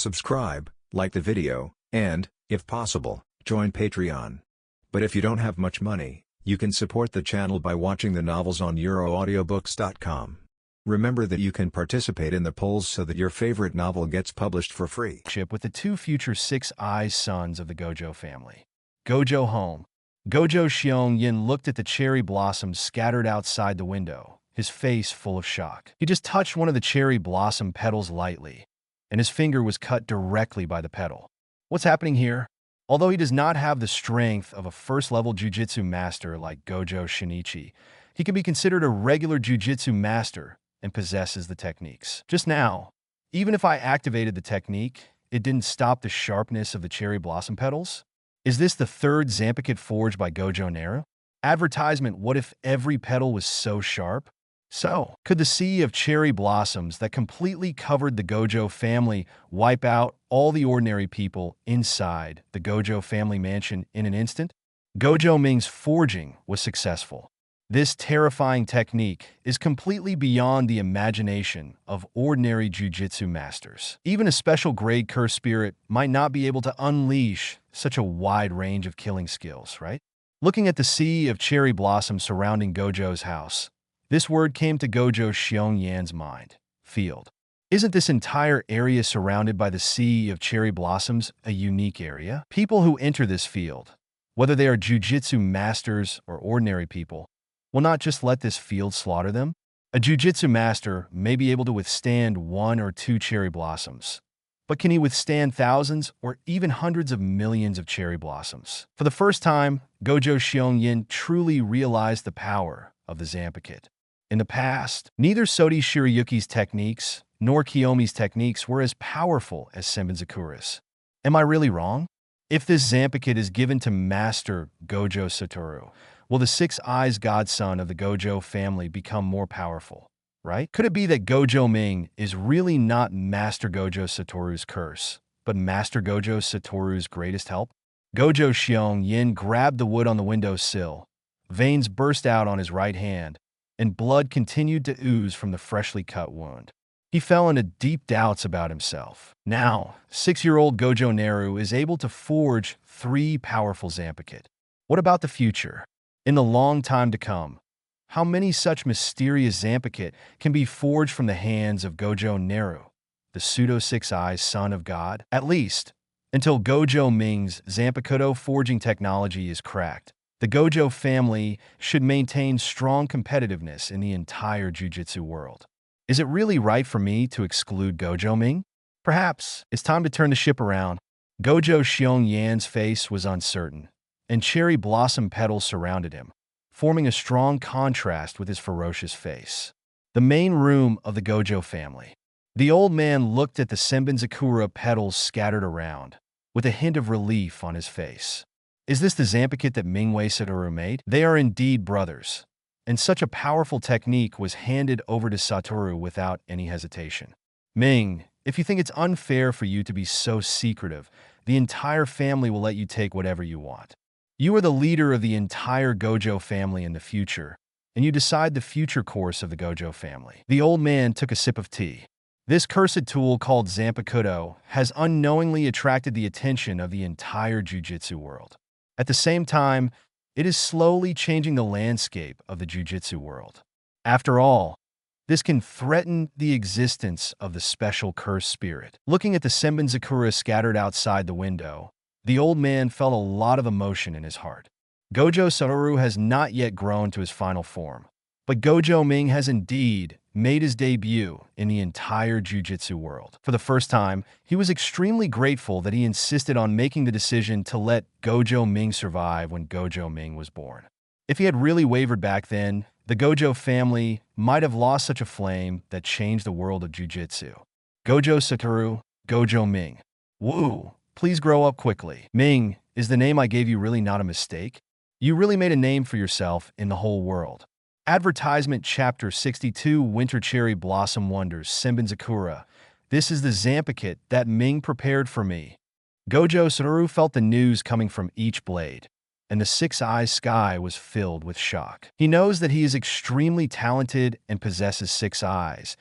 subscribe, like the video, and, if possible, join Patreon. But if you don't have much money, you can support the channel by watching the novels on euroaudiobooks.com. Remember that you can participate in the polls so that your favorite novel gets published for free. With the two future Six Eyes sons of the Gojo family. Gojo home. Gojo Yin looked at the cherry blossoms scattered outside the window, his face full of shock. He just touched one of the cherry blossom petals lightly, and his finger was cut directly by the petal. What's happening here? Although he does not have the strength of a first-level jujutsu master like Gojo Shinichi, he can be considered a regular jujutsu master and possesses the techniques. Just now, even if I activated the technique, it didn't stop the sharpness of the cherry blossom petals? Is this the third Zanpakuto forged by Gojo Naru? Advertisement: what if every petal was so sharp? So, could the sea of cherry blossoms that completely covered the Gojo family wipe out all the ordinary people inside the Gojo family mansion in an instant? Gojo Ming's forging was successful. This terrifying technique is completely beyond the imagination of ordinary jujutsu masters. Even a special grade curse spirit might not be able to unleash such a wide range of killing skills, right? Looking at the sea of cherry blossoms surrounding Gojo's house, this word came to Gojo Xiongyan's mind: field. Isn't this entire area surrounded by the sea of cherry blossoms a unique area? People who enter this field, whether they are jujutsu masters or ordinary people, will not just let this field slaughter them. A jujutsu master may be able to withstand 1 or 2 cherry blossoms, but can he withstand thousands or even hundreds of millions of cherry blossoms? For the first time, Gojo Xiongyan truly realized the power of the Zanpakuto. In the past, neither Sodi Shirayuki's techniques nor Kiyomi's techniques were as powerful as Senbonzakura's. Am I really wrong? If this Zanpakuto is given to Master Gojo Satoru, will the Six Eyes godson of the Gojo family become more powerful, right? Could it be that Gojo Ming is really not Master Gojo Satoru's curse, but Master Gojo Satoru's greatest help? Gojo Xiongyan grabbed the wood on the windowsill. Veins burst out on his right hand, and blood continued to ooze from the freshly cut wound. He fell into deep doubts about himself. Now, 6-year-old Gojo Naru is able to forge 3 powerful Zanpakuto. What about the future? In the long time to come, how many such mysterious Zanpakuto can be forged from the hands of Gojo Naru, the pseudo-Six Eyes son of God? At least, until Gojo Ming's Zanpakuto forging technology is cracked, the Gojo family should maintain strong competitiveness in the entire jujutsu world. Is it really right for me to exclude Gojo Ming? Perhaps it's time to turn the ship around. Gojo Xiongyan's face was uncertain, and cherry blossom petals surrounded him, forming a strong contrast with his ferocious face. The main room of the Gojo family. The old man looked at the Senbonzakura petals scattered around, with a hint of relief on his face. Is this the Zanpakuto that Mingwei Satoru made? They are indeed brothers, and such a powerful technique was handed over to Satoru without any hesitation. Ming, if you think it's unfair for you to be so secretive, the entire family will let you take whatever you want. You are the leader of the entire Gojo family in the future, and you decide the future course of the Gojo family. The old man took a sip of tea. This cursed tool called Zanpakuto has unknowingly attracted the attention of the entire jujutsu world. At the same time, it is slowly changing the landscape of the jujutsu world. After all, this can threaten the existence of the special cursed spirit. Looking at the Senbonzakura scattered outside the window, the old man felt a lot of emotion in his heart. Gojo Satoru has not yet grown to his final form, but Gojo Ming has indeed made his debut in the entire jujutsu world. For the first time, he was extremely grateful that he insisted on making the decision to let Gojo Ming survive when Gojo Ming was born. If he had really wavered back then, the Gojo family might have lost such a flame that changed the world of jujutsu. Gojo Satoru, Gojo Ming. Woo! Please grow up quickly. Ming, is the name I gave you really not a mistake? You really made a name for yourself in the whole world. Advertisement Chapter 62 Winter Cherry Blossom Wonders Senbonzakura. This is the Zanpakuto that Ming prepared for me. Gojo Satoru felt the news coming from each blade, and the Six Eyes sky was filled with shock. He knows that he is extremely talented and possesses 6 eyes,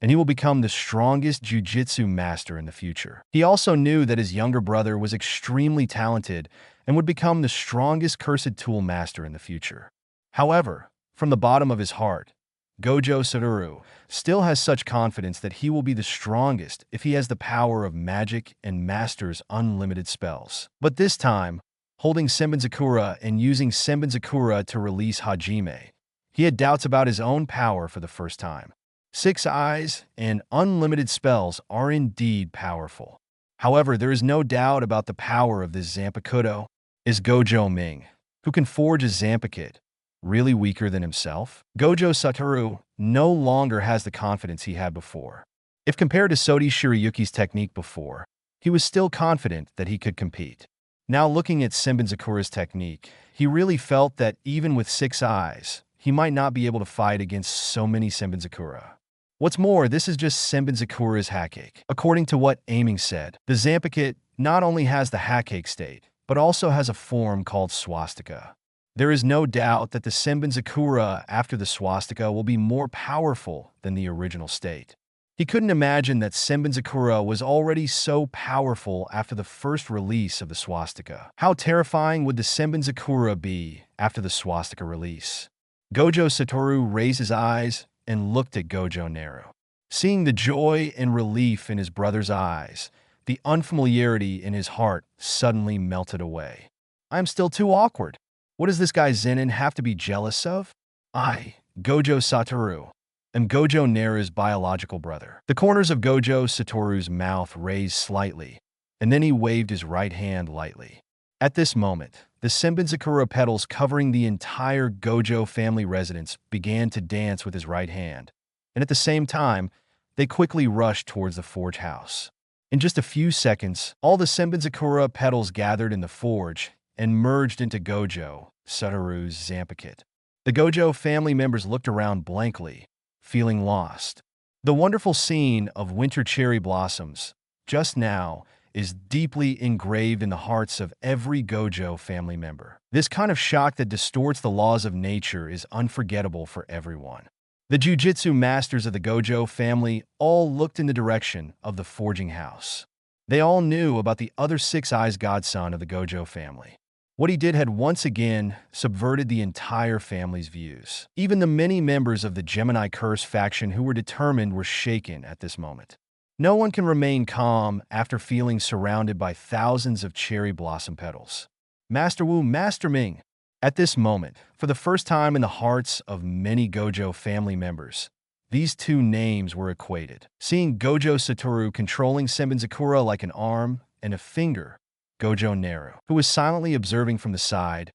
and he will become the strongest jujitsu master in the future. He also knew that his younger brother was extremely talented and would become the strongest cursed tool master in the future. However, from the bottom of his heart, Gojo Satoru still has such confidence that he will be the strongest if he has the power of magic and masters unlimited spells. But this time, holding Senbenzakura and using Senbenzakura to release Hajime, he had doubts about his own power for the first time. 6 eyes and unlimited spells are indeed powerful. However, there is no doubt about the power of this Zanpakuto. Is Gojo Ming, who can forge a Zanpakuto, really weaker than himself? Gojo Satoru no longer has the confidence he had before. If compared to Sodi Shirayuki's technique before, he was still confident that he could compete. Now looking at Senbenzakura's technique, he really felt that even with 6 eyes, he might not be able to fight against so many Senbenzakura. What's more, this is just Senbenzakura's Hackake. According to what Aiming said, the Zanpakuto not only has the Hackake state, but also has a form called Swastika. There is no doubt that the Senbenzakura after the Swastika will be more powerful than the original state. He couldn't imagine that Senbenzakura was already so powerful after the first release of the Swastika. How terrifying would the Senbenzakura be after the Swastika release? Gojo Satoru raised his eyes and looked at Gojo Naru. Seeing the joy and relief in his brother's eyes, the unfamiliarity in his heart suddenly melted away. "I'm still too awkward. What does this guy Zenin have to be jealous of? I, Gojo Satoru, am Gojo Naru's biological brother." The corners of Gojo Satoru's mouth raised slightly, and then he waved his right hand lightly. At this moment, the Senbenzakura petals covering the entire Gojo family residence began to dance with his right hand, and at the same time, they quickly rushed towards the forge house. In just a few seconds, all the Senbenzakura petals gathered in the forge and merged into Gojo Satoru's Zanpakuto. The Gojo family members looked around blankly, feeling lost. The wonderful scene of winter cherry blossoms, just now, is deeply engraved in the hearts of every Gojo family member. This kind of shock that distorts the laws of nature is unforgettable for everyone. The jujitsu masters of the Gojo family all looked in the direction of the forging house. They all knew about the other 6 eyes godson of the Gojo family. What he did had once again subverted the entire family's views. Even the many members of the Gemini Curse faction who were determined were shaken at this moment. No one can remain calm after feeling surrounded by thousands of cherry blossom petals. Master Wu, Master Ming. At this moment, for the first time in the hearts of many Gojo family members, these two names were equated. Seeing Gojo Satoru controlling Senbenzakura like an arm and a finger, Gojo Naru, who was silently observing from the side,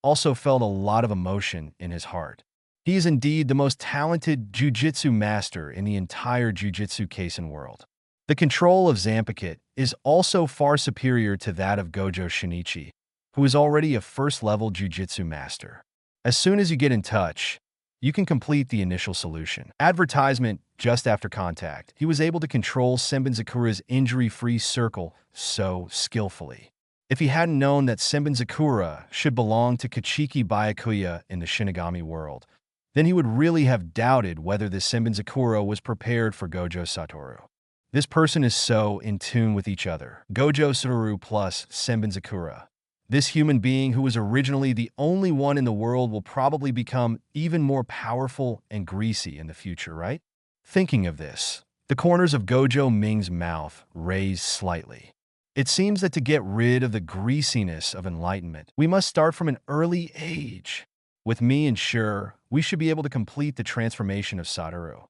also felt a lot of emotion in his heart. He is indeed the most talented jujitsu master in the entire Jujutsu Kaisen world. The control of Zanpakuto is also far superior to that of Gojo Shinichi, who is already a first-level jujitsu master. As soon as you get in touch, you can complete the initial solution. Advertisement just after contact. He was able to control Senbenzakura's injury-free circle so skillfully. If he hadn't known that Senbenzakura should belong to Kachiki Byakuya in the Shinigami world, then he would really have doubted whether the Senbenzakura was prepared for Gojo Satoru. This person is so in tune with each other. Gojo Satoru plus Senbenzakura. This human being who was originally the only one in the world will probably become even more powerful and greasy in the future, right? Thinking of this, the corners of Gojo Ming's mouth raised slightly. It seems that to get rid of the greasiness of enlightenment, we must start from an early age. With me and sure, we should be able to complete the transformation of Satoru.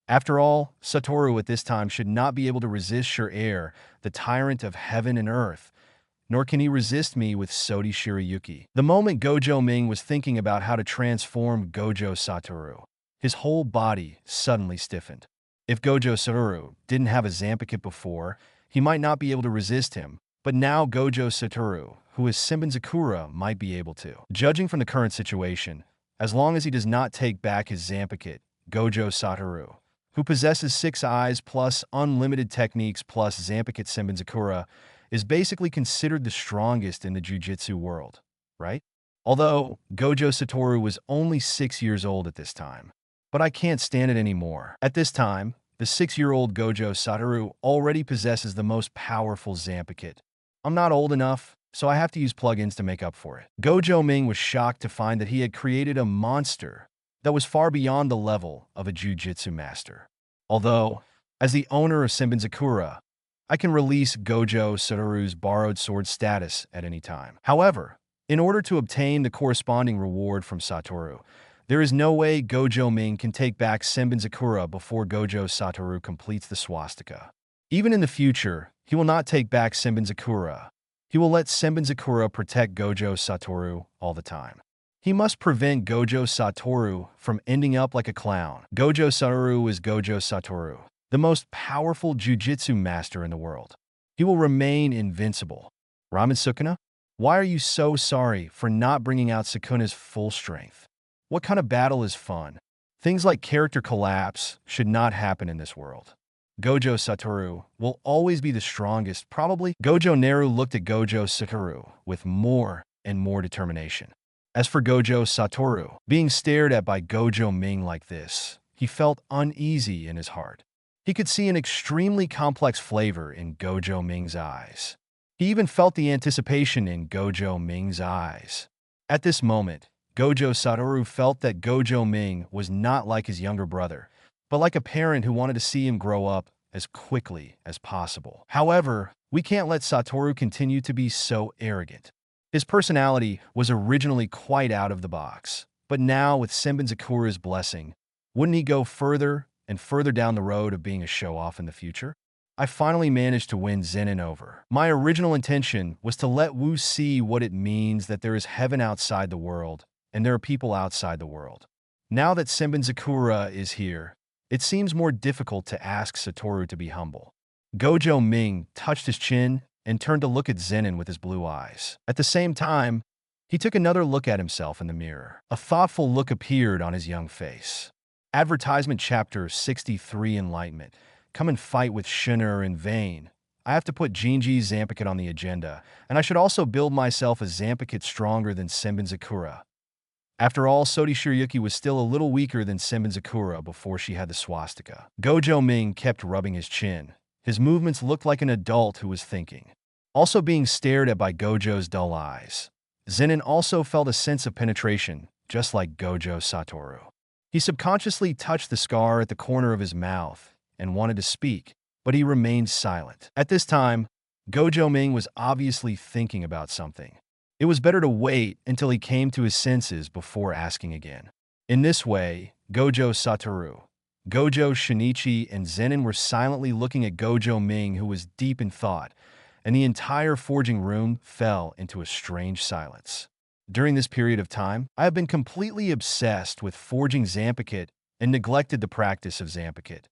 After all, Satoru at this time should not be able to resist Shur-Air, the tyrant of heaven and earth, nor can he resist me with Sodi Shirayuki. The moment Gojo Ming was thinking about how to transform Gojo Satoru, his whole body suddenly stiffened. If Gojo Satoru didn't have a Zanpakuto before, he might not be able to resist him, but now Gojo Satoru, who is Senbenzakura, might be able to. Judging from the current situation, as long as he does not take back his Zanpakuto, Gojo Satoru, who possesses 6 eyes plus unlimited techniques plus Zanpakuto Senbenzakura, is basically considered the strongest in the jujitsu world, right? Although Gojo Satoru was only 6 years old at this time. But I can't stand it anymore. At this time, the 6-year-old Gojo Satoru already possesses the most powerful Zanpakuto. I'm not old enough, so I have to use plugins to make up for it. Gojo Ming was shocked to find that he had created a monster that was far beyond the level of a jujutsu master. Although, as the owner of Senbenzakura, I can release Gojo Satoru's borrowed sword status at any time. However, in order to obtain the corresponding reward from Satoru, there is no way Gojo Ming can take back Senbenzakura before Gojo Satoru completes the swastika. Even in the future, he will not take back Senbenzakura. He will let Senbenzakura protect Gojo Satoru all the time. He must prevent Gojo Satoru from ending up like a clown. Gojo Satoru is Gojo Satoru, the most powerful jujutsu master in the world. He will remain invincible. Ramen Sukuna? Why are you so sorry for not bringing out Sukuna's full strength? What kind of battle is fun? Things like character collapse should not happen in this world. Gojo Satoru will always be the strongest, probably. Gojo Naru looked at Gojo Satoru with more and more determination. As for Gojo Satoru, being stared at by Gojo Ming like this, he felt uneasy in his heart. He could see an extremely complex flavor in Gojo Ming's eyes. He even felt the anticipation in Gojo Ming's eyes. At this moment, Gojo Satoru felt that Gojo Ming was not like his younger brother, but like a parent who wanted to see him grow up as quickly as possible. However, we can't let Satoru continue to be so arrogant. His personality was originally quite out of the box, but now with Senbenzakura's blessing, wouldn't he go further and further down the road of being a show-off in the future? I finally managed to win Zenin over. My original intention was to let Wu see what it means that there is heaven outside the world, and there are people outside the world. Now that Senbenzakura is here, it seems more difficult to ask Satoru to be humble. Gojo Ming touched his chin and turned to look at Zenin with his blue eyes. At the same time, he took another look at himself in the mirror. A thoughtful look appeared on his young face. Advertisement Chapter 63 Enlightenment. Come and fight with Shunner in vain. I have to put Jinji's Zanpakuto on the agenda, and I should also build myself a Zanpakuto stronger than Senbenzakura. After all, Sodi Shiryuki was still a little weaker than Senbenzakura before she had the swastika. Gojo Ming kept rubbing his chin. His movements looked like an adult who was thinking. Also being stared at by Gojo's dull eyes. Zenin also felt a sense of penetration, just like Gojo Satoru. He subconsciously touched the scar at the corner of his mouth and wanted to speak, but he remained silent. At this time, Gojo Ming was obviously thinking about something. It was better to wait until he came to his senses before asking again. In this way, Gojo Satoru, Gojo Shinichi, and Zenin were silently looking at Gojo Ming, who was deep in thought, and the entire forging room fell into a strange silence. During this period of time, I have been completely obsessed with forging Zanpakuto and neglected the practice of Zanpakuto.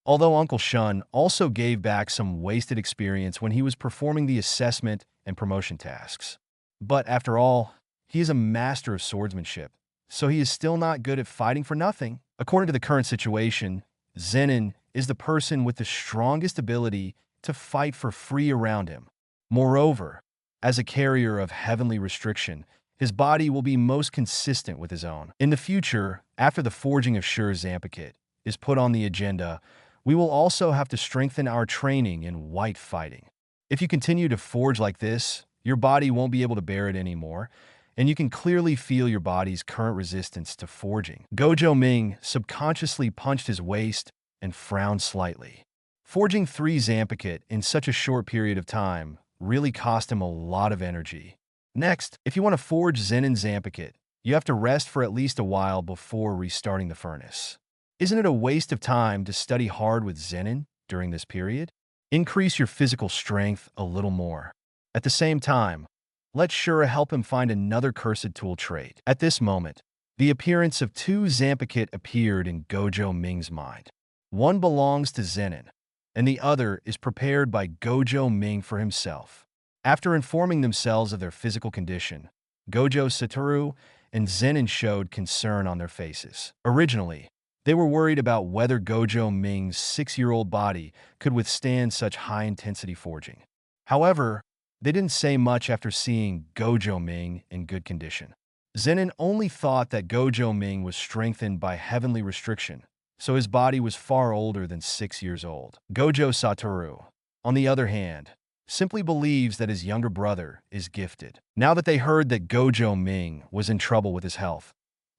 Although Uncle Shun also gave back some wasted experience when he was performing the assessment and promotion tasks. But after all, he is a master of swordsmanship, so he is still not good at fighting for nothing. According to the current situation, Zenin is the person with the strongest ability to fight for free around him. Moreover, as a carrier of heavenly restriction, his body will be most consistent with his own. In the future, after the forging of Shure's Zanpakuto is put on the agenda, we will also have to strengthen our training in white fighting. If you continue to forge like this, your body won't be able to bear it anymore, and you can clearly feel your body's current resistance to forging. Gojo Ming subconsciously punched his waist and frowned slightly. Forging 3 Zanpakuto in such a short period of time really cost him a lot of energy. Next, if you want to forge Zenin Zanpakuto, you have to rest for at least a while before restarting the furnace. Isn't it a waste of time to study hard with Zenin during this period? Increase your physical strength a little more. At the same time, let Shura help him find another cursed tool trait. At this moment, the appearance of 2 Zanpakuto appeared in Gojo Ming's mind. One belongs to Zenin, and the other is prepared by Gojo Ming for himself. After informing themselves of their physical condition, Gojo Satoru and Zenin showed concern on their faces. Originally, they were worried about whether Gojo Ming's 6-year-old body could withstand such high-intensity forging. However, they didn't say much after seeing Gojo Ming in good condition. Zenin only thought that Gojo Ming was strengthened by heavenly restriction, so his body was far older than 6 years old. Gojo Satoru, on the other hand, simply believes that his younger brother is gifted. Now that they heard that Gojo Ming was in trouble with his health,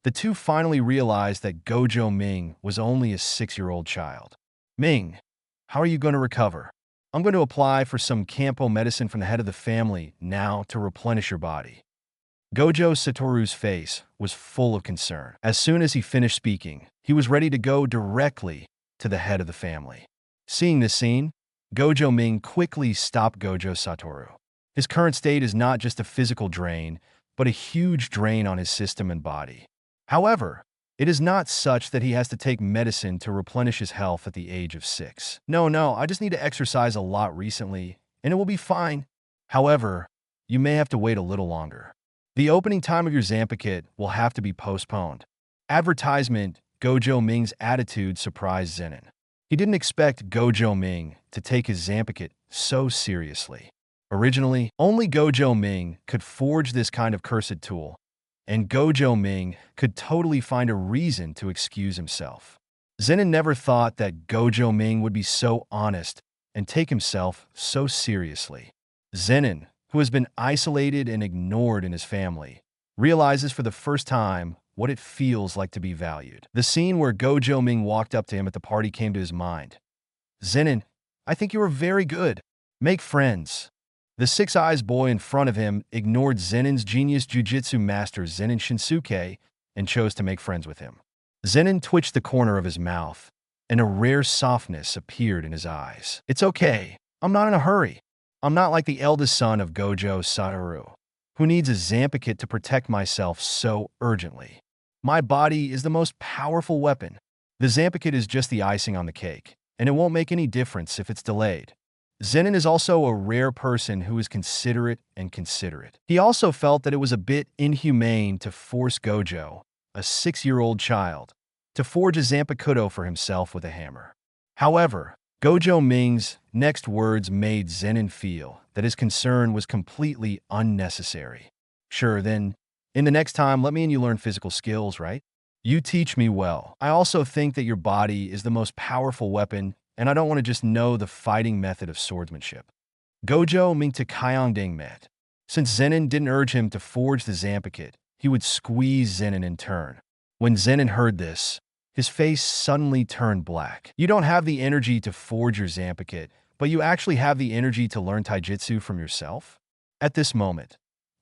the two finally realized that Gojo Ming was only a 6-year-old child. Ming, how are you going to recover? I'm going to apply for some campo medicine from the head of the family now to replenish your body. Gojo Satoru's face was full of concern. As soon as he finished speaking, he was ready to go directly to the head of the family. Seeing this scene, Gojo Ming quickly stopped Gojo Satoru. His current state is not just a physical drain, but a huge drain on his system and body. However, it is not such that he has to take medicine to replenish his health at the age of 6. No, I just need to exercise a lot recently, and it will be fine. However, you may have to wait a little longer. The opening time of your Zampa kit will have to be postponed. Advertisement. Gojo Ming's attitude surprised Zenin. He didn't expect Gojo Ming to take his Zampa kit so seriously. Originally, only Gojo Ming could forge this kind of cursed tool, and Gojo Ming could totally find a reason to excuse himself. Zenin never thought that Gojo Ming would be so honest and take himself so seriously. Zenin, who has been isolated and ignored in his family, realizes for the first time what it feels like to be valued. The scene where Gojo Ming walked up to him at the party came to his mind. Zenin, I think you are very good. Make friends. The six-eyes boy in front of him ignored Zenin's genius jujutsu master Zenin Shinsuke and chose to make friends with him. Zenin twitched the corner of his mouth, and a rare softness appeared in his eyes. It's okay. I'm not in a hurry. I'm not like the eldest son of Gojo Satoru, who needs a Zampa kit to protect myself so urgently. My body is the most powerful weapon. The Zampa kit is just the icing on the cake, and it won't make any difference if it's delayed. Zenin is also a rare person who is considerate and considerate. He also felt that it was a bit inhumane to force Gojo, a 6-year-old child, to forge a Zanpakuto for himself with a hammer. However, Gojo Ming's next words made Zenin feel that his concern was completely unnecessary. Sure, then, in the next time, let me and you learn physical skills, right? You teach me well. I also think that your body is the most powerful weapon, and I don't want to just know the fighting method of swordsmanship. Gojo Ming to Kyongding met. Since Zenin didn't urge him to forge the Zampa kit, he would squeeze Zenin in turn. When Zenin heard this, his face suddenly turned black. You don't have the energy to forge your Zampa kit, but you actually have the energy to learn taijutsu from yourself? At this moment,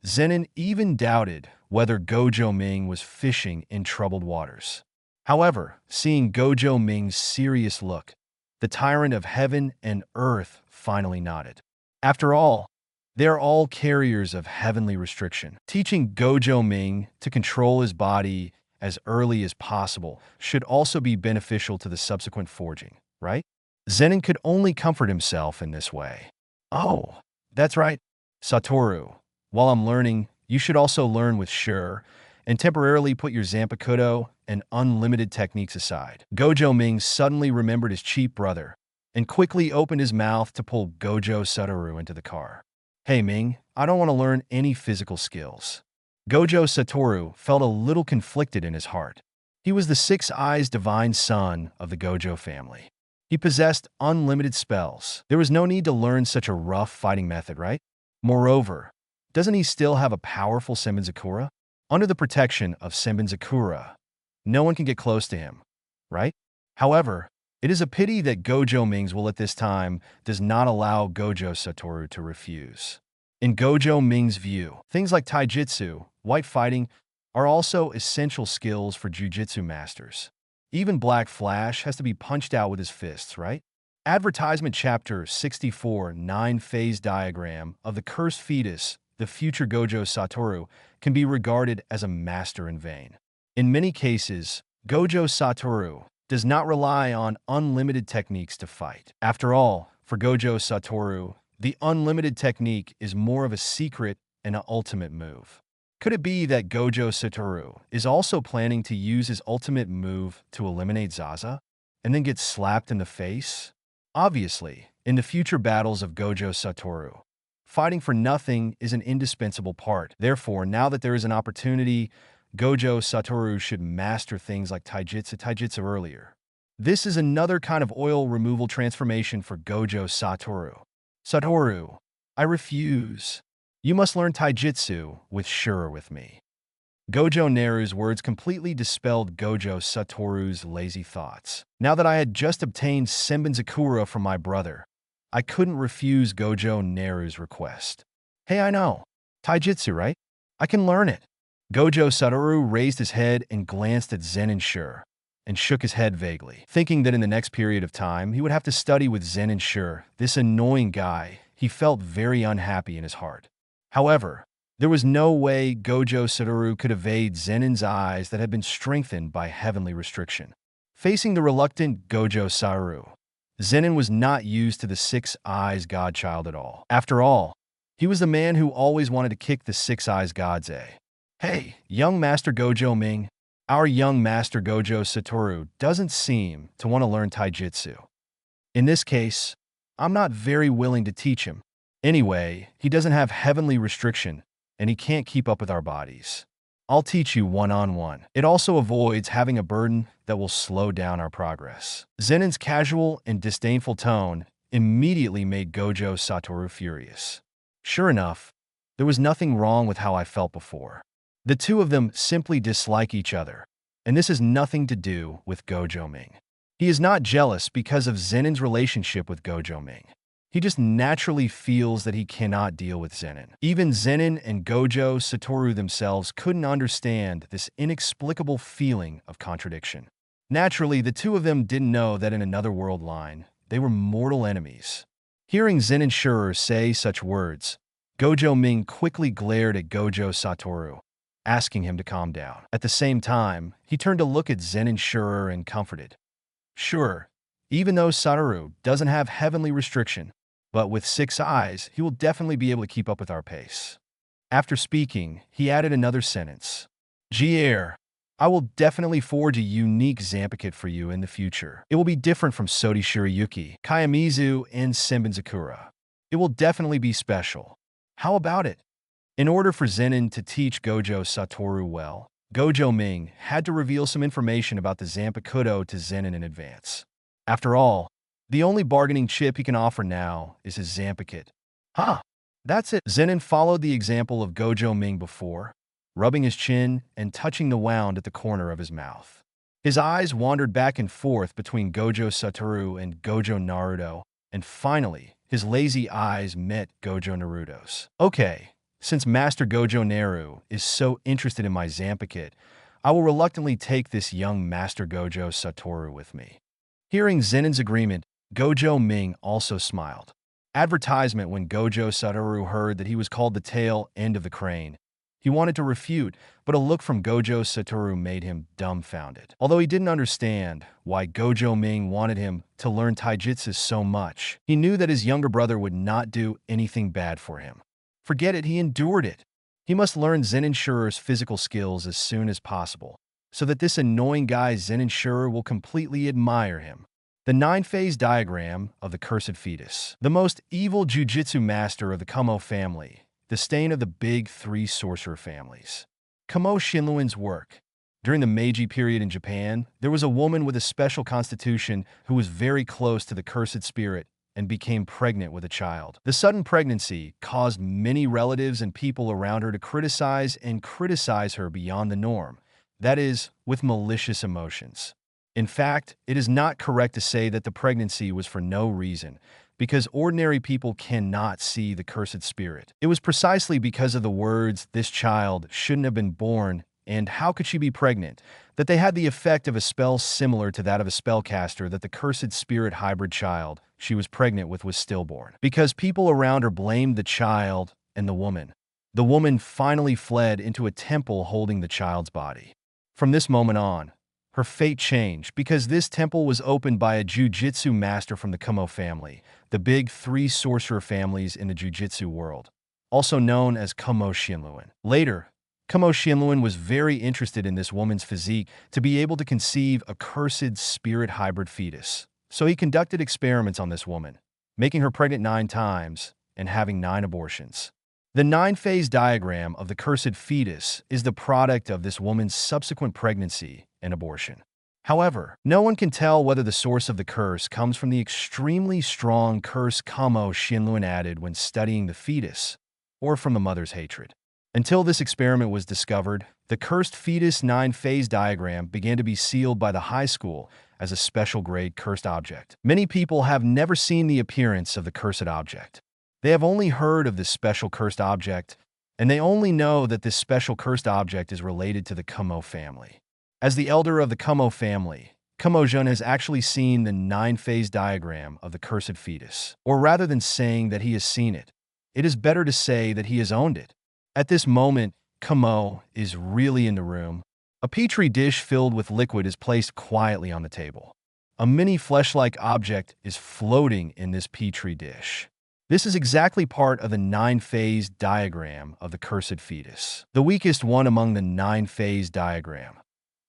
Zenin even doubted whether Gojo Ming was fishing in troubled waters. However, seeing Gojo Ming's serious look, the tyrant of heaven and earth finally nodded. After all, they are all carriers of heavenly restriction. Teaching Gojo Ming to control his body as early as possible should also be beneficial to the subsequent forging, right? Zenin could only comfort himself in this way. Oh, that's right. Satoru, while I'm learning, you should also learn with Sure, and temporarily put your Zanpakuto and unlimited techniques aside. Gojo Ming suddenly remembered his cheap brother and quickly opened his mouth to pull Gojo Satoru into the car. Hey Ming, I don't want to learn any physical skills. Gojo Satoru felt a little conflicted in his heart. He was the six-eyes divine son of the Gojo family. He possessed unlimited spells. There was no need to learn such a rough fighting method, right? Moreover, doesn't he still have a powerful Senbenzakura? Under the protection of Senbenzakura, no one can get close to him, right? However, it is a pity that Gojo Ming's will at this time does not allow Gojo Satoru to refuse. In Gojo Ming's view, things like taijutsu, white fighting, are also essential skills for jujutsu masters. Even Black Flash has to be punched out with his fists, right? Advertisement Chapter 64 9-phase diagram of the cursed fetus, the future Gojo Satoru, can be regarded as a master in vain. In many cases, Gojo Satoru does not rely on unlimited techniques to fight. After all, for Gojo Satoru, the unlimited technique is more of a secret and an ultimate move. Could it be that Gojo Satoru is also planning to use his ultimate move to eliminate Zaza and then get slapped in the face? Obviously, in the future battles of Gojo Satoru, fighting for nothing is an indispensable part. Therefore, now that there is an opportunity, Gojo Satoru should master things like taijutsu earlier. This is another kind of oil removal transformation for Gojo Satoru. Satoru, I refuse. You must learn taijutsu with Shura with me. Gojo Naru's words completely dispelled Gojo Satoru's lazy thoughts. Now that I had just obtained Senbonzakura from my brother, I couldn't refuse Gojo Naru's request. Hey, I know. Taijutsu, right? I can learn it. Gojo Satoru raised his head and glanced at Zen and Shura, and shook his head vaguely, thinking that in the next period of time he would have to study with Zen and Shura, this annoying guy. He felt very unhappy in his heart. However, there was no way Gojo Satoru could evade Zenin's eyes that had been strengthened by heavenly restriction. Facing the reluctant Gojo Satoru, Zenin was not used to the Six Eyes Godchild at all. After all, he was the man who always wanted to kick the Six Eyes God's A. Hey, young Master Gojo Ming, our young Master Gojo Satoru doesn't seem to want to learn taijutsu. In this case, I'm not very willing to teach him. Anyway, he doesn't have heavenly restriction, and he can't keep up with our bodies. I'll teach you one-on-one. It also avoids having a burden that will slow down our progress. Zenin's casual and disdainful tone immediately made Gojo Satoru furious. Sure enough, there was nothing wrong with how I felt before. The two of them simply dislike each other, and this has nothing to do with Gojo Ming. He is not jealous because of Zenin's relationship with Gojo Ming. He just naturally feels that he cannot deal with Zenin. Even Zenin and Gojo Satoru themselves couldn't understand this inexplicable feeling of contradiction. Naturally, the two of them didn't know that in another world line, they were mortal enemies. Hearing Zen and Shura say such words, Gojo Ming quickly glared at Gojo Satoru, asking him to calm down. At the same time, he turned to look at Zen and Shura and comforted. Sure, even though Satoru doesn't have heavenly restriction, but with 6 eyes, he will definitely be able to keep up with our pace. After speaking, he added another sentence. Jier, I will definitely forge a unique Zanpakuto for you in the future. It will be different from Sodi Shirayuki, Kayamizu, and Senbonzakura. It will definitely be special. How about it? In order for Zenin to teach Gojo Satoru well, Gojo Ming had to reveal some information about the Zanpakuto to Zenin in advance. After all, the only bargaining chip he can offer now is his Zanpakuto. Huh, that's it. Zenin followed the example of Gojo Ming before, rubbing his chin and touching the wound at the corner of his mouth. His eyes wandered back and forth between Gojo Satoru and Gojo Naruto, and finally, his lazy eyes met Gojo Naruto's. Okay, since Master Gojo Naru is so interested in my Zanpakuto, I will reluctantly take this young Master Gojo Satoru with me. Hearing Zenin's agreement, Gojo Ming also smiled. Advertisement when Gojo Satoru heard that he was called the tail end of the crane. He wanted to refute, but a look from Gojo Satoru made him dumbfounded. Although he didn't understand why Gojo Ming wanted him to learn taijutsu so much, he knew that his younger brother would not do anything bad for him. Forget it, he endured it. He must learn Zenin Shura's physical skills as soon as possible, so that this annoying guy Zenin Shura will completely admire him. The 9-phase diagram of the cursed fetus. The most evil jujutsu master of the Kumo family, the stain of the big 3 sorcerer families. Kumo Shinluin's work. During the Meiji period in Japan, there was a woman with a special constitution who was very close to the cursed spirit and became pregnant with a child. The sudden pregnancy caused many relatives and people around her to criticize her beyond the norm, that is, with malicious emotions. In fact, it is not correct to say that the pregnancy was for no reason, because ordinary people cannot see the cursed spirit. It was precisely because of the words, "this child shouldn't have been born," and "how could she be pregnant?" that they had the effect of a spell similar to that of a spellcaster that the cursed spirit hybrid child she was pregnant with was stillborn. Because people around her blamed the child and the woman finally fled into a temple holding the child's body. From this moment on, her fate changed because this temple was opened by a jujutsu master from the Kumo family, the big 3 sorcerer families in the jujutsu world, also known as Kumo Shinluin. Later, Kumo Shinluin was very interested in this woman's physique to be able to conceive a cursed spirit hybrid fetus. So he conducted experiments on this woman, making her pregnant 9 times and having 9 abortions. The 9-phase diagram of the cursed fetus is the product of this woman's subsequent pregnancy and abortion. However, no one can tell whether the source of the curse comes from the extremely strong curse Kamo Shinluan added when studying the fetus, or from the mother's hatred. Until this experiment was discovered, the cursed fetus 9-phase diagram began to be sealed by the high school as a special grade cursed object. Many people have never seen the appearance of the cursed object. They have only heard of this special cursed object, and they only know that this special cursed object is related to the Kamo family. As the elder of the Kamo family, Kamo-jun has actually seen the 9-phase diagram of the cursed fetus. Or rather than saying that he has seen it, it is better to say that he has owned it. At this moment, Kamo is really in the room. A petri dish filled with liquid is placed quietly on the table. A mini flesh-like object is floating in this petri dish. This is exactly part of the 9-phase diagram of the cursed fetus, the weakest one among the 9-phase diagram.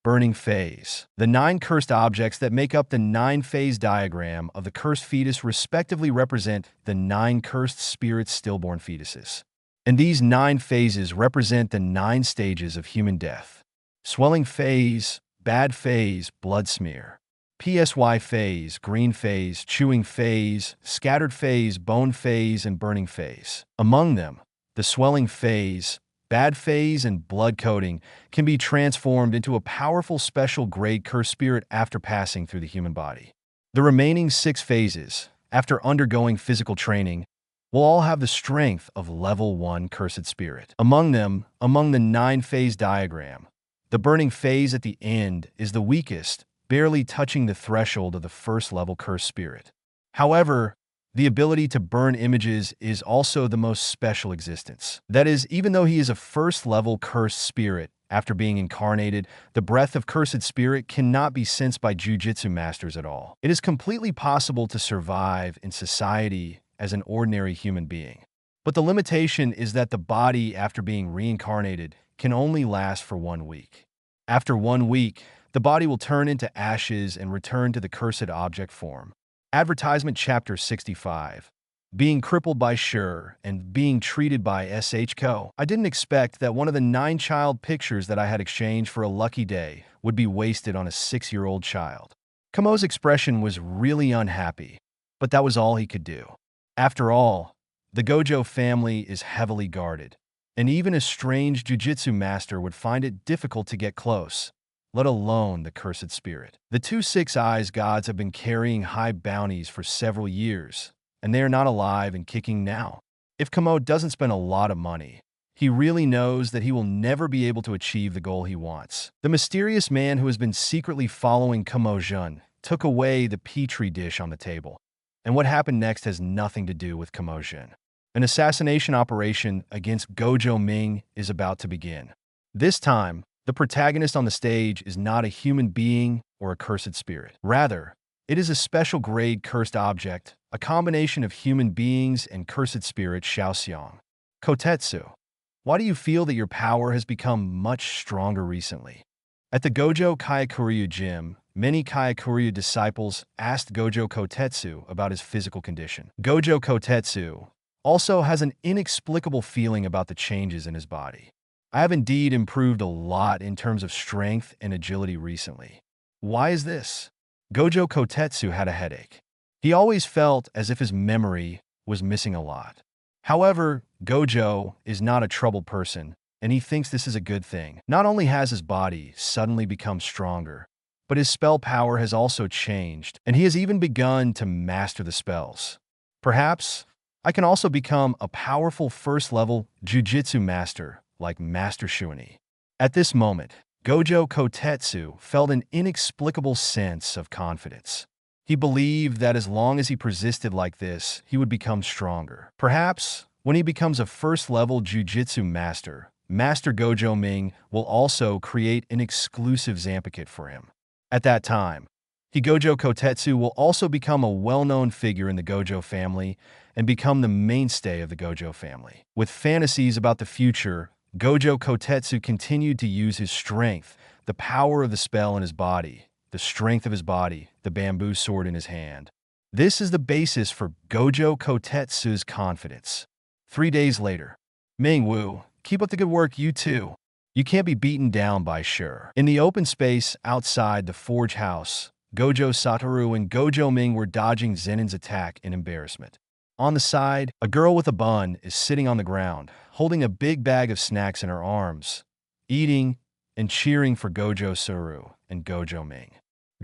Burning phase. The 9 cursed objects that make up the 9-phase diagram of the cursed fetus respectively represent the 9 cursed spirits stillborn fetuses. And these 9 phases represent the 9 stages of human death. Swelling phase, bad phase, blood smear. PSY phase, green phase, chewing phase, scattered phase, bone phase, and burning phase. Among them, the swelling phase, bad phase, and blood coating can be transformed into a powerful special grade cursed spirit after passing through the human body. The remaining 6 phases, after undergoing physical training, will all have the strength of level 1 cursed spirit. Among them, among the 9-phase diagram, the burning phase at the end is the weakest, barely touching the threshold of the first level cursed spirit. However, the ability to burn images is also the most special existence. That is, even though he is a first-level cursed spirit, after being incarnated, the breath of cursed spirit cannot be sensed by jujutsu masters at all. It is completely possible to survive in society as an ordinary human being. But the limitation is that the body, after being reincarnated, can only last for 1 week. After 1 week, the body will turn into ashes and return to the cursed object form. Advertisement Chapter 65. Being crippled by Sure and being treated by SH Co. I didn't expect that one of the 9 child pictures that I had exchanged for a lucky day would be wasted on a 6-year-old child. Kamo's expression was really unhappy, but that was all he could do. After all, the Gojo family is heavily guarded, and even a strange jujutsu master would find it difficult to get close, let alone the cursed spirit. The 2 6-eyes gods have been carrying high bounties for several years, and they are not alive and kicking now. If Kamo doesn't spend a lot of money, he really knows that he will never be able to achieve the goal he wants. The mysterious man who has been secretly following Kamo-jun took away the petri dish on the table, and what happened next has nothing to do with Kamo-jun. An assassination operation against Gojo Ming is about to begin. This time, the protagonist on the stage is not a human being or a cursed spirit. Rather, it is a special grade cursed object, a combination of human beings and cursed spirit Xiaoxiang. Kotetsu, why do you feel that your power has become much stronger recently? At the Gojo Kyakuryu gym, many Kyakuryu disciples asked Gojo Kotetsu about his physical condition. Gojo Kotetsu also has an inexplicable feeling about the changes in his body. I have indeed improved a lot in terms of strength and agility recently. Why is this? Gojo Kotetsu had a headache. He always felt as if his memory was missing a lot. However, Gojo is not a troubled person, and he thinks this is a good thing. Not only has his body suddenly become stronger, but his spell power has also changed, and he has even begun to master the spells. Perhaps I can also become a powerful first-level jujutsu master like Master Shuani. At this moment, Gojo Kotetsu felt an inexplicable sense of confidence. He believed that as long as he persisted like this, he would become stronger. Perhaps, when he becomes a first-level jujutsu master, Master Gojo Ming will also create an exclusive Zanpakuto for him. At that time, Gojo Kotetsu will also become a well-known figure in the Gojo family and become the mainstay of the Gojo family. With fantasies about the future, Gojo Kotetsu continued to use his strength, the power of the spell in his body, the strength of his body, the bamboo sword in his hand. This is the basis for Gojo Kotetsu's confidence. 3 days later. Ming Wu, keep up the good work, you too. You can't be beaten down by sure. In the open space outside the forge house, Gojo Satoru and Gojo Ming were dodging Zenin's attack in embarrassment. On the side, a girl with a bun is sitting on the ground, holding a big bag of snacks in her arms, eating and cheering for Gojo Satoru and Gojo Ming.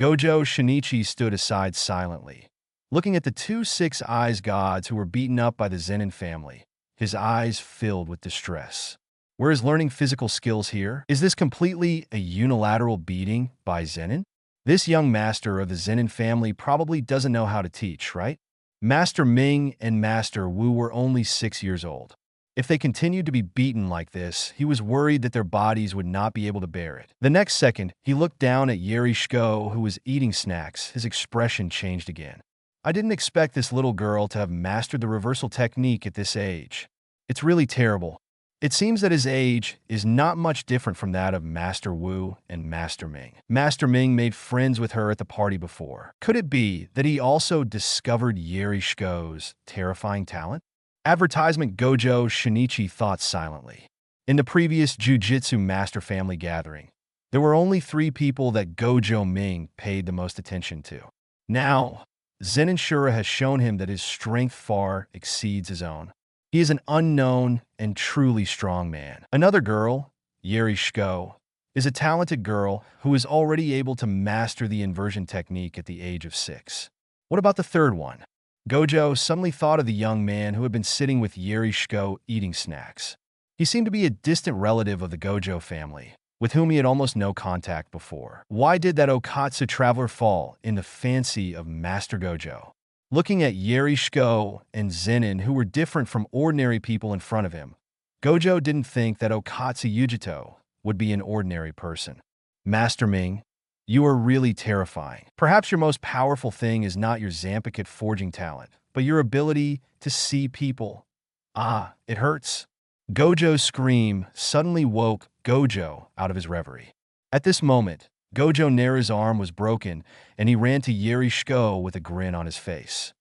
Gojo Shinichi stood aside silently, looking at the two six-eyes gods who were beaten up by the Zenin family, his eyes filled with distress. Where is learning physical skills here? Is this completely a unilateral beating by Zenin? This young master of the Zenin family probably doesn't know how to teach, right? Master Ming and Master Wu were only 6 years old. If they continued to be beaten like this, he was worried that their bodies would not be able to bear it. The next second, he looked down at Yeri Shiko, who was eating snacks. His expression changed again. I didn't expect this little girl to have mastered the reversal technique at this age. It's really terrible. It seems that his age is not much different from that of Master Wu and Master Ming. Master Ming made friends with her at the party before. Could it be that he also discovered Yeri Shiko's terrifying talent? Advertisement. Gojo Shinichi thought silently. In the previous Jujutsu Master Family gathering, there were only 3 people that Gojo Ming paid the most attention to. Now, Zenin Shura has shown him that his strength far exceeds his own. He is an unknown and truly strong man. Another girl, Yeri Shiko, is a talented girl who is already able to master the inversion technique at the age of 6. What about the third one? Gojo suddenly thought of the young man who had been sitting with Yeri Shiko eating snacks. He seemed to be a distant relative of the Gojo family, with whom he had almost no contact before. Why did that Okatsu traveler fall in the fancy of Master Gojo? Looking at Yeri Shiko and Zenin, who were different from ordinary people in front of him, Gojo didn't think that Okatsu Yujito would be an ordinary person. Master Ming, you are really terrifying. Perhaps your most powerful thing is not your Zampakit forging talent, but your ability to see people. Ah, it hurts. Gojo's scream suddenly woke Gojo out of his reverie. At this moment, Gojo Naru's arm was broken, and he ran to Yeri Shiko with a grin on his face.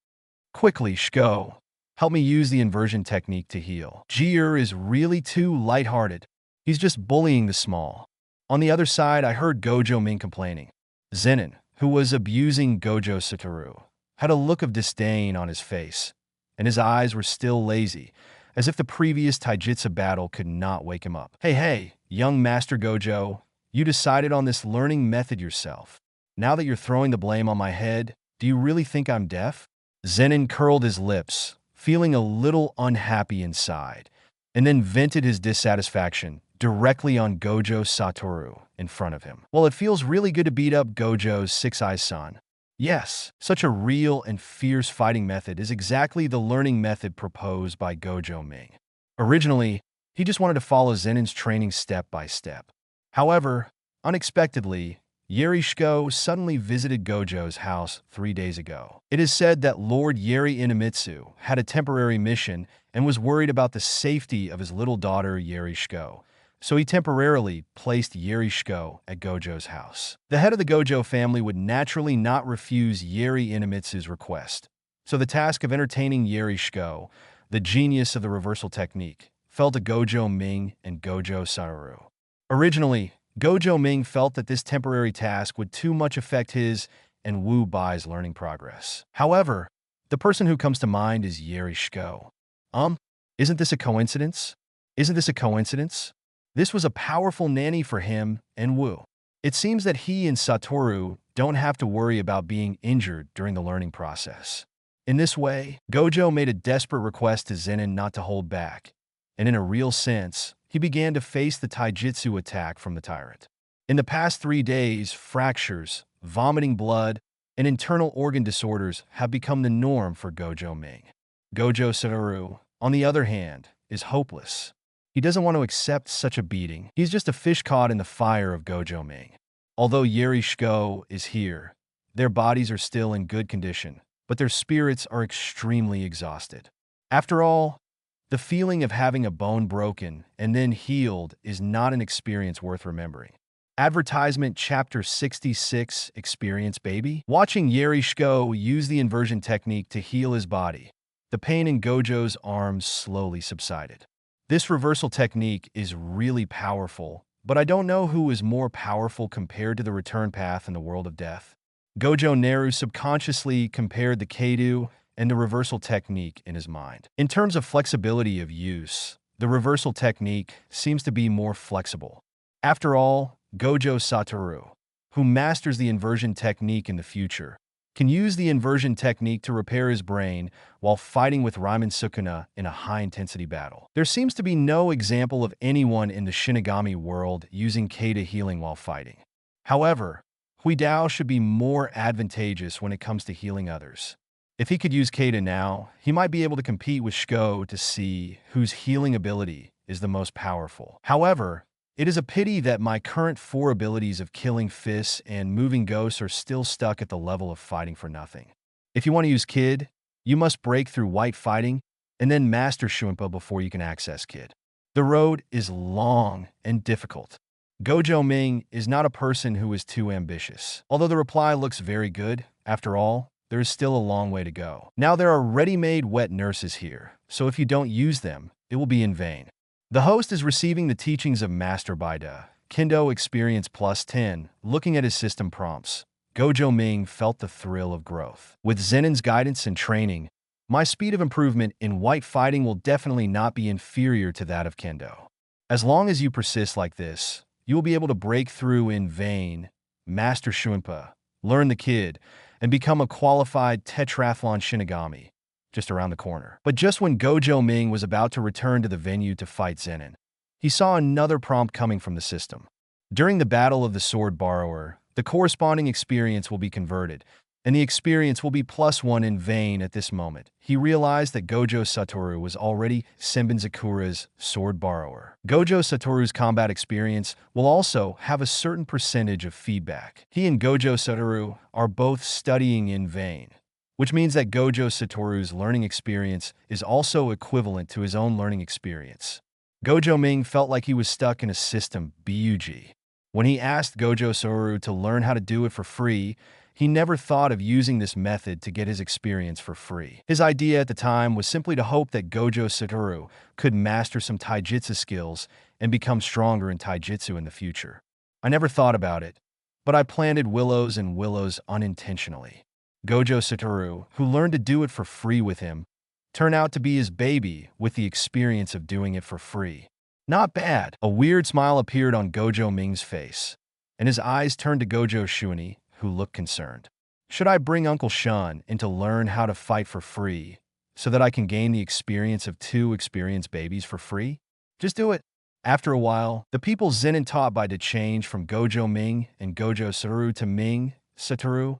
Quickly, Shiko, help me use the inversion technique to heal. Jier is really too lighthearted. He's just bullying the small. On the other side, I heard Gojo Ming complaining. Zenin, who was abusing Gojo Satoru, had a look of disdain on his face, and his eyes were still lazy, as if the previous Taijutsu battle could not wake him up. Hey, young Master Gojo, you decided on this learning method yourself. Now that you're throwing the blame on my head, do you really think I'm deaf? Zenin curled his lips, feeling a little unhappy inside, and then vented his dissatisfaction directly on Gojo Satoru in front of him. Well, it feels really good to beat up Gojo's six-eyes son. Yes, such a real and fierce fighting method is exactly the learning method proposed by Gojo Ming. Originally, he just wanted to follow Zenin's training step by step. However, unexpectedly, Yeri Shiko suddenly visited Gojo's house 3 days ago. It is said that Lord Yeri Inamitsu had a temporary mission and was worried about the safety of his little daughter Yeri Shiko, so he temporarily placed Yeri Shiko at Gojo's house. The head of the Gojo family would naturally not refuse Yeri Inamitsu's request, so the task of entertaining Yeri Shiko, the genius of the reversal technique, fell to Gojo Ming and Gojo Satoru. Originally, Gojo Ming felt that this temporary task would too much affect his and Wu Bai's learning progress. However, the person who comes to mind is Yeri Shiko. Isn't this a coincidence? Isn't this a coincidence? This was a powerful nanny for him and Wu. It seems that he and Satoru don't have to worry about being injured during the learning process. In this way, Gojo made a desperate request to Zenin not to hold back, and in a real sense, he began to face the taijutsu attack from the tyrant. In the past 3 days, fractures, vomiting blood, and internal organ disorders have become the norm for Gojo Ming. Gojo Satoru, on the other hand, is hopeless. He doesn't want to accept such a beating. He's just a fish caught in the fire of Gojo Ming. Although Yeri Shiko is here, their bodies are still in good condition, but their spirits are extremely exhausted. After all, the feeling of having a bone broken and then healed is not an experience worth remembering. Advertisement Chapter 66 Experience Baby? Watching Yeri Shiko use the inversion technique to heal his body, the pain in Gojo's arms slowly subsided. This reversal technique is really powerful, but I don't know who is more powerful compared to the return path in the world of death. Gojo Naru subconsciously compared the Keido and the reversal technique in his mind. In terms of flexibility of use, the reversal technique seems to be more flexible. After all, Gojo Satoru, who masters the inversion technique in the future, can use the inversion technique to repair his brain while fighting with Raimen Sukuna in a high-intensity battle. There seems to be no example of anyone in the Shinigami world using Keido healing while fighting. However, Huidao should be more advantageous when it comes to healing others. If he could use Keido now, he might be able to compete with Shiko to see whose healing ability is the most powerful. However, it is a pity that my current 4 abilities of killing fists and moving ghosts are still stuck at the level of fighting for nothing. If you want to use Kid, you must break through white fighting and then master Shunpa before you can access Kid. The road is long and difficult. Gojo Ming is not a person who is too ambitious. Although the reply looks very good, after all, there is still a long way to go. Now there are ready-made wet nurses here, so if you don't use them, it will be in vain. The host is receiving the teachings of Master Baida, Kendo Experience plus 10, looking at his system prompts. Gojo Ming felt the thrill of growth. With Zenin's guidance and training, my speed of improvement in white fighting will definitely not be inferior to that of Kendo. As long as you persist like this, you will be able to break through in vain, master Shunpa, learn the Kid, and become a qualified tetrathlon Shinigami, just around the corner. But just when Gojo Ming was about to return to the venue to fight Zenin, he saw another prompt coming from the system. During the Battle of the Sword Borrower, the corresponding experience will be converted, and the experience will be +1 in vain at this moment. He realized that Gojo Satoru was already Senbin Zakura's Sword Borrower. Gojo Satoru's combat experience will also have a certain percentage of feedback. He and Gojo Satoru are both studying in vain, which means that Gojo Satoru's learning experience is also equivalent to his own learning experience. Gojo Ming felt like he was stuck in a system BUG. When he asked Gojo Satoru to learn how to do it for free, he never thought of using this method to get his experience for free. His idea at the time was simply to hope that Gojo Satoru could master some taijutsu skills and become stronger in taijutsu in the future. I never thought about it, but I planted willows and willows unintentionally. Gojo Satoru, who learned to do it for free with him, turned out to be his baby with the experience of doing it for free. Not bad. A weird smile appeared on Gojo Ming's face, and his eyes turned to Gojo Shuny, who looked concerned. Should I bring Uncle Shun in to learn how to fight for free so that I can gain the experience of 2 experienced babies for free? Just do it. After a while, the people Zenin taught by to change from Gojo Ming and Gojo Satoru to Ming, Satoru,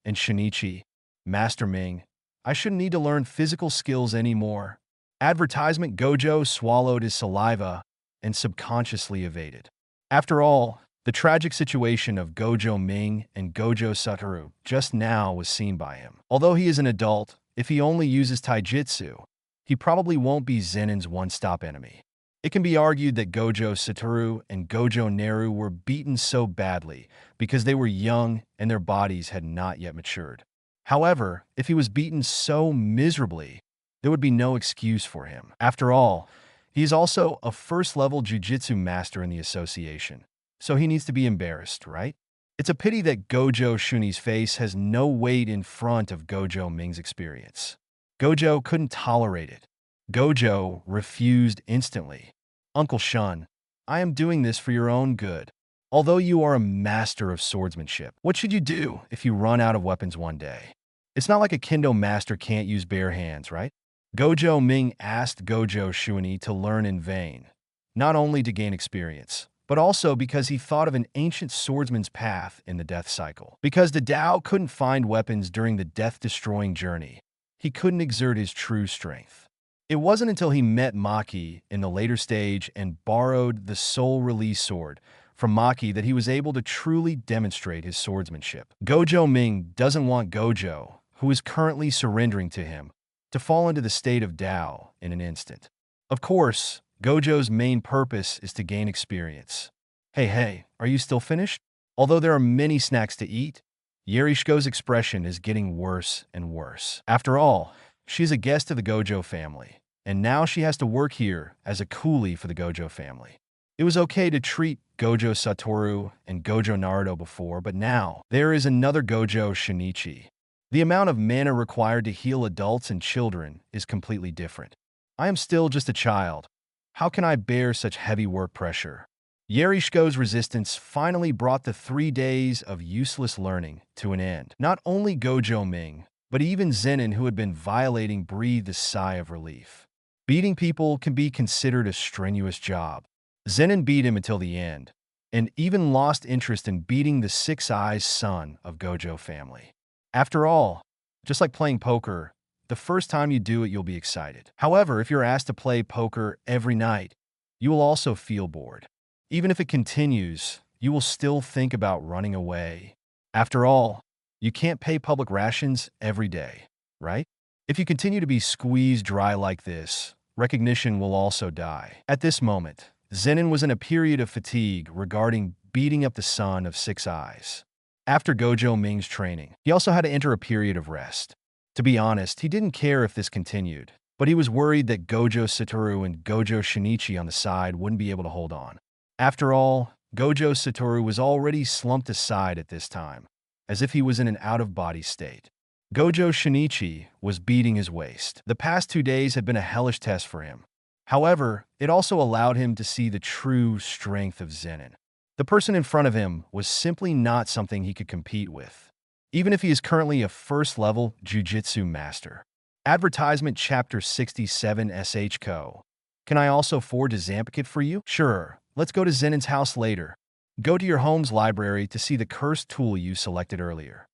and Shinichi, Master Ming. I shouldn't need to learn physical skills anymore. Advertisement. Gojo swallowed his saliva and subconsciously evaded. After all, the tragic situation of Gojo Ming and Gojo Satoru just now was seen by him. Although he is an adult, if he only uses taijutsu, he probably won't be Zenin's one-stop enemy. It can be argued that Gojo Satoru and Gojo Naru were beaten so badly because they were young and their bodies had not yet matured. However, if he was beaten so miserably, there would be no excuse for him. After all, he is also a first-level jujutsu master in the association, so he needs to be embarrassed, right? It's a pity that Gojo Shuni's face has no weight in front of Gojo Ming's experience. Gojo couldn't tolerate it. Gojo refused instantly. Uncle Shun, I am doing this for your own good. Although you are a master of swordsmanship, what should you do if you run out of weapons one day? It's not like a kendo master can't use bare hands, right? Gojo Ming asked Gojo Shuni to learn in vain, not only to gain experience, but also because he thought of an ancient swordsman's path in the death cycle. Because the Tao couldn't find weapons during the death-destroying journey, he couldn't exert his true strength. It wasn't until he met Maki in the later stage and borrowed the soul release sword from Maki that he was able to truly demonstrate his swordsmanship. Gojo Ming doesn't want Gojo, who is currently surrendering to him, to fall into the state of Tao in an instant. Of course, Gojo's main purpose is to gain experience. Hey, are you still finished? Although there are many snacks to eat, Yerishko's expression is getting worse and worse. After all, she's a guest of the Gojo family, and now she has to work here as a coolie for the Gojo family. It was okay to treat Gojo Satoru and Gojo Naru before, but now there is another Gojo Shinichi. The amount of mana required to heal adults and children is completely different. I am still just a child. How can I bear such heavy work pressure? Yarishko's resistance finally brought the 3 days of useless learning to an end. Not only Gojo Ming, but even Zenin, who had been violating, breathed a sigh of relief. Beating people can be considered a strenuous job. Zenin beat him until the end, and even lost interest in beating the six-eyes son of Gojo family. After all, just like playing poker, the first time you do it, you'll be excited. However, if you're asked to play poker every night, you will also feel bored. Even if it continues, you will still think about running away. After all, you can't pay public rations every day, right? If you continue to be squeezed dry like this, recognition will also die. At this moment, Zenin was in a period of fatigue regarding beating up the son of Six Eyes. After Gojo Ming's training, he also had to enter a period of rest. To be honest, he didn't care if this continued, but he was worried that Gojo Satoru and Gojo Shinichi on the side wouldn't be able to hold on. After all, Gojo Satoru was already slumped aside at this time, as if he was in an out-of-body state. Gojo Shinichi was beating his waist. The past 2 days had been a hellish test for him. However, it also allowed him to see the true strength of Zenin. The person in front of him was simply not something he could compete with, even if he is currently a first-level Jujutsu master. Advertisement Chapter 67 SH Co. Can I also forge a Zampakit for you? Sure, let's go to Zenin's house later. Go to your home's library to see the cursed tool you selected earlier.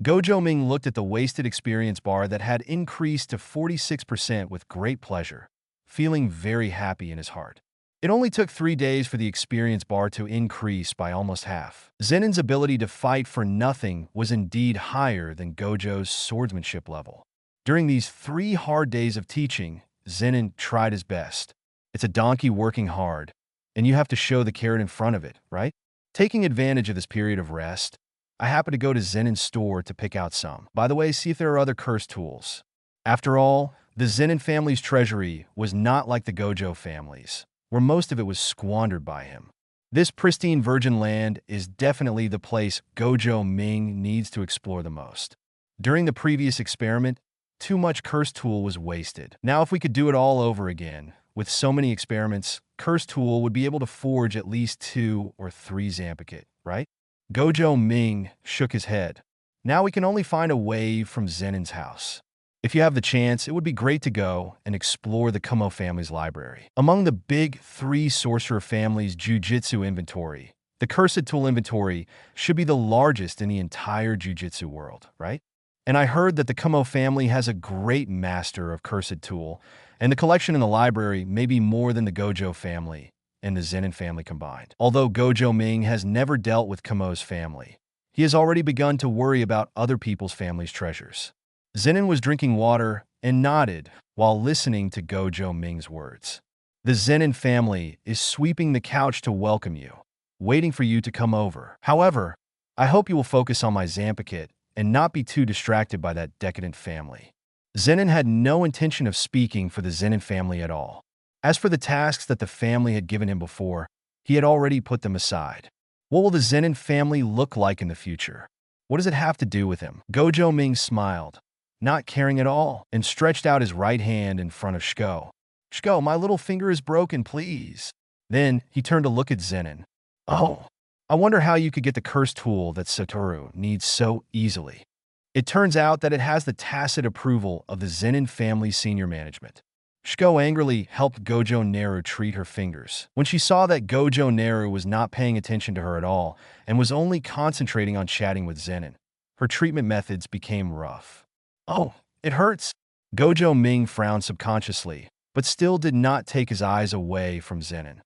Gojo Ming looked at the wasted experience bar that had increased to 46% with great pleasure, feeling very happy in his heart. It only took 3 days for the experience bar to increase by almost half. Zenin's ability to fight for nothing was indeed higher than Gojo's swordsmanship level. During these 3 hard days of teaching, Zenin tried his best. It's a donkey working hard, and you have to show the carrot in front of it, right? Taking advantage of this period of rest, I happened to go to Zenin's store to pick out some. By the way, see if there are other cursed tools. After all, the Zenin family's treasury was not like the Gojo family's, where most of it was squandered by him. This pristine virgin land is definitely the place Gojo Ming needs to explore the most. During the previous experiment, too much cursed tool was wasted. Now if we could do it all over again, with so many experiments, cursed tool would be able to forge at least 2 or 3 Zampakit, right? Gojo Ming shook his head. Now we can only find a way from Zenin's house. If you have the chance, it would be great to go and explore the Kumo family's library. Among the big 3 sorcerer families' jujutsu inventory, the cursed tool inventory should be the largest in the entire jujutsu world, right? And I heard that the Kumo family has a great master of cursed tool, and the collection in the library may be more than the Gojo family and the Zenin family combined. Although Gojo Ming has never dealt with Kumo's family, he has already begun to worry about other people's family's treasures. Zenin was drinking water and nodded while listening to Gojo Ming's words. The Zenin family is sweeping the couch to welcome you, waiting for you to come over. However, I hope you will focus on my Zampakit and not be too distracted by that decadent family. Zenin had no intention of speaking for the Zenin family at all. As for the tasks that the family had given him before, he had already put them aside. What will the Zenin family look like in the future? What does it have to do with him? Gojo Ming smiled, not caring at all, and stretched out his right hand in front of Shiko. Shiko, my little finger is broken, please. Then he turned to look at Zenin. Oh, I wonder how you could get the cursed tool that Satoru needs so easily. It turns out that it has the tacit approval of the Zenin family's senior management. Shiko angrily helped Gojo Naru treat her fingers. When she saw that Gojo Naru was not paying attention to her at all and was only concentrating on chatting with Zenin, her treatment methods became rough. Oh, it hurts. Gojo Ming frowned subconsciously, but still did not take his eyes away from Zenin.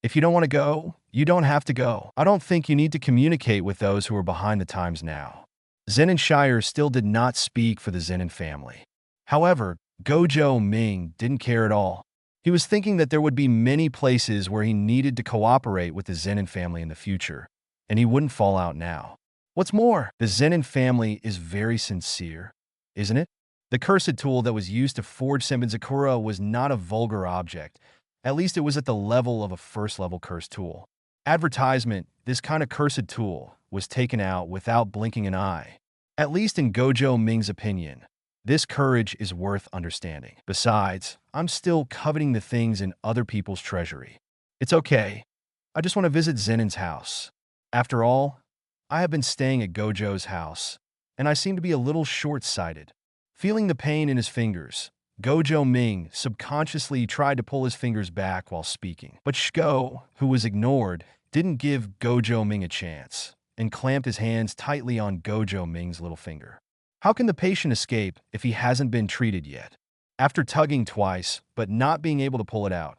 If you don't want to go, you don't have to go. I don't think you need to communicate with those who are behind the times now. Zenin Shire still did not speak for the Zenin family. However, Gojo Ming didn't care at all. He was thinking that there would be many places where he needed to cooperate with the Zenin family in the future, and he wouldn't fall out now. What's more, the Zenin family is very sincere, isn't it? The cursed tool that was used to forge Senbenzakura was not a vulgar object. At least it was at the level of a first-level cursed tool. Advertisement, this kind of cursed tool, was taken out without blinking an eye. At least in Gojo Ming's opinion, this courage is worth understanding. Besides, I'm still coveting the things in other people's treasury. It's okay. I just want to visit Zenin's house. After all, I have been staying at Gojo's house, and I seem to be a little short-sighted. Feeling the pain in his fingers, Gojo Ming subconsciously tried to pull his fingers back while speaking. But Shiko, who was ignored, didn't give Gojo Ming a chance and clamped his hands tightly on Gojo Ming's little finger. How can the patient escape if he hasn't been treated yet? After tugging twice, but not being able to pull it out,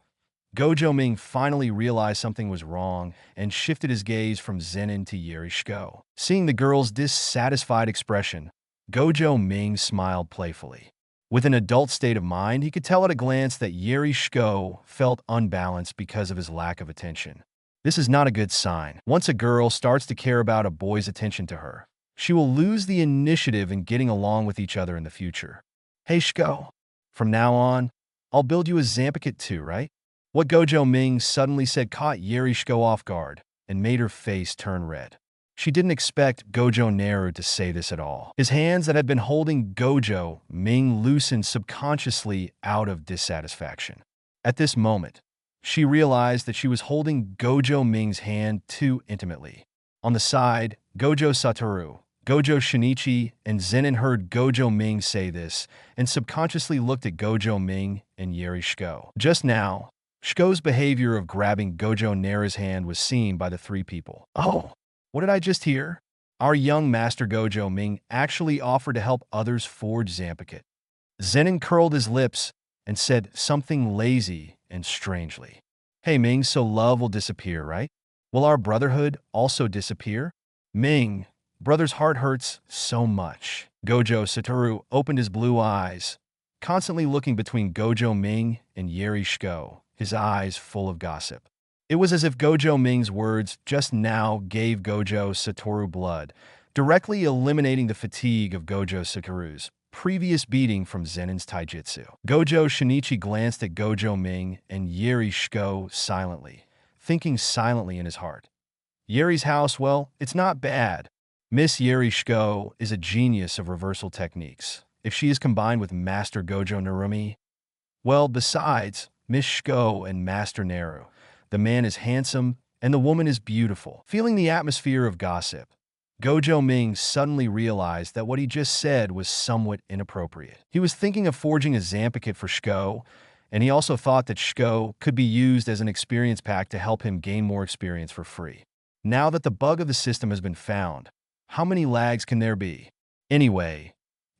Gojo Ming finally realized something was wrong and shifted his gaze from Zenin to Yuri Shiko. Seeing the girl's dissatisfied expression, Gojo Ming smiled playfully. With an adult state of mind, he could tell at a glance that Yuri Shiko felt unbalanced because of his lack of attention. This is not a good sign. Once a girl starts to care about a boy's attention to her, she will lose the initiative in getting along with each other in the future. Hey Shiko, from now on, I'll build you a Zanpakuto too, right? What Gojo Ming suddenly said caught Yuri Shiko off guard and made her face turn red. She didn't expect Gojo Naru to say this at all. His hands that had been holding Gojo Ming loosened subconsciously out of dissatisfaction. At this moment, she realized that she was holding Gojo Ming's hand too intimately. On the side, Gojo Satoru, Gojo Shinichi, and Zenin heard Gojo Ming say this and subconsciously looked at Gojo Ming and Yuri Shiko. Just now, Shiko's behavior of grabbing Gojo Naru's hand was seen by the three people. Oh, what did I just hear? Our young master Gojo Ming actually offered to help others forge Zanpakuto. Zenin curled his lips and said something lazy and strangely. Hey Ming, so love will disappear, right? Will our brotherhood also disappear? Ming, brother's heart hurts so much. Gojo Satoru opened his blue eyes, constantly looking between Gojo Ming and Yuri Shiko, his eyes full of gossip. It was as if Gojo Ming's words just now gave Gojo Satoru blood, directly eliminating the fatigue of Gojo Satoru's previous beating from Zenin's taijutsu. Gojo Shinichi glanced at Gojo Ming and Yuri Shiko silently, thinking silently in his heart. Yuri's house, well, it's not bad. Miss Yuri Shiko is a genius of reversal techniques. If she is combined with Master Gojo Narumi, well, besides Miss Shiko and Master Naru, the man is handsome and the woman is beautiful. Feeling the atmosphere of gossip, Gojo Ming suddenly realized that what he just said was somewhat inappropriate. He was thinking of forging a Zanpakuto for Shiko, and he also thought that Shiko could be used as an experience pack to help him gain more experience for free. Now that the bug of the system has been found, how many lags can there be? Anyway,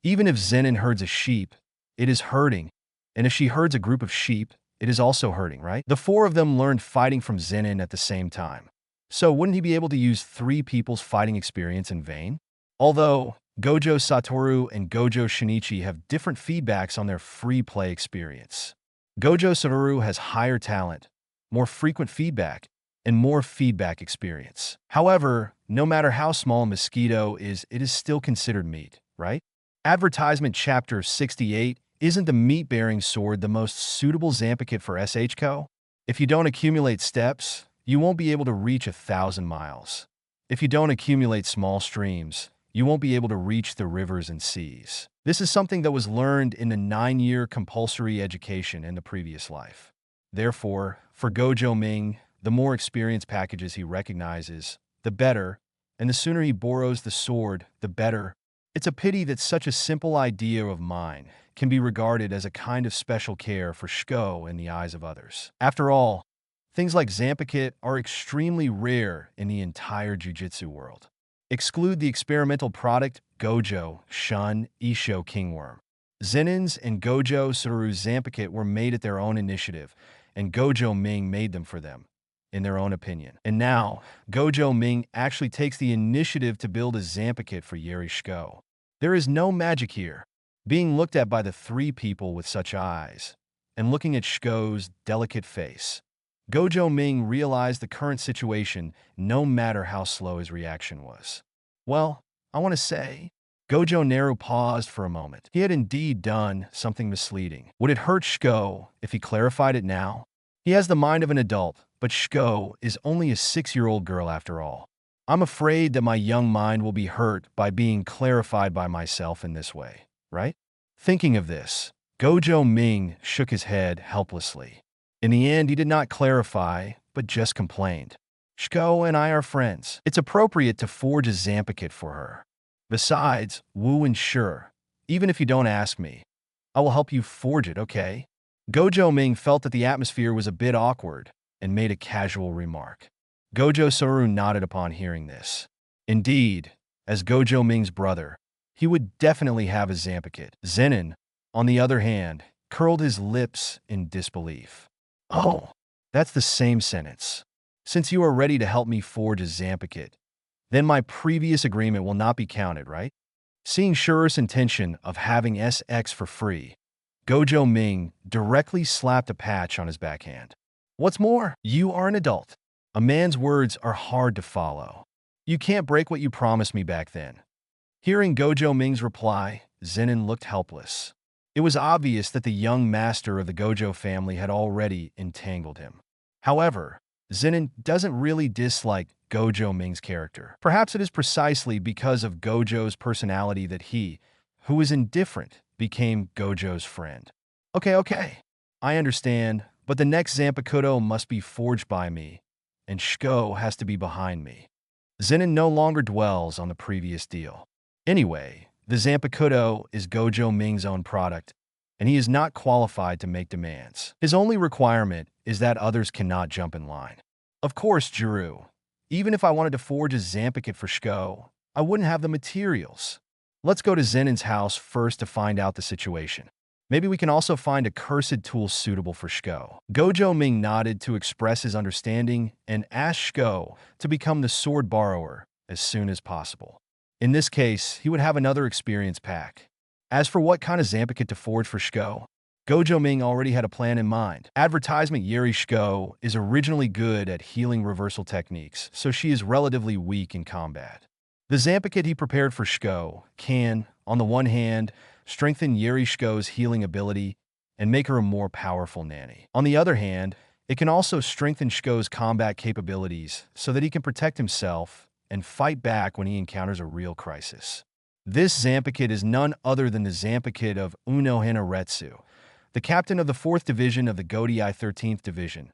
even if Zenin herds a sheep, it is herding, and if she herds a group of sheep, it is also herding, right? The four of them learned fighting from Zenin at the same time. So wouldn't he be able to use three people's fighting experience in vain? Although Gojo Satoru and Gojo Shinichi have different feedbacks on their free play experience. Gojo Satoru has higher talent, more frequent feedback, and more feedback experience. However, no matter how small a mosquito is, it is still considered meat, right? Advertisement Chapter 68. Isn't the meat-bearing sword the most suitable Zanpakuto for SHCO? If you don't accumulate steps, you won't be able to reach 1,000 miles. If you don't accumulate small streams, you won't be able to reach the rivers and seas. This is something that was learned in the 9-year compulsory education in the previous life. Therefore, for Gojo Ming, the more experience packages he recognizes, the better, and the sooner he borrows the sword, the better. It's a pity that such a simple idea of mine can be regarded as a kind of special care for Shiko in the eyes of others. After all, things like Zanpakuto are extremely rare in the entire Jujutsu world. Exclude the experimental product Gojo Shun Isho Kingworm. Zenin's and Gojo Satoru's Zanpakuto were made at their own initiative, and Gojo Ming made them for them, in their own opinion. And now, Gojo Ming actually takes the initiative to build a Zanpakuto for Yuri Shiko. There is no magic here. Being looked at by the three people with such eyes, and looking at Shiko's delicate face, Gojo Ming realized the current situation no matter how slow his reaction was. Well, I want to say, Gojo Naru paused for a moment. He had indeed done something misleading. Would it hurt Shiko if he clarified it now? He has the mind of an adult, but Shiko is only a 6-year-old girl after all. I'm afraid that my young mind will be hurt by being clarified by myself in this way, right? Thinking of this, Gojo Ming shook his head helplessly. In the end, he did not clarify, but just complained. Shiko and I are friends. It's appropriate to forge a Zampakit for her. Besides, Wu and sure, even if you don't ask me, I will help you forge it, okay? Gojo Ming felt that the atmosphere was a bit awkward and made a casual remark. Gojo Satoru nodded upon hearing this. Indeed, as Gojo Ming's brother, he would definitely have a Zampakit. Zenin, on the other hand, curled his lips in disbelief. Oh, that's the same sentence. Since you are ready to help me forge a Zampakit, then my previous agreement will not be counted, right? Seeing Shure's intention of having SX for free, Gojo Ming directly slapped a patch on his backhand. What's more, you are an adult. A man's words are hard to follow. You can't break what you promised me back then. Hearing Gojo Ming's reply, Zenin looked helpless. It was obvious that the young master of the Gojo family had already entangled him. However, Zenin doesn't really dislike Gojo Ming's character. Perhaps it is precisely because of Gojo's personality that he, who was indifferent, became Gojo's friend. Okay, I understand, but the next Zanpakuto must be forged by me, and Shiko has to be behind me. Zenin no longer dwells on the previous deal. Anyway, the Zanpakuto is Gojo Ming's own product, and he is not qualified to make demands. His only requirement is that others cannot jump in line. Of course, Juru, even if I wanted to forge a Zampakit for Shiko, I wouldn't have the materials. Let's go to Zenin's house first to find out the situation. Maybe we can also find a cursed tool suitable for Shiko. Gojo Ming nodded to express his understanding and asked Shiko to become the sword borrower as soon as possible. In this case, he would have another experience pack. As for what kind of Zampakit to forge for Shiko, Gojo Ming already had a plan in mind. Advertisement Yuri Shiko is originally good at healing reversal techniques, so she is relatively weak in combat. The Zampakit he prepared for Shiko can, on the one hand, strengthen Yuri Shiko's healing ability and make her a more powerful nanny. On the other hand, it can also strengthen Shiko's combat capabilities so that he can protect himself and fight back when he encounters a real crisis. This Zampakit is none other than the Zampakit of Uno Hinaretsu, the captain of the 4th Division of the Godei 13th Division,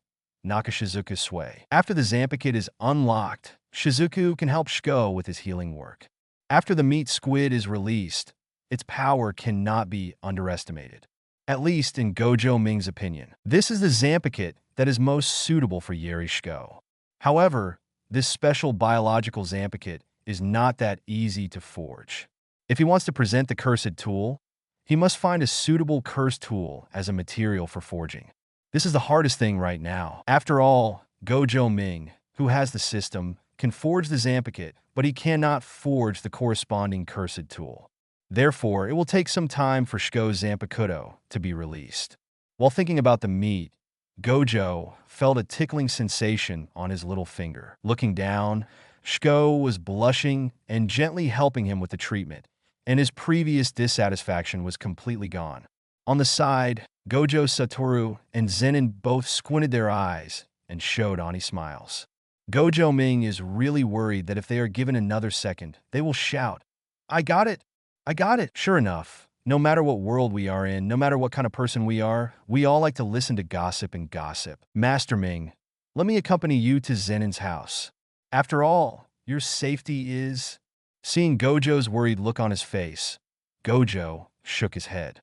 Nakashizuku Sui. After the Zampakit is unlocked, Shizuku can help Shiko with his healing work. After the meat squid is released, its power cannot be underestimated, at least in Gojo Ming's opinion. This is the Zampakit that is most suitable for Yuri Shiko. However, this special biological Zampakit is not that easy to forge. If he wants to present the cursed tool, he must find a suitable cursed tool as a material for forging. This is the hardest thing right now. After all, Gojo Ming, who has the system, can forge the Zampakit, but he cannot forge the corresponding cursed tool. Therefore, it will take some time for Shiko's Zanpakuto to be released. While thinking about the meat, Gojo felt a tickling sensation on his little finger. Looking down, Shiko was blushing and gently helping him with the treatment, and his previous dissatisfaction was completely gone. On the side, Gojo Satoru and Zenin both squinted their eyes and showed Ani smiles. Gojo Ming is really worried that if they are given another second, they will shout, "I got it! I got it!" Sure enough, no matter what world we are in, no matter what kind of person we are, we all like to listen to gossip and gossip. Master Ming, let me accompany you to Zenin's house. After all, your safety is... Seeing Gojo's worried look on his face, Gojo shook his head.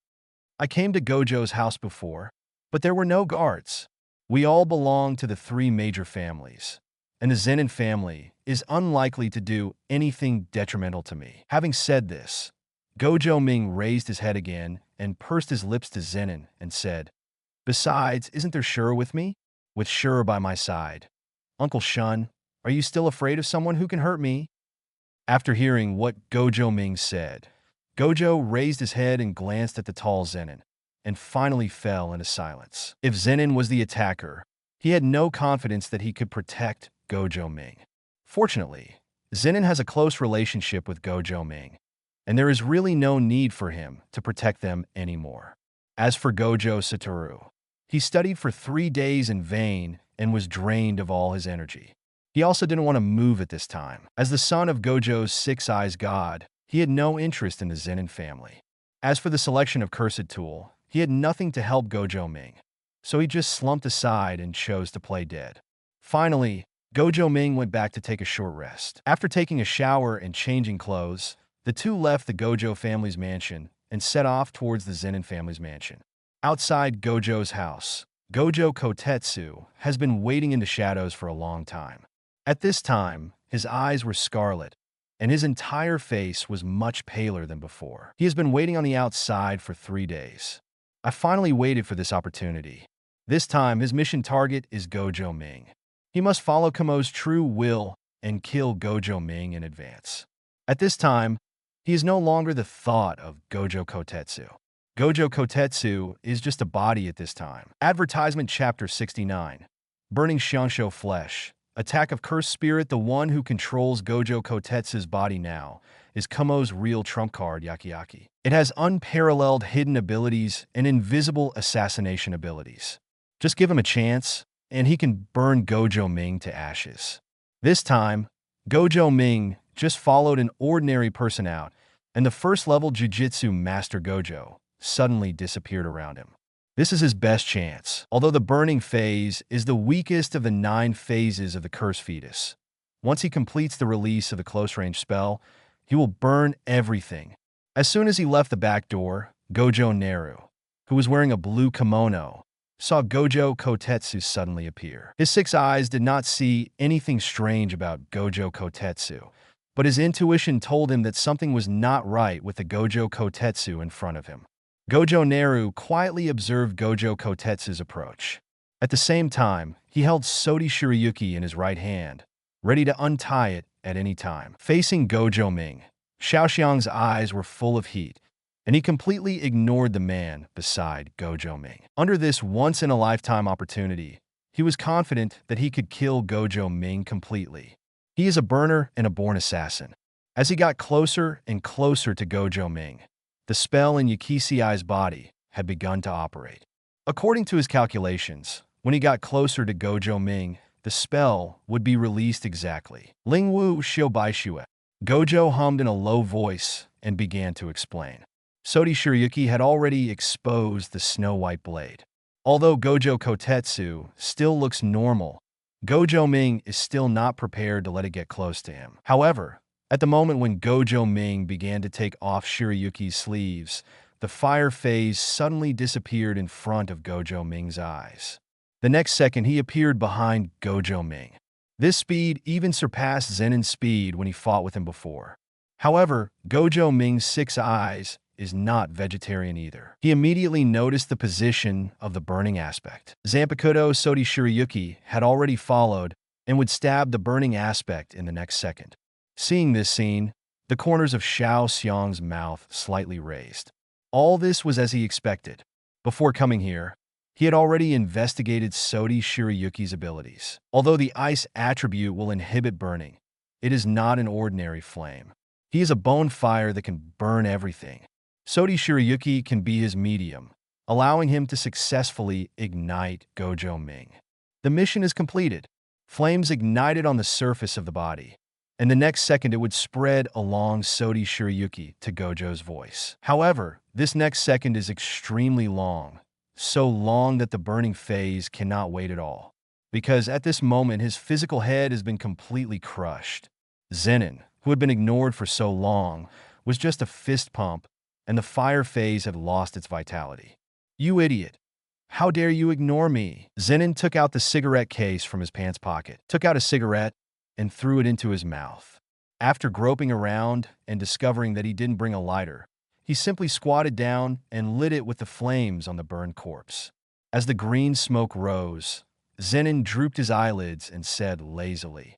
I came to Gojo's house before, but there were no guards. We all belong to the 3 major families, and the Zenin family is unlikely to do anything detrimental to me. Having said this, Gojo Ming raised his head again and pursed his lips to Zenin and said, "Besides, isn't there Shure with me? With Shure by my side. Uncle Shun, are you still afraid of someone who can hurt me?" After hearing what Gojo Ming said, Gojo raised his head and glanced at the tall Zenin, and finally fell into silence. If Zenin was the attacker, he had no confidence that he could protect Gojo Ming. Fortunately, Zenin has a close relationship with Gojo Ming, and there is really no need for him to protect them anymore. As for Gojo Satoru, he studied for 3 days in vain and was drained of all his energy. He also didn't want to move at this time. As the son of Gojo's Six Eyes God, he had no interest in the Zenin family. As for the selection of Cursed Tool, he had nothing to help Gojo Ming, so he just slumped aside and chose to play dead. Finally, Gojo Ming went back to take a short rest. After taking a shower and changing clothes, the two left the Gojo family's mansion and set off towards the Zenin family's mansion. Outside Gojo's house, Gojo Kotetsu has been waiting in the shadows for a long time. At this time, his eyes were scarlet, and his entire face was much paler than before. He has been waiting on the outside for 3 days. I finally waited for this opportunity. This time, his mission target is Gojo Ming. He must follow Kamo's true will and kill Gojo Ming in advance. At this time, he is no longer the thought of Gojo Kotetsu. Gojo Kotetsu is just a body at this time. Advertisement Chapter 69. Burning Xiangsho Flesh. Attack of Cursed Spirit. The one who controls Gojo Kotetsu's body now is Kamo's real trump card, Yakiyaki. It has unparalleled hidden abilities and invisible assassination abilities. Just give him a chance, and he can burn Gojo Ming to ashes. This time, Gojo Ming just followed an ordinary person out, and the first-level Jujutsu Master Gojo suddenly disappeared around him. This is his best chance, although the burning phase is the weakest of the 9 phases of the Curse Fetus. Once he completes the release of the close-range spell, he will burn everything. As soon as he left the back door, Gojo Naru, who was wearing a blue kimono, saw Gojo Kotetsu suddenly appear. His 6 eyes did not see anything strange about Gojo Kotetsu, but his intuition told him that something was not right with the Gojo Kotetsu in front of him. Gojo Naru quietly observed Gojo Kotetsu's approach. At the same time, he held Sodi Shirayuki in his right hand, ready to untie it at any time. Facing Gojo Ming, Xiaoxiang's eyes were full of heat, and he completely ignored the man beside Gojo Ming. Under this once-in-a-lifetime opportunity, he was confident that he could kill Gojo Ming completely. He is a burner and a born assassin. As he got closer and closer to Gojo Ming, the spell in Yakisiai's body had begun to operate. According to his calculations, when he got closer to Gojo Ming, the spell would be released exactly. Lingwu Shiobaishue. Gojo hummed in a low voice and began to explain. Sodi Shirayuki had already exposed the snow-white blade. Although Gojo Kotetsu still looks normal, Gojo Ming is still not prepared to let it get close to him. However, at the moment when Gojo Ming began to take off Shirayuki's sleeves, the fire phase suddenly disappeared in front of Gojo Ming's eyes. The next second, he appeared behind Gojo Ming. This speed even surpassed Zenin's speed when he fought with him before. However, Gojo Ming's 6 eyes is not vegetarian either. He immediately noticed the position of the burning aspect. Zanpakuto Sodi Shirayuki had already followed and would stab the burning aspect in the next second. Seeing this scene, the corners of Xiao Xiang's mouth slightly raised. All this was as he expected. Before coming here, he had already investigated Sodi Shirayuki's abilities. Although the ice attribute will inhibit burning, it is not an ordinary flame. He is a bone fire that can burn everything. Sodi Shirayuki can be his medium, allowing him to successfully ignite Gojo Ming. The mission is completed. Flames ignited on the surface of the body, and the next second it would spread along Sodi Shirayuki to Gojo's voice. However, this next second is extremely long, so long that the burning phase cannot wait at all, because at this moment his physical head has been completely crushed. Zenin, who had been ignored for so long, was just a fist pump, and the fire phase had lost its vitality. "You idiot! How dare you ignore me?" Zenin took out the cigarette case from his pants pocket, took out a cigarette, and threw it into his mouth. After groping around and discovering that he didn't bring a lighter, he simply squatted down and lit it with the flames on the burned corpse. As the green smoke rose, Zenin drooped his eyelids and said lazily,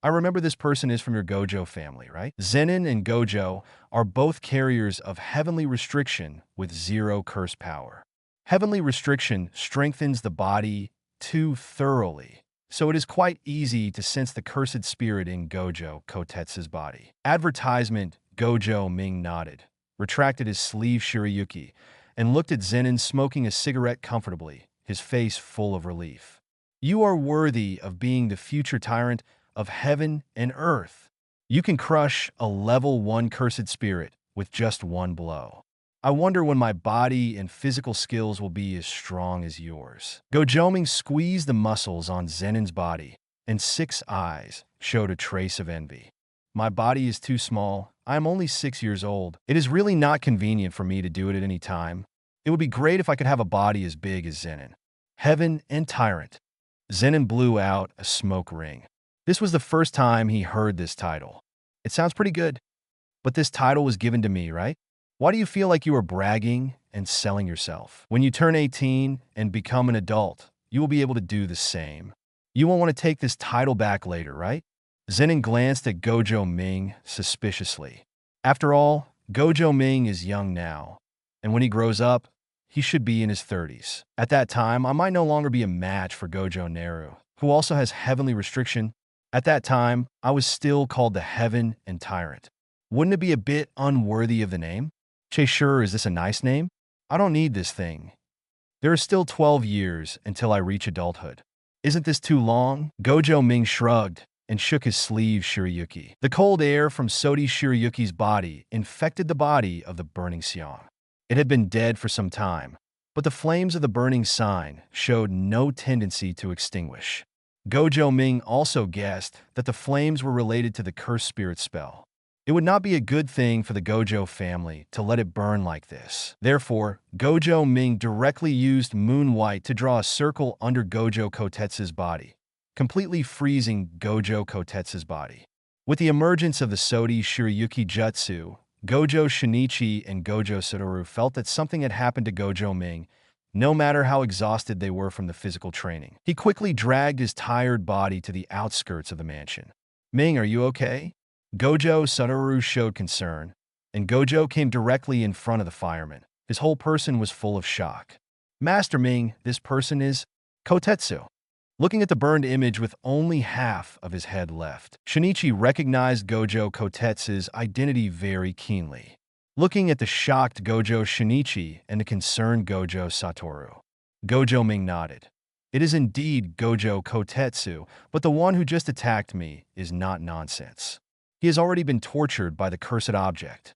"I remember this person is from your Gojo family, right?" Zenin and Gojo are both carriers of Heavenly Restriction with 0 curse power. Heavenly Restriction strengthens the body too thoroughly, so it is quite easy to sense the cursed spirit in Gojo Kotetsu's body. Advertisement. Gojo Ming nodded, retracted his sleeve Shirayuki, and looked at Zenin smoking a cigarette comfortably, his face full of relief. You are worthy of being the future tyrant of heaven and earth. You can crush a level 1 cursed spirit with just one blow. I wonder when my body and physical skills will be as strong as yours." Gojo Ming squeezed the muscles on Zenin's body, and 6 eyes showed a trace of envy. "My body is too small. I am only 6 years old. It is really not convenient for me to do it at any time. It would be great if I could have a body as big as Zenin. Heaven and Tyrant." Zenin blew out a smoke ring. This was the first time he heard this title. "It sounds pretty good. But this title was given to me, right? Why do you feel like you are bragging and selling yourself? When you turn 18 and become an adult, you will be able to do the same. You won't want to take this title back later, right?" Zenin glanced at Gojo Ming suspiciously. After all, Gojo Ming is young now, and when he grows up, he should be in his 30s. At that time, I might no longer be a match for Gojo Naru, who also has heavenly restriction. At that time, I was still called the Heaven and Tyrant. Wouldn't it be a bit unworthy of the name? Che sure, is this a nice name? I don't need this thing. There are still 12 years until I reach adulthood. Isn't this too long? Gojo Ming shrugged and shook his sleeve Shirayuki. The cold air from Sodi Shirayuki's body infected the body of the burning Xiong. It had been dead for some time, but the flames of the burning sign showed no tendency to extinguish. Gojo Ming also guessed that the flames were related to the cursed spirit spell. It would not be a good thing for the Gojo family to let it burn like this. Therefore, Gojo Ming directly used Moon White to draw a circle under Gojo Kotetsu's body, completely freezing Gojo Kotetsu's body. With the emergence of the Sodi Shirayuki Jutsu, Gojo Shinichi and Gojo Satoru felt that something had happened to Gojo Ming, no matter how exhausted they were from the physical training. He quickly dragged his tired body to the outskirts of the mansion. "Ming, are you okay?" Gojo Satoru showed concern, and Gojo came directly in front of the fireman. His whole person was full of shock. "Master Ming, this person is Kotetsu." Looking at the burned image with only half of his head left, Shinichi recognized Gojo Kotetsu's identity very keenly. Looking at the shocked Gojo Shinichi and the concerned Gojo Satoru, Gojo Ming nodded. "It is indeed Gojo Kotetsu, but the one who just attacked me is not nonsense. He has already been tortured by the cursed object."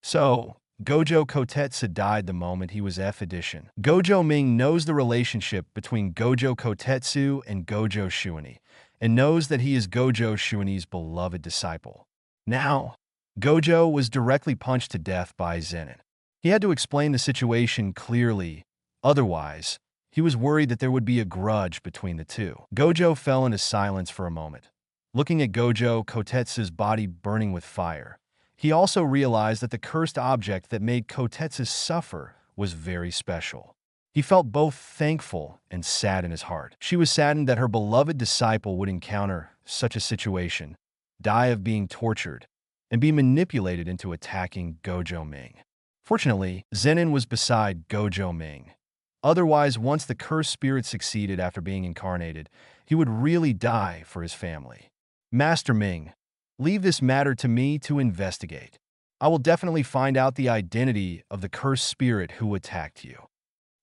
So, Gojo Kotetsu died the moment he was F edition. Gojo Ming knows the relationship between Gojo Kotetsu and Gojo Shuani, and knows that he is Gojo Shuani's beloved disciple. Now, Gojo was directly punched to death by Zenin. He had to explain the situation clearly, otherwise, he was worried that there would be a grudge between the two. Gojo fell into silence for a moment, looking at Gojo Kotetsu's body burning with fire. He also realized that the cursed object that made Kotetsu suffer was very special. He felt both thankful and sad in his heart. She was saddened that her beloved disciple would encounter such a situation, die of being tortured, and be manipulated into attacking Gojo Ming. Fortunately, Zenin was beside Gojo Ming. Otherwise, once the cursed spirit succeeded after being incarnated, he would really die for his family. "Master Ming, leave this matter to me to investigate. I will definitely find out the identity of the cursed spirit who attacked you.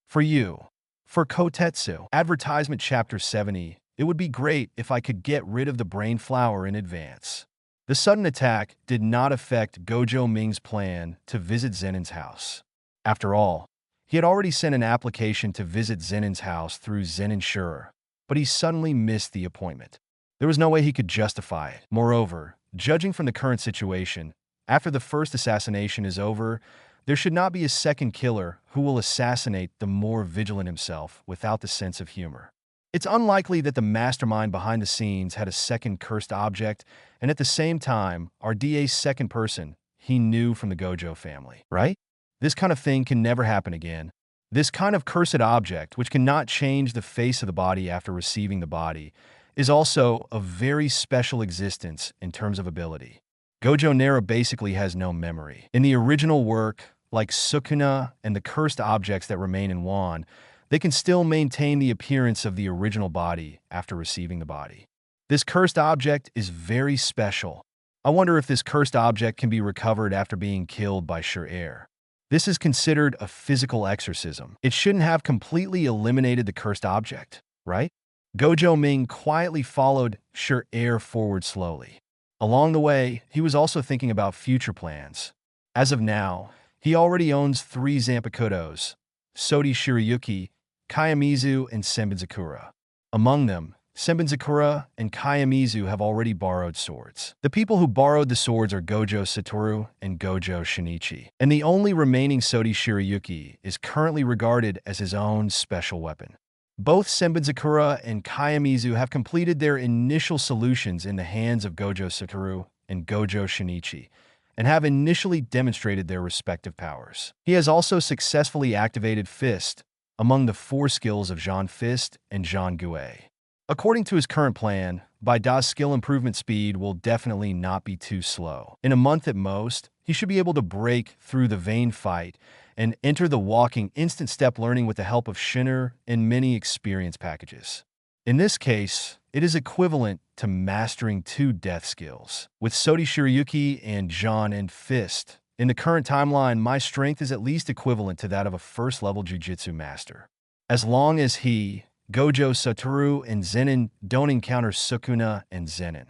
For you, for Kotetsu." Advertisement Chapter 70. It would be great if I could get rid of the brain flower in advance. The sudden attack did not affect Gojo Ming's plan to visit Zenin's house. After all, he had already sent an application to visit Zenin's house through Zenin Shurer, but he suddenly missed the appointment. There was no way he could justify it. Moreover, judging from the current situation, after the first assassination is over, there should not be a second killer who will assassinate the more vigilant himself without the sense of humor. It's unlikely that the mastermind behind the scenes had a second cursed object, and at the same time, RDA's second person he knew from the Gojo family, right? This kind of thing can never happen again. This kind of cursed object, which cannot change the face of the body after receiving the body, is also a very special existence in terms of ability. Gojo Naru basically has no memory. In the original work, like Sukuna and the cursed objects that remain in Wan, they can still maintain the appearance of the original body after receiving the body. This cursed object is very special. I wonder if this cursed object can be recovered after being killed by sure air. This is considered a physical exorcism. It shouldn't have completely eliminated the cursed object, right? Gojo Ming quietly followed Sure Air forward slowly. Along the way, he was also thinking about future plans. As of now, he already owns 3 Zanpakutos: Sodi Shirayuki, Kayamizu, and Senbenzakura. Among them, Senbenzakura and Kayamizu have already borrowed swords. The people who borrowed the swords are Gojo Satoru and Gojo Shinichi, and the only remaining Sodi Shirayuki is currently regarded as his own special weapon. Both Senbenzakura and Kayamizu have completed their initial solutions in the hands of Gojo Satoru and Gojo Shinichi, and have initially demonstrated their respective powers. He has also successfully activated Fist among the 4 skills of Jean Fist and Jean Gue. According to his current plan, Baida's skill improvement speed will definitely not be too slow. In a month at most, he should be able to break through the vain fight and enter the walking instant step learning with the help of Shinner and many experience packages. In this case, it is equivalent to mastering 2 death skills. With Sodi Shirayuki and Jean and Fist, in the current timeline, my strength is at least equivalent to that of a first-level Jujutsu master. As long as he, Gojo Satoru, and Zenin don't encounter Sukuna and Zenin,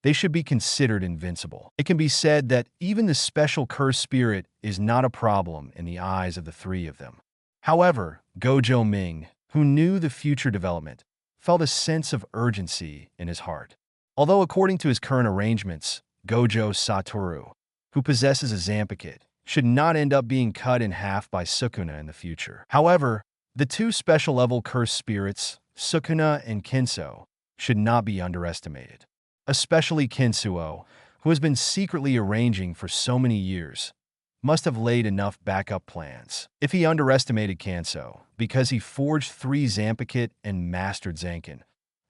they should be considered invincible. It can be said that even the special cursed spirit is not a problem in the eyes of the 3 of them. However, Gojo Ming, who knew the future development, felt a sense of urgency in his heart. Although according to his current arrangements, Gojo Satoru, who possesses a Zanpakuto, should not end up being cut in half by Sukuna in the future. However, the 2 special-level cursed spirits, Sukuna and Kinso, should not be underestimated. Especially Kinsuo, who has been secretly arranging for so many years, must have laid enough backup plans. If he underestimated Kanso because he forged 3 Zanpakuto and mastered Zanken,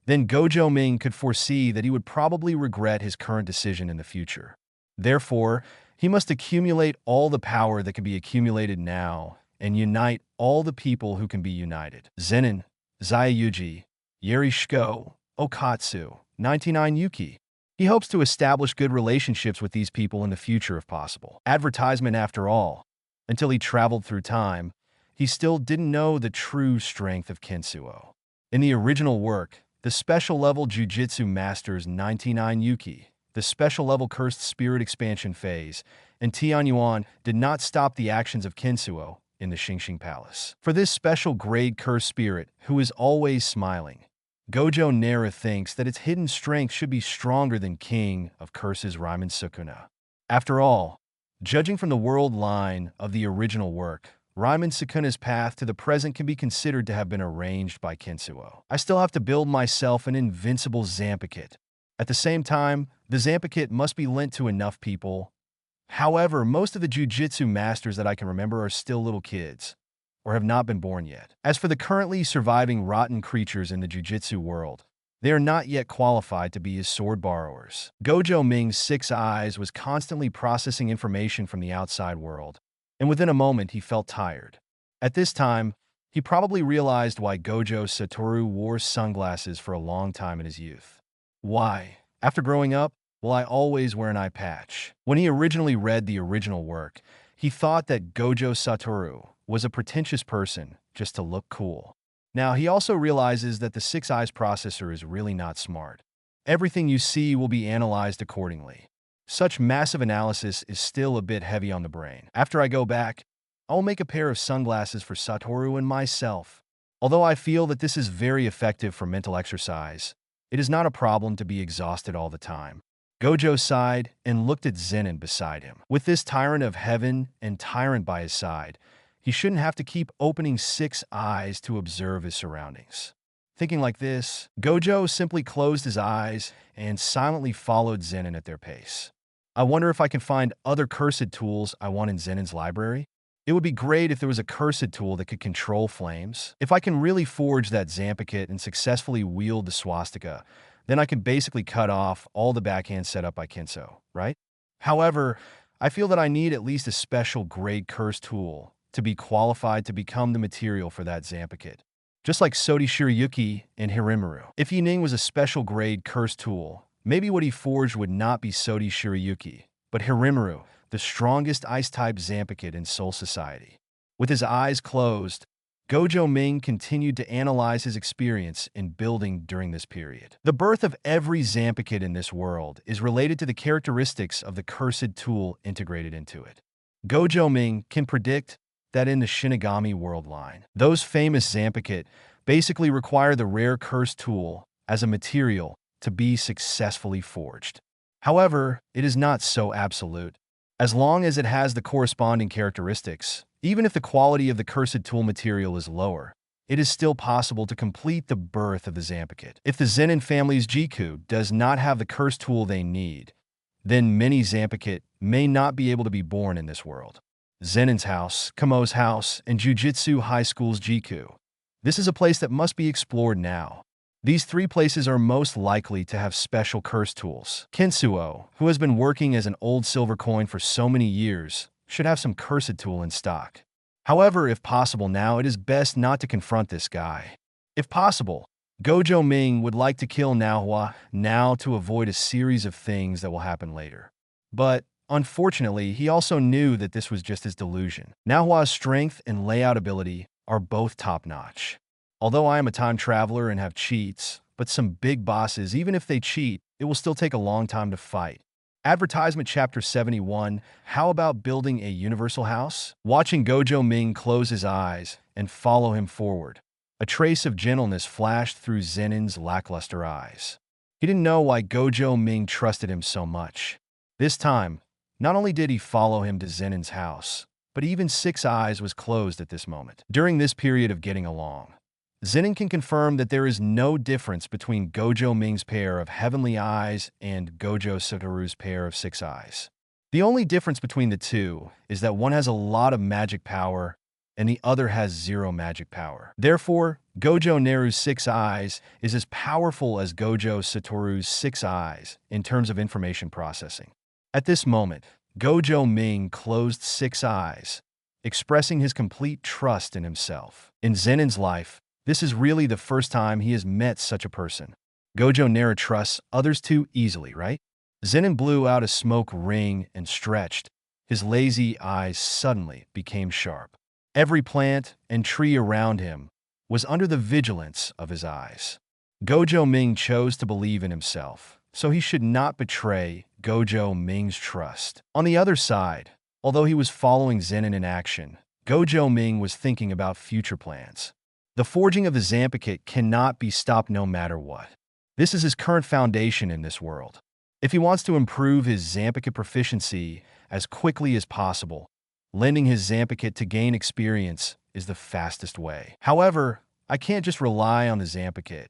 then Gojo Ming could foresee that he would probably regret his current decision in the future. Therefore, he must accumulate all the power that can be accumulated now and unite all the people who can be united. Zenin, Zayuji, Yerishiko, Okatsu, 99 Yuki. He hopes to establish good relationships with these people in the future if possible. Advertisement after all. Until he traveled through time, he still didn't know the true strength of Kinsuo. In the original work, the special-level Jujutsu masters 99 Yuki, the special-level Cursed Spirit expansion phase, and Tianyuan did not stop the actions of Kinsuo in the Xingxing Palace. For this special-grade Cursed Spirit, who is always smiling, Gojo Naru thinks that its hidden strength should be stronger than King of Curses Raiman Sukuna. After all, judging from the world line of the original work, Raiman Sukuna's path to the present can be considered to have been arranged by Kinsuo. I still have to build myself an invincible Zanpakuto. At the same time, the Zanpakuto must be lent to enough people. However, most of the Jujutsu masters that I can remember are still little kids, or have not been born yet. As for the currently surviving rotten creatures in the Jujutsu world, they are not yet qualified to be his sword borrowers. Gojo Ming's 6 eyes was constantly processing information from the outside world, and within a moment he felt tired. At this time, he probably realized why Gojo Satoru wore sunglasses for a long time in his youth. Why? After growing up, will I always wear an eye patch? When he originally read the original work, he thought that Gojo Satoru was a pretentious person just to look cool. Now, he also realizes that the 6 eyes processor is really not smart. Everything you see will be analyzed accordingly. Such massive analysis is still a bit heavy on the brain. After I go back, I will make a pair of sunglasses for Satoru and myself. Although I feel that this is very effective for mental exercise, it is not a problem to be exhausted all the time. Gojo sighed and looked at Zenin beside him. With this tyrant of heaven and tyrant by his side, he shouldn't have to keep opening 6 eyes to observe his surroundings. Thinking like this, Gojo simply closed his eyes and silently followed Zenin at their pace. I wonder if I can find other cursed tools I want in Zenin's library. It would be great if there was a cursed tool that could control flames. If I can really forge that Zanpakuto and successfully wield the swastika, then I can basically cut off all the backhand set up by Kinso, right? However, I feel that I need at least a special grade curse tool to be qualified to become the material for that Zanpakuto. Just like Sodi Shirayuki and Hirimaru. If Yining was a special grade curse tool, maybe what he forged would not be Sodi Shirayuki, but Hirimaru, the strongest ice-type Zanpakuto in Soul Society. With his eyes closed, Gojo Ming continued to analyze his experience in building during this period. The birth of every Zanpakuto in this world is related to the characteristics of the cursed tool integrated into it. Gojo Ming can predict that in the Shinigami world line, those famous Zanpakuto basically require the rare cursed tool as a material to be successfully forged. However, it is not so absolute. As long as it has the corresponding characteristics, even if the quality of the cursed tool material is lower, it is still possible to complete the birth of the Zanpakuto. If the Zenin family's Jiku does not have the cursed tool they need, then many Zanpakuto may not be able to be born in this world. Zenin's house, Kamo's house, and Jujutsu High School's Jiku. This is a place that must be explored now. These three places are most likely to have special curse tools. Kensuo, who has been working as an old silver coin for so many years, should have some cursed tool in stock. However, if possible now, it is best not to confront this guy. If possible, Gojo Ming would like to kill Naohua now to avoid a series of things that will happen later. But, unfortunately, he also knew that this was just his delusion. Naohua's strength and layout ability are both top-notch. Although I am a time traveler and have cheats, but some big bosses, even if they cheat, it will still take a long time to fight. Advertisement Chapter 71, How about building a universal house? Watching Gojo Ming close his eyes and follow him forward, a trace of gentleness flashed through Zenin's lackluster eyes. He didn't know why Gojo Ming trusted him so much. This time, not only did he follow him to Zenin's house, but even Six Eyes was closed at this moment. During this period of getting along, Zenin can confirm that there is no difference between Gojo Ming's pair of heavenly eyes and Gojo Satoru's pair of six eyes. The only difference between the two is that one has a lot of magic power and the other has zero magic power. Therefore, Gojo Naru's six eyes is as powerful as Gojo Satoru's six eyes in terms of information processing. At this moment, Gojo Ming closed six eyes, expressing his complete trust in himself. In Zenin's life, this is really the first time he has met such a person. Gojo Naru trusts others too easily, right? Zenin blew out a smoke ring and stretched. His lazy eyes suddenly became sharp. Every plant and tree around him was under the vigilance of his eyes. Gojo Ming chose to believe in himself, so he should not betray Gojo Ming's trust. On the other side, although he was following Zenin in action, Gojo Ming was thinking about future plans. The forging of the Zanpakuto cannot be stopped no matter what. This is his current foundation in this world. If he wants to improve his Zanpakuto proficiency as quickly as possible, lending his Zanpakuto to gain experience is the fastest way. However, I can't just rely on the Zanpakuto,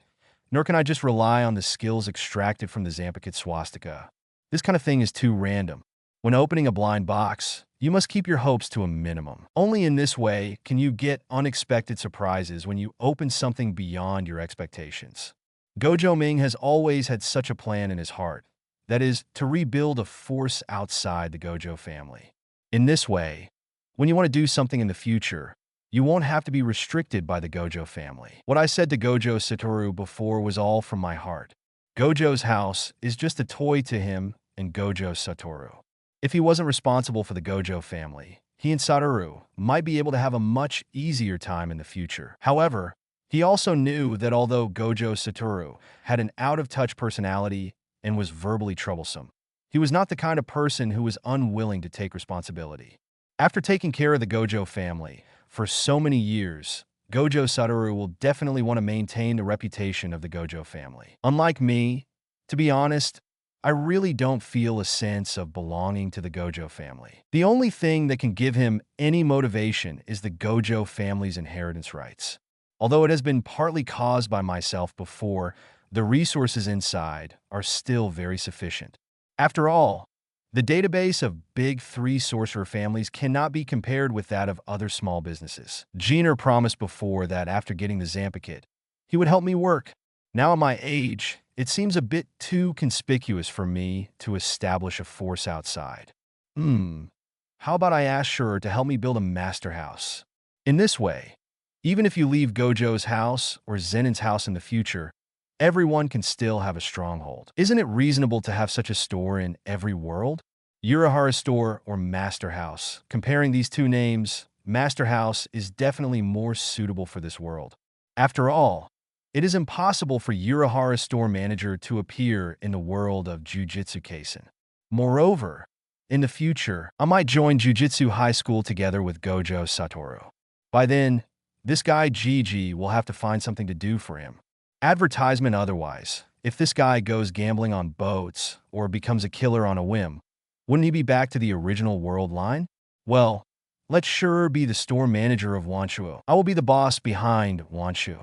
nor can I just rely on the skills extracted from the Zanpakuto swastika. This kind of thing is too random. When opening a blind box, you must keep your hopes to a minimum. Only in this way can you get unexpected surprises when you open something beyond your expectations. Gojo Ming has always had such a plan in his heart, that is, to rebuild a force outside the Gojo family. In this way, when you want to do something in the future, you won't have to be restricted by the Gojo family. What I said to Gojo Satoru before was all from my heart. Gojo's house is just a toy to him and Gojo Satoru. If he wasn't responsible for the Gojo family, he and Satoru might be able to have a much easier time in the future. However, he also knew that although Gojo Satoru had an out-of-touch personality and was verbally troublesome, he was not the kind of person who was unwilling to take responsibility. After taking care of the Gojo family for so many years, Gojo Satoru will definitely want to maintain the reputation of the Gojo family. Unlike me, to be honest, I really don't feel a sense of belonging to the Gojo family. The only thing that can give him any motivation is the Gojo family's inheritance rights. Although it has been partly caused by myself before, the resources inside are still very sufficient. After all, the database of big three sorcerer families cannot be compared with that of other small businesses. Jenner promised before that after getting the Zanpakuto, he would help me work. Now at my age, it seems a bit too conspicuous for me to establish a force outside. How about I ask Shure to help me build a master house? In this way, even if you leave Gojo's house or Zenin's house in the future, everyone can still have a stronghold. Isn't it reasonable to have such a store in every world? Urahara store or master house. Comparing these two names Master House is definitely more suitable for this world. After all, it is impossible for Urahara store manager to appear in the world of Jujutsu Kaisen. Moreover, in the future, I might join Jujutsu High School together with Gojo Satoru. By then, this guy Gigi will have to find something to do for him. Advertisement otherwise, if this guy goes gambling on boats or becomes a killer on a whim, wouldn't he be back to the original world line? Well, let Sure be the store manager of Wanshu. I will be the boss behind Wanshu.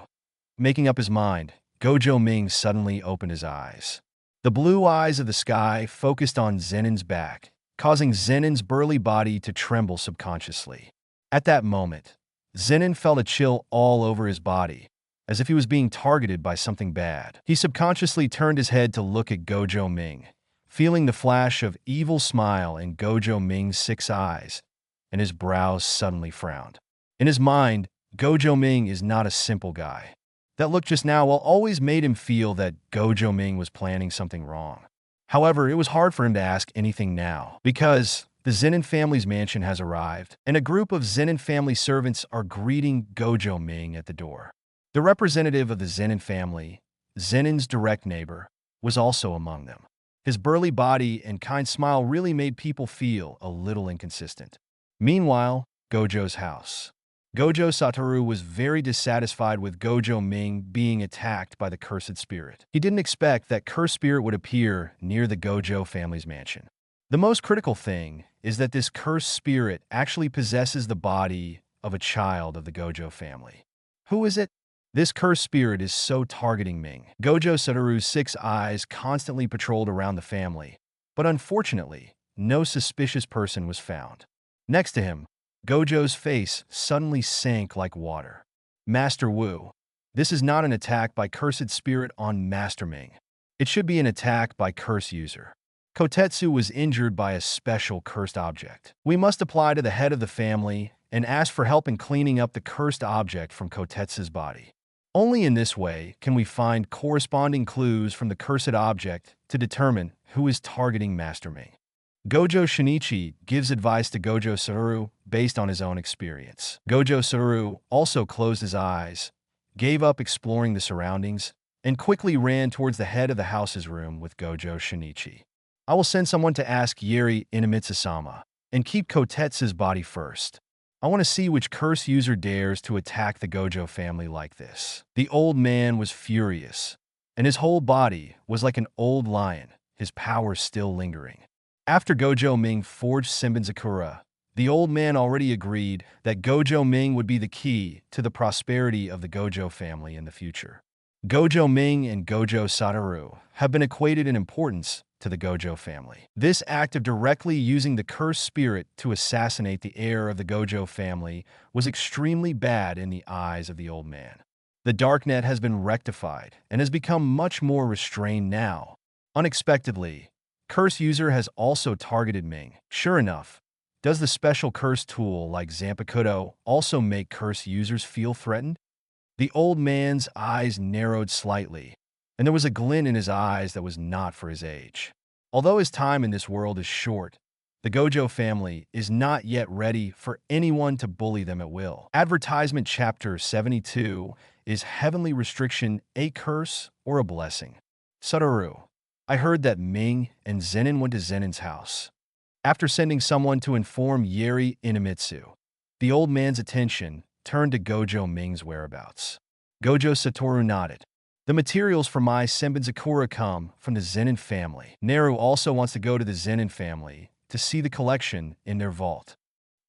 Making up his mind, Gojo Ming suddenly opened his eyes. The blue eyes of the sky focused on Zenin's back, causing Zenin's burly body to tremble subconsciously. At that moment, Zenin felt a chill all over his body, as if he was being targeted by something bad. He subconsciously turned his head to look at Gojo Ming, feeling the flash of evil smile in Gojo Ming's 6 eyes, and his brows suddenly frowned. In his mind, Gojo Ming is not a simple guy. That look just now always made him feel that Gojo Ming was planning something wrong. However, it was hard for him to ask anything now, because the Zenin family's mansion has arrived, and a group of Zenin family servants are greeting Gojo Ming at the door. The representative of the Zenin family, Zenin's direct neighbor, was also among them. His burly body and kind smile really made people feel a little inconsistent. Meanwhile, Gojo's house. Gojo Satoru was very dissatisfied with Gojo Ming being attacked by the cursed spirit. He didn't expect that cursed spirit would appear near the Gojo family's mansion. The most critical thing is that this cursed spirit actually possesses the body of a child of the Gojo family. Who is it? This cursed spirit is so targeting Ming. Gojo Satoru's 6 eyes constantly patrolled around the family, but unfortunately, no suspicious person was found. Next to him, Gojo's face suddenly sank like water. Master Wu. This is not an attack by cursed spirit on Master Ming. It should be an attack by curse user. Kotetsu was injured by a special cursed object. We must apply to the head of the family and ask for help in cleaning up the cursed object from Kotetsu's body. Only in this way can we find corresponding clues from the cursed object to determine who is targeting Master Ming. Gojo Shinichi gives advice to Gojo Satoru based on his own experience. Gojo Satoru also closed his eyes, gave up exploring the surroundings, and quickly ran towards the head of the house's room with Gojo Shinichi. I will send someone to ask Yeri Inamitsu-sama, and keep Kotetsu's body first. I want to see which curse user dares to attack the Gojo family like this. The old man was furious, and his whole body was like an old lion, his power still lingering. After Gojo Ming forged Senbenzakura, the old man already agreed that Gojo Ming would be the key to the prosperity of the Gojo family in the future. Gojo Ming and Gojo Satoru have been equated in importance to the Gojo family. This act of directly using the cursed spirit to assassinate the heir of the Gojo family was extremely bad in the eyes of the old man. The darknet has been rectified and has become much more restrained now. Unexpectedly, curse user has also targeted Ming. Sure enough, does the special curse tool like Zanpakuto also make curse users feel threatened? The old man's eyes narrowed slightly, and there was a glint in his eyes that was not for his age. Although his time in this world is short, the Gojo family is not yet ready for anyone to bully them at will. Advertisement Chapter 72 is Heavenly Restriction a curse or a blessing? Satoru. I heard that Ming and Zenin went to Zenin's house. After sending someone to inform Yeri Inamitsu, the old man's attention turned to Gojo Ming's whereabouts. Gojo Satoru nodded. The materials for my Senbenzakura come from the Zenin family. Naru also wants to go to the Zenin family to see the collection in their vault.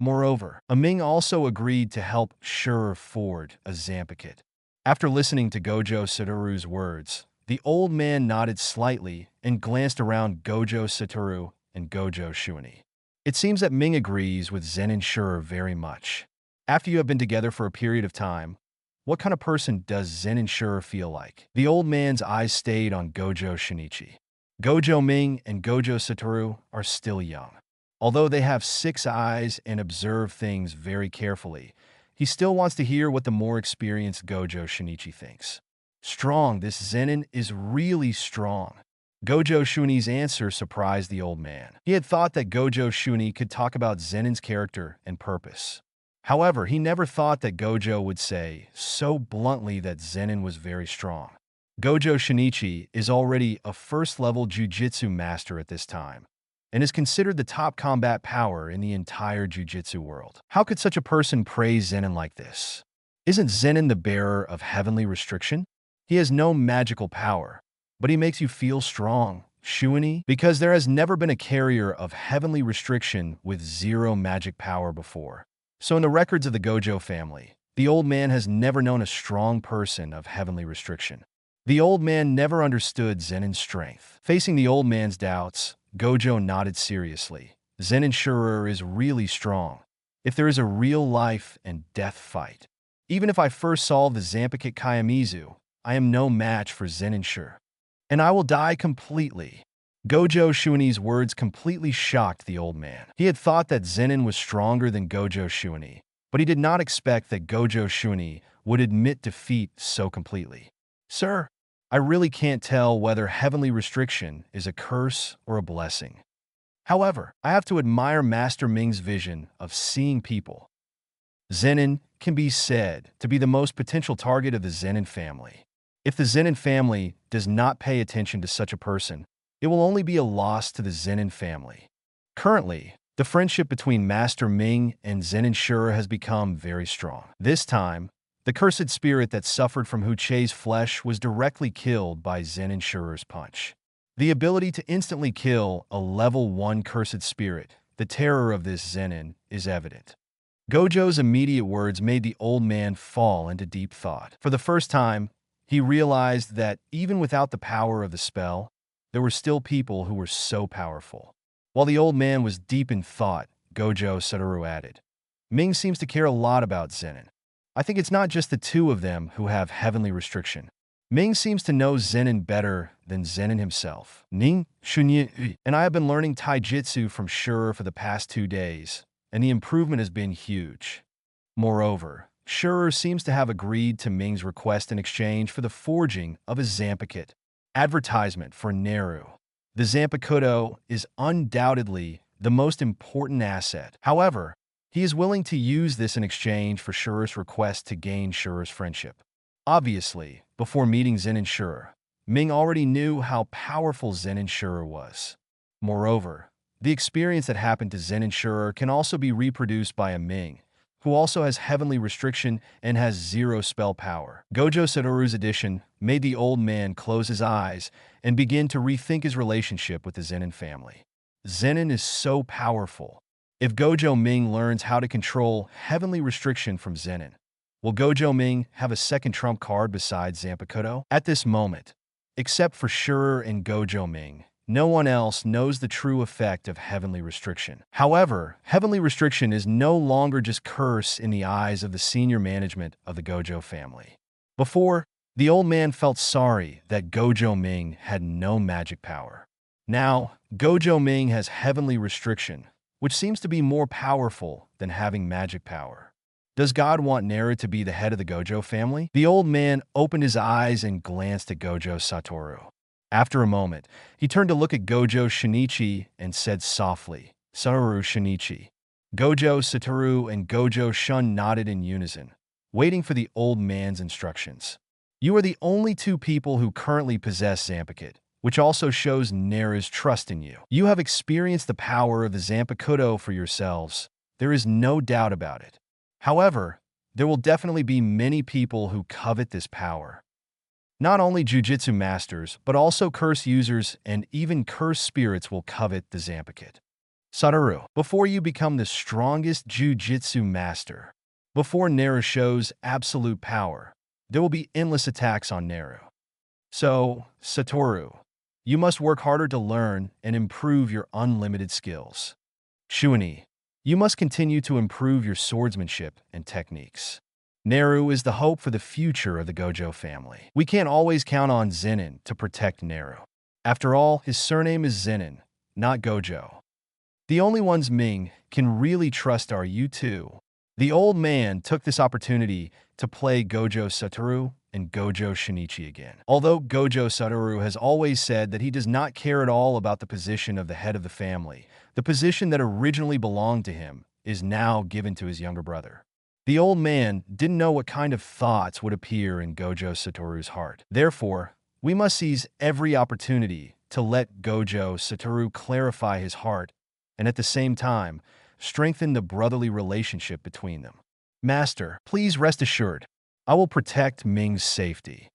Moreover, Ming also agreed to help Sure forge a Zanpakuto. After listening to Gojo Satoru's words, the old man nodded slightly and glanced around Gojo Satoru and Gojo Shuani. It seems that Ming agrees with Zenin Sure very much. After you have been together for a period of time, what kind of person does Zenin Sure feel like? The old man's eyes stayed on Gojo Shinichi. Gojo Ming and Gojo Satoru are still young. Although they have 6 eyes and observe things very carefully, he still wants to hear what the more experienced Gojo Shinichi thinks. Strong, this Zenin is really strong. Gojo Shuni's answer surprised the old man. He had thought that Gojo Shuni could talk about Zenin's character and purpose. However, he never thought that Gojo would say so bluntly that Zenin was very strong. Gojo Shinichi is already a first-level jujitsu master at this time, and is considered the top combat power in the entire jujitsu world. How could such a person praise Zenin like this? Isn't Zenin the bearer of heavenly restriction? He has no magical power, but he makes you feel strong, Shuani, because there has never been a carrier of heavenly restriction with zero magic power before. So in the records of the Gojo family, the old man has never known a strong person of heavenly restriction. The old man never understood Zenin's strength. Facing the old man's doubts, Gojo nodded seriously. Zenin Shurer is really strong. If there is a real life and death fight, even if I first solve the Zanpakuto Kayamizu, I am no match for Zenin Shurer. And I will die completely. Gojo Shuani's words completely shocked the old man. He had thought that Zenin was stronger than Gojo Shuani, but he did not expect that Gojo Shuani would admit defeat so completely. Sir, I really can't tell whether heavenly restriction is a curse or a blessing. However, I have to admire Master Ming's vision of seeing people. Zenin can be said to be the most potential target of the Zenin family. If the Zenin family does not pay attention to such a person, it will only be a loss to the Zenin family. Currently, the friendship between Master Ming and Zenin Shurer has become very strong. This time, the cursed spirit that suffered from Hu Che's flesh was directly killed by Zenin Shurer's punch. The ability to instantly kill a level 1 cursed spirit, the terror of this Zenin, is evident. Gojo's immediate words made the old man fall into deep thought. For the first time, he realized that even without the power of the spell, there were still people who were so powerful. While the old man was deep in thought, Gojo Satoru added, Ming seems to care a lot about Zenin. I think it's not just the two of them who have heavenly restriction. Ming seems to know Zenin better than Zenin himself. Ning, Shunyi, and I have been learning Taijutsu from Shurer for the past 2 days, and the improvement has been huge. Moreover, Shurer seems to have agreed to Ming's request in exchange for the forging of a Zanpakuto. Advertisement for Naru. The Zanpakuto is undoubtedly the most important asset. However, he is willing to use this in exchange for Shurer's request to gain Shurer's friendship. Obviously, before meeting Zenin Shurer, Ming already knew how powerful Zenin Shurer was. Moreover, the experience that happened to Zenin Shurer can also be reproduced by a Ming, who also has heavenly restriction and has zero spell power. Gojo Satoru's addition made the old man close his eyes and begin to rethink his relationship with the Zenin family. Zenin is so powerful. If Gojo Ming learns how to control heavenly restriction from Zenin, will Gojo Ming have a second trump card besides Zanpakuto? At this moment, except for Shurer and Gojo Ming, no one else knows the true effect of heavenly restriction. However, heavenly restriction is no longer just curse in the eyes of the senior management of the Gojo family. Before, the old man felt sorry that Gojo Ming had no magic power. Now, Gojo Ming has heavenly restriction, which seems to be more powerful than having magic power. Does God want Naru to be the head of the Gojo family? The old man opened his eyes and glanced at Gojo Satoru. After a moment, he turned to look at Gojo Shinichi and said softly, Satoru Shinichi. Gojo Satoru and Gojo Shun nodded in unison, waiting for the old man's instructions. You are the only 2 people who currently possess Zanpakuto, which also shows Naru's trust in you. You have experienced the power of the Zanpakuto for yourselves. There is no doubt about it. However, there will definitely be many people who covet this power. Not only jujitsu masters, but also curse users and even cursed spirits will covet the Zanpakuto. Satoru, before you become the strongest jujitsu master, before Naru shows absolute power, there will be endless attacks on Naru. So, Satoru, you must work harder to learn and improve your unlimited skills. Shuani, you must continue to improve your swordsmanship and techniques. Naru is the hope for the future of the Gojo family. We can't always count on Zenin to protect Naru. After all, his surname is Zenin, not Gojo. The only ones Ming can really trust are you two. The old man took this opportunity to play Gojo Satoru and Gojo Shinichi again. Although Gojo Satoru has always said that he does not care at all about the position of the head of the family, the position that originally belonged to him is now given to his younger brother. The old man didn't know what kind of thoughts would appear in Gojo Satoru's heart. Therefore, we must seize every opportunity to let Gojo Satoru clarify his heart and at the same time strengthen the brotherly relationship between them. Master, please rest assured, I will protect Ming's safety.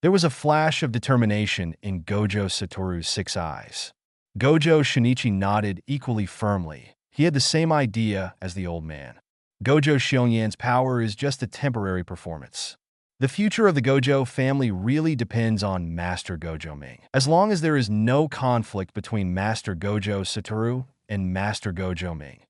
There was a flash of determination in Gojo Satoru's 6 eyes. Gojo Shinichi nodded equally firmly. He had the same idea as the old man. Gojo Xiongyan's power is just a temporary performance. The future of the Gojo family really depends on Master Gojo Ming. As long as there is no conflict between Master Gojo Satoru and Master Gojo Ming,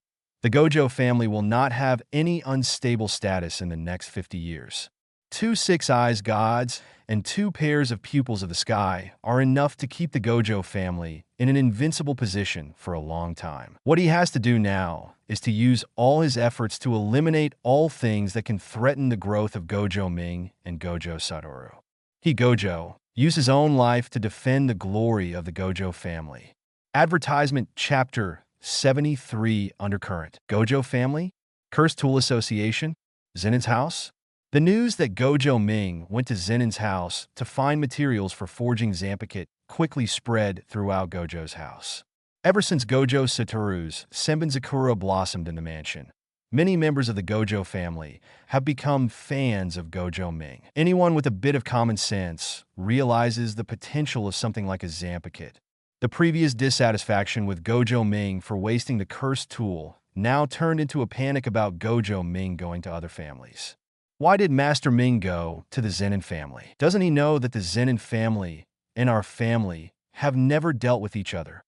the Gojo family will not have any unstable status in the next 50 years. 2 6-eyes gods and 2 pairs of pupils of the sky are enough to keep the Gojo family in an invincible position for a long time. What he has to do now is to use all his efforts to eliminate all things that can threaten the growth of Gojo Ming and Gojo Satoru. He, Gojo, used his own life to defend the glory of the Gojo family. Advertisement Chapter 73 Undercurrent. Gojo Family? Cursed Tool Association? Zenon's house? The news that Gojo Ming went to Zenon's house to find materials for forging Zanpakuto quickly spread throughout Gojo's house. Ever since Gojo Satoru's Senbonzakura blossomed in the mansion, many members of the Gojo family have become fans of Gojo Ming. Anyone with a bit of common sense realizes the potential of something like a Zanpakuto. The previous dissatisfaction with Gojo Ming for wasting the cursed tool now turned into a panic about Gojo Ming going to other families. Why did Master Ming go to the Zenon family? Doesn't he know that the Zenon family and our family have never dealt with each other?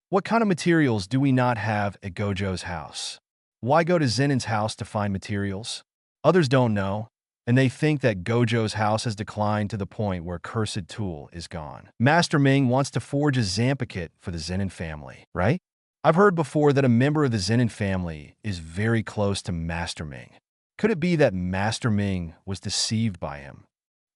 What kind of materials do we not have at Gojo's house? Why go to Zenon's house to find materials? Others don't know, and they think that Gojo's house has declined to the point where cursed tool is gone. Master Ming wants to forge a Zanpakuto for the Zenon family, right? I've heard before that a member of the Zenon family is very close to Master Ming. Could it be that Master Ming was deceived by him?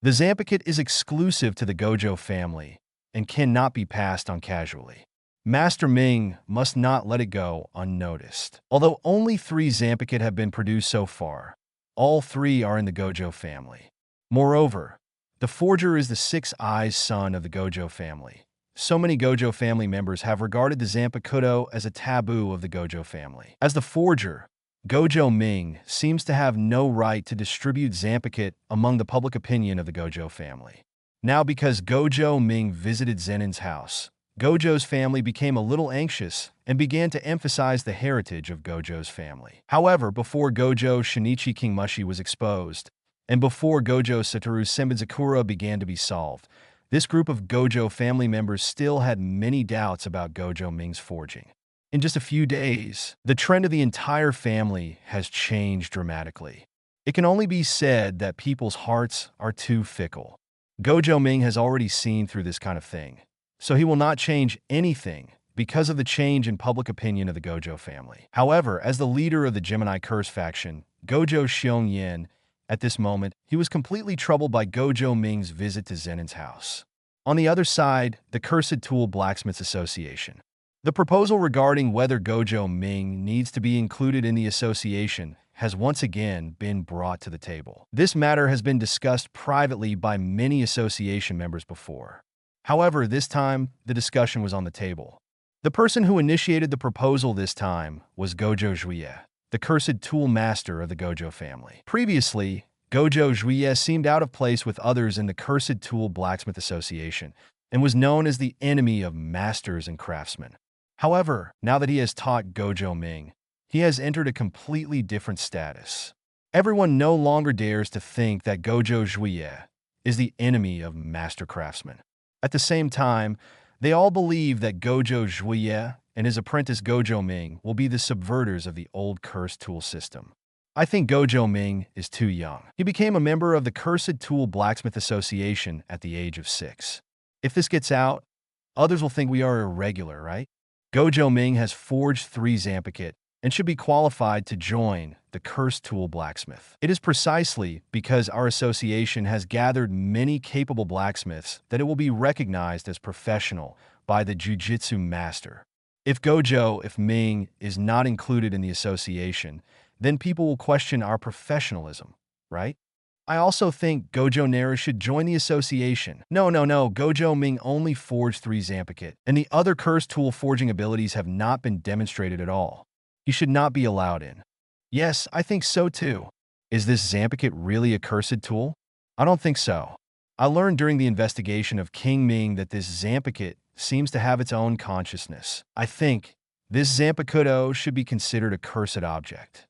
The Zanpakuto is exclusive to the Gojo family and cannot be passed on casually. Master Ming must not let it go unnoticed. Although only 3 Zanpakuto have been produced so far, all 3 are in the Gojo family. Moreover, the forger is the 6-eyes son of the Gojo family. So many Gojo family members have regarded the Zanpakuto as a taboo of the Gojo family. As the forger, Gojo Ming seems to have no right to distribute Zanpakuto among the public opinion of the Gojo family. Now, because Gojo Ming visited Zenon's house, Gojo's family became a little anxious and began to emphasize the heritage of Gojo's family. However, before Gojo Shinichi King Mushi was exposed, and before Gojo Satoru's Senbonzakura began to be solved, this group of Gojo family members still had many doubts about Gojo Ming's forging. In just a few days, the trend of the entire family has changed dramatically. It can only be said that people's hearts are too fickle. Gojo Ming has already seen through this kind of thing, so he will not change anything because of the change in public opinion of the Gojo family. However, as the leader of the Gemini Curse faction, Gojo Xiongyan, at this moment, he was completely troubled by Gojo Ming's visit to Zenon's house. On the other side, the Cursed Tool Blacksmiths Association. The proposal regarding whether Gojo Ming needs to be included in the association has once again been brought to the table. This matter has been discussed privately by many association members before. However, this time, the discussion was on the table. The person who initiated the proposal this time was Gojo Juye, the Cursed Tool Master of the Gojo family. Previously, Gojo Juye seemed out of place with others in the Cursed Tool Blacksmith Association and was known as the enemy of masters and craftsmen. However, now that he has taught Gojo Ming, he has entered a completely different status. Everyone no longer dares to think that Gojo Juye is the enemy of master craftsmen. At the same time, they all believe that Gojo Juye and his apprentice Gojo Ming will be the subverters of the old cursed tool system. I think Gojo Ming is too young. He became a member of the Cursed Tool Blacksmith Association at the age of 6. If this gets out, others will think we are irregular, right? Gojo Ming has forged 3 Zanpakuto and should be qualified to join the Cursed Tool Blacksmith. It is precisely because our association has gathered many capable blacksmiths that it will be recognized as professional by the Jujutsu Master. If Ming is not included in the association, then people will question our professionalism, right? I also think Gojo Naru should join the association. No, Gojo Ming only forged 3 Zampakit, and the other cursed tool forging abilities have not been demonstrated at all. He should not be allowed in. Yes, I think so too. Is this Zampakit really a cursed tool? I don't think so. I learned during the investigation of King Ming that this Zampakit seems to have its own consciousness. I think this Zampakuto should be considered a cursed object.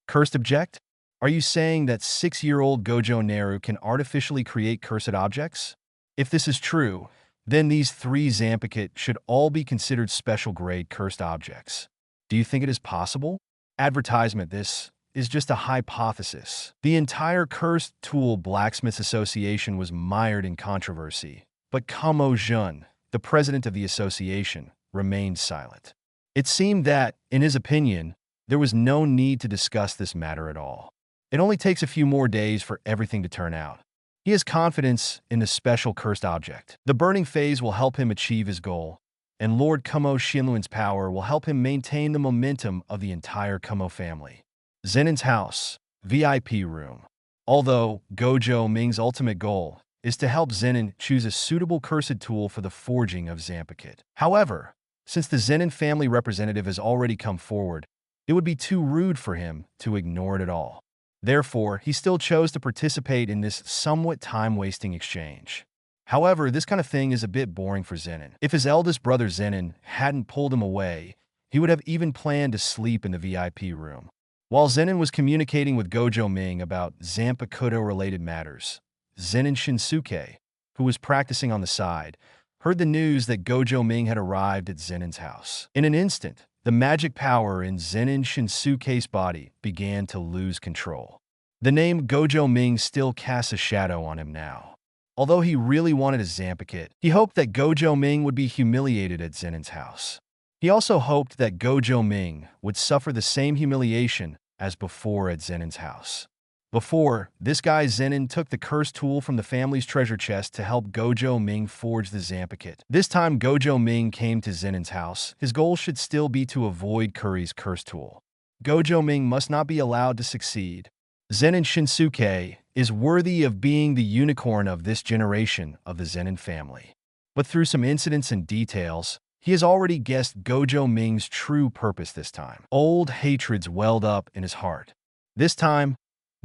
Cursed object? Are you saying that 6-year-old Gojo Naru can artificially create cursed objects? If this is true, then these 3 Zampakit should all be considered special grade cursed objects. Do you think it is possible? Advertisement: this is just a hypothesis. The entire Cursed Tool Blacksmiths Association was mired in controversy, but Kamo Jun, the president of the association, remained silent. It seemed that, in his opinion, there was no need to discuss this matter at all. It only takes a few more days for everything to turn out. He has confidence in the special cursed object. The burning phase will help him achieve his goal, and Lord Kumo Shinluan's power will help him maintain the momentum of the entire Kumo family. Zenin's house, VIP room. Although Gojo Ming's ultimate goal is to help Zenin choose a suitable cursed tool for the forging of Zampakit. However, since the Zenin family representative has already come forward, it would be too rude for him to ignore it at all. Therefore, he still chose to participate in this somewhat time-wasting exchange. However, this kind of thing is a bit boring for Zenin. If his eldest brother Zenin hadn't pulled him away, he would have even planned to sleep in the VIP room. While Zenin was communicating with Gojo Ming about Zanpakuto-related matters, Zenin Shinsuke, who was practicing on the side, heard the news that Gojo Ming had arrived at Zenin's house. In an instant, the magic power in Zenin Shinsuke's body began to lose control. The name Gojo Ming still casts a shadow on him now. Although he really wanted a Zampakit, he hoped that Gojo Ming would be humiliated at Zenin's house. He also hoped that Gojo Ming would suffer the same humiliation as before at Zenin's house. Before, this guy Zenin took the cursed tool from the family's treasure chest to help Gojo Ming forge the Zampakit. This time Gojo Ming came to Zenin's house, his goal should still be to avoid Curry's cursed tool. Gojo Ming must not be allowed to succeed. Zenin Shinsuke is worthy of being the unicorn of this generation of the Zenin family. But through some incidents and details, he has already guessed Gojo Ming's true purpose this time. Old hatreds welled up in his heart. This time,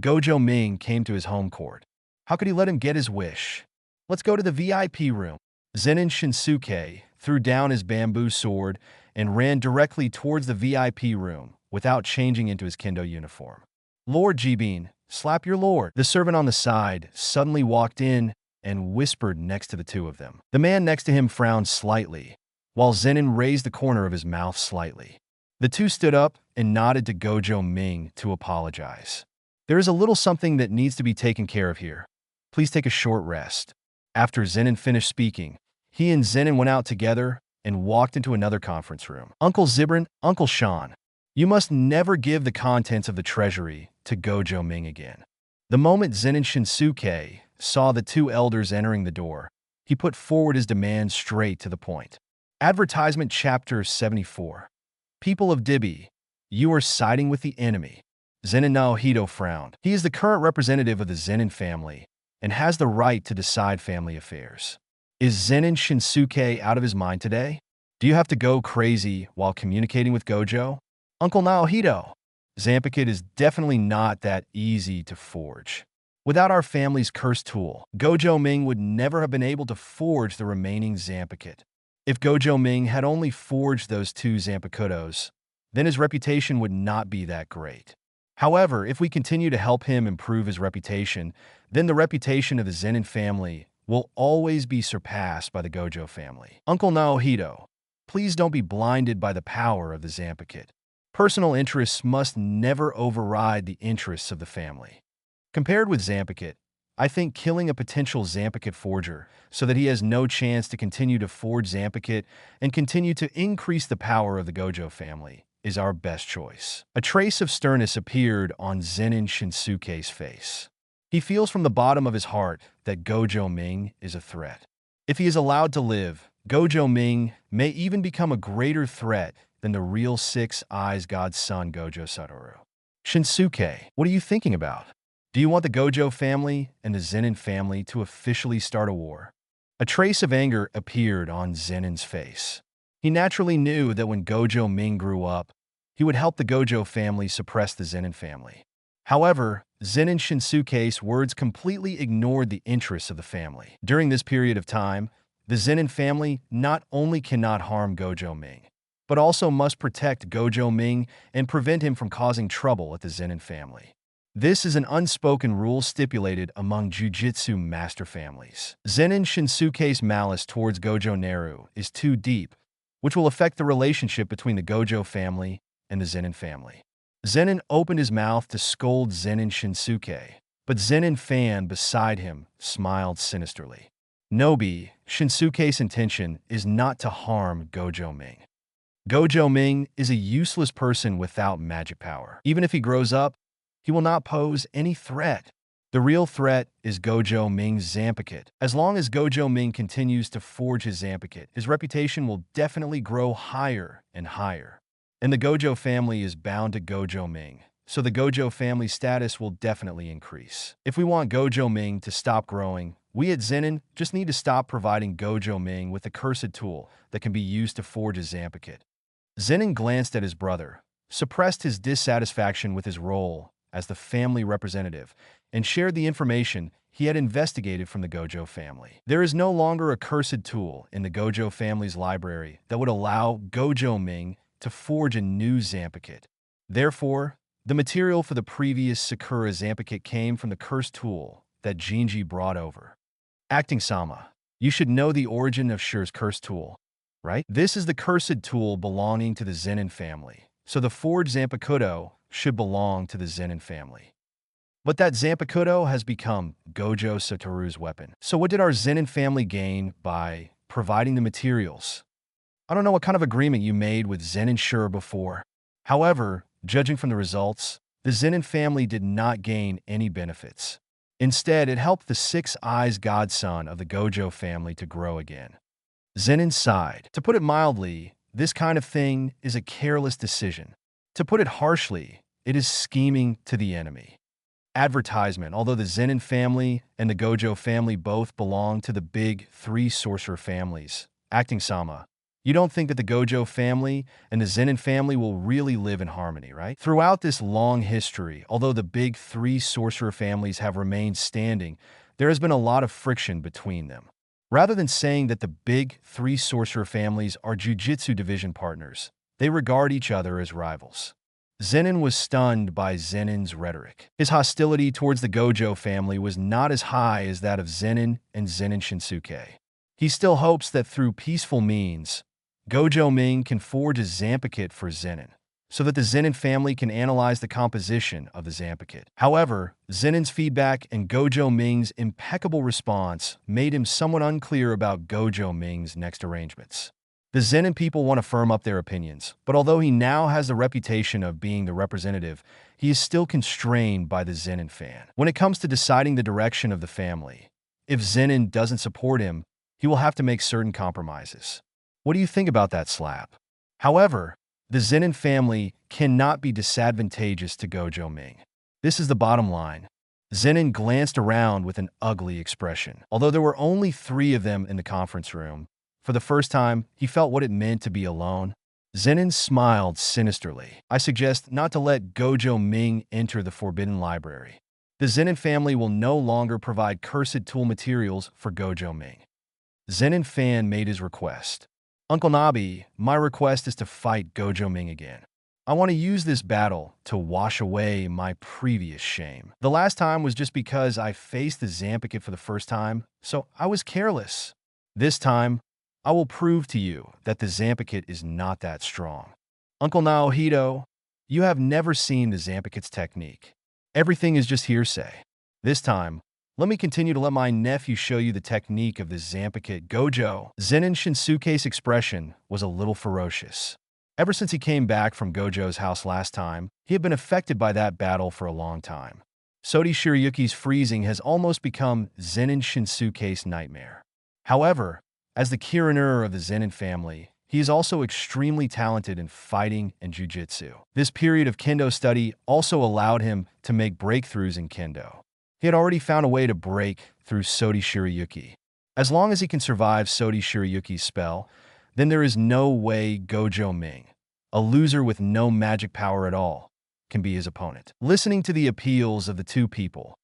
Gojo Ming came to his home court. How could he let him get his wish? Let's go to the VIP room. Zenin Shinsuke threw down his bamboo sword and ran directly towards the VIP room without changing into his kendo uniform. Lord Jibin, slap your lord. The servant on the side suddenly walked in and whispered next to the two of them. The man next to him frowned slightly, while Zenin raised the corner of his mouth slightly. The two stood up and nodded to Gojo Ming to apologize. There is a little something that needs to be taken care of here. Please take a short rest. After Zenin finished speaking, he and Zenin went out together and walked into another conference room. Uncle Zibrin, Uncle Sean, you must never give the contents of the treasury to Gojo Ming again. The moment Zenin Shinsuke saw the two elders entering the door, he put forward his demand straight to the point. Advertisement Chapter 74. People of Dibi, you are siding with the enemy. Zenin Naohito frowned. He is the current representative of the Zenin family and has the right to decide family affairs. Is Zenin Shinsuke out of his mind today? Do you have to go crazy while communicating with Gojo? Uncle Naohito, Zampakit is definitely not that easy to forge. Without our family's cursed tool, Gojo Ming would never have been able to forge the remaining Zampakit. If Gojo Ming had only forged those 2 Zanpakutos, then his reputation would not be that great. However, if we continue to help him improve his reputation, then the reputation of the Zenin family will always be surpassed by the Gojo family. Uncle Naohito, please don't be blinded by the power of the Zampakit. Personal interests must never override the interests of the family. Compared with Zampakit, I think killing a potential Zampakit forger so that he has no chance to continue to forge Zampakit and continue to increase the power of the Gojo family is our best choice. A trace of sternness appeared on Zenin Shinsuke's face. He feels from the bottom of his heart that Gojo Ming is a threat. If he is allowed to live, Gojo Ming may even become a greater threat than the real Six Eyes God's son Gojo Satoru. Shinsuke, what are you thinking about? Do you want the Gojo family and the Zenin family to officially start a war? A trace of anger appeared on Zenin's face. He naturally knew that when Gojo Ming grew up, he would help the Gojo family suppress the Zenin family. However, Zenin Shinsuke's words completely ignored the interests of the family. During this period of time, the Zenin family not only cannot harm Gojo Ming, but also must protect Gojo Ming and prevent him from causing trouble at the Zenin family. This is an unspoken rule stipulated among Jujutsu master families. Zenin Shinsuke's malice towards Gojo Naru is too deep, which will affect the relationship between the Gojo family and the Zenin family. Zenin opened his mouth to scold Zenin Shinsuke, but Zenin fan beside him smiled sinisterly. Nobi, Shinsuke's intention is not to harm Gojo Ming. Gojo Ming is a useless person without magic power. Even if he grows up, he will not pose any threat. The real threat is Gojo Ming's Zanpakuto. As long as Gojo Ming continues to forge his Zanpakuto, his reputation will definitely grow higher and higher. And the Gojo family is bound to Gojo Ming, so the Gojo family status will definitely increase. If we want Gojo Ming to stop growing, we at Zenin just need to stop providing Gojo Ming with a cursed tool that can be used to forge his Zanpakuto. Zenin glanced at his brother, suppressed his dissatisfaction with his role as the family representative, and shared the information he had investigated from the Gojo family. There is no longer a cursed tool in the Gojo family's library that would allow Gojo Ming to forge a new Zanpakuto. Therefore, the material for the previous Sakura Zanpakuto came from the cursed tool that Jinji brought over. Acting Sama, you should know the origin of Shire's cursed tool, right? This is the cursed tool belonging to the Zenin family, so the forged Zanpakuto should belong to the Zenin family. But that Zanpakuto has become Gojo Satoru's weapon. So what did our Zenin family gain by providing the materials? I don't know what kind of agreement you made with Zenin Shire before. However, judging from the results, the Zenin family did not gain any benefits. Instead, it helped the Six Eyes godson of the Gojo family to grow again. Zenin sighed. To put it mildly, this kind of thing is a careless decision. To put it harshly, it is scheming to the enemy. Advertisement. Although the Zenin family and the Gojo family both belong to the big three sorcerer families, Acting Sama, you don't think that the Gojo family and the Zenin family will really live in harmony, right? Throughout this long history, although the big three sorcerer families have remained standing, there has been a lot of friction between them. Rather than saying that the big three sorcerer families are Jujutsu division partners, they regard each other as rivals. Zenin was stunned by Zenin's rhetoric. His hostility towards the Gojo family was not as high as that of Zenin and Zenin Shinsuke. He still hopes that through peaceful means, Gojo Ming can forge a Zanpakuto for Zenin, so that the Zenin family can analyze the composition of the Zanpakuto. However, Zenin's feedback and Gojo Ming's impeccable response made him somewhat unclear about Gojo Ming's next arrangements. The Zenin people want to firm up their opinions, but although he now has the reputation of being the representative, he is still constrained by the Zenin fan. When it comes to deciding the direction of the family, if Zenin doesn't support him, he will have to make certain compromises. What do you think about that, Slap? However, the Zenin family cannot be disadvantageous to Gojo Ming. This is the bottom line. Zenin glanced around with an ugly expression. Although there were only 3 of them in the conference room, for the first time, he felt what it meant to be alone. Zenin smiled sinisterly. I suggest not to let Gojo Ming enter the Forbidden Library. The Zenin family will no longer provide cursed tool materials for Gojo Ming. Zenin fan made his request. Uncle Nabi, my request is to fight Gojo Ming again. I want to use this battle to wash away my previous shame. The last time was just because I faced the Zanpakuto for the first time, so I was careless. This time, I will prove to you that the Zanpakuto is not that strong. Uncle Naohito, you have never seen the Zanpakuto's technique. Everything is just hearsay. This time, let me continue to let my nephew show you the technique of the Zanpakuto. Gojo. Zenin Shinsuke's expression was a little ferocious. Ever since he came back from Gojo's house last time, he had been affected by that battle for a long time. Sodi Shiryuki's freezing has almost become Zenin Shinsuke's nightmare. However, as the Kiraner of the Zenin family, he is also extremely talented in fighting and jujutsu. This period of kendo study also allowed him to make breakthroughs in kendo. He had already found a way to break through Sodi Shirayuki. As long as he can survive Sodi Shirayuki's spell, then there is no way Gojo Ming, a loser with no magic power at all, can be his opponent. Listening to the appeals of the two people,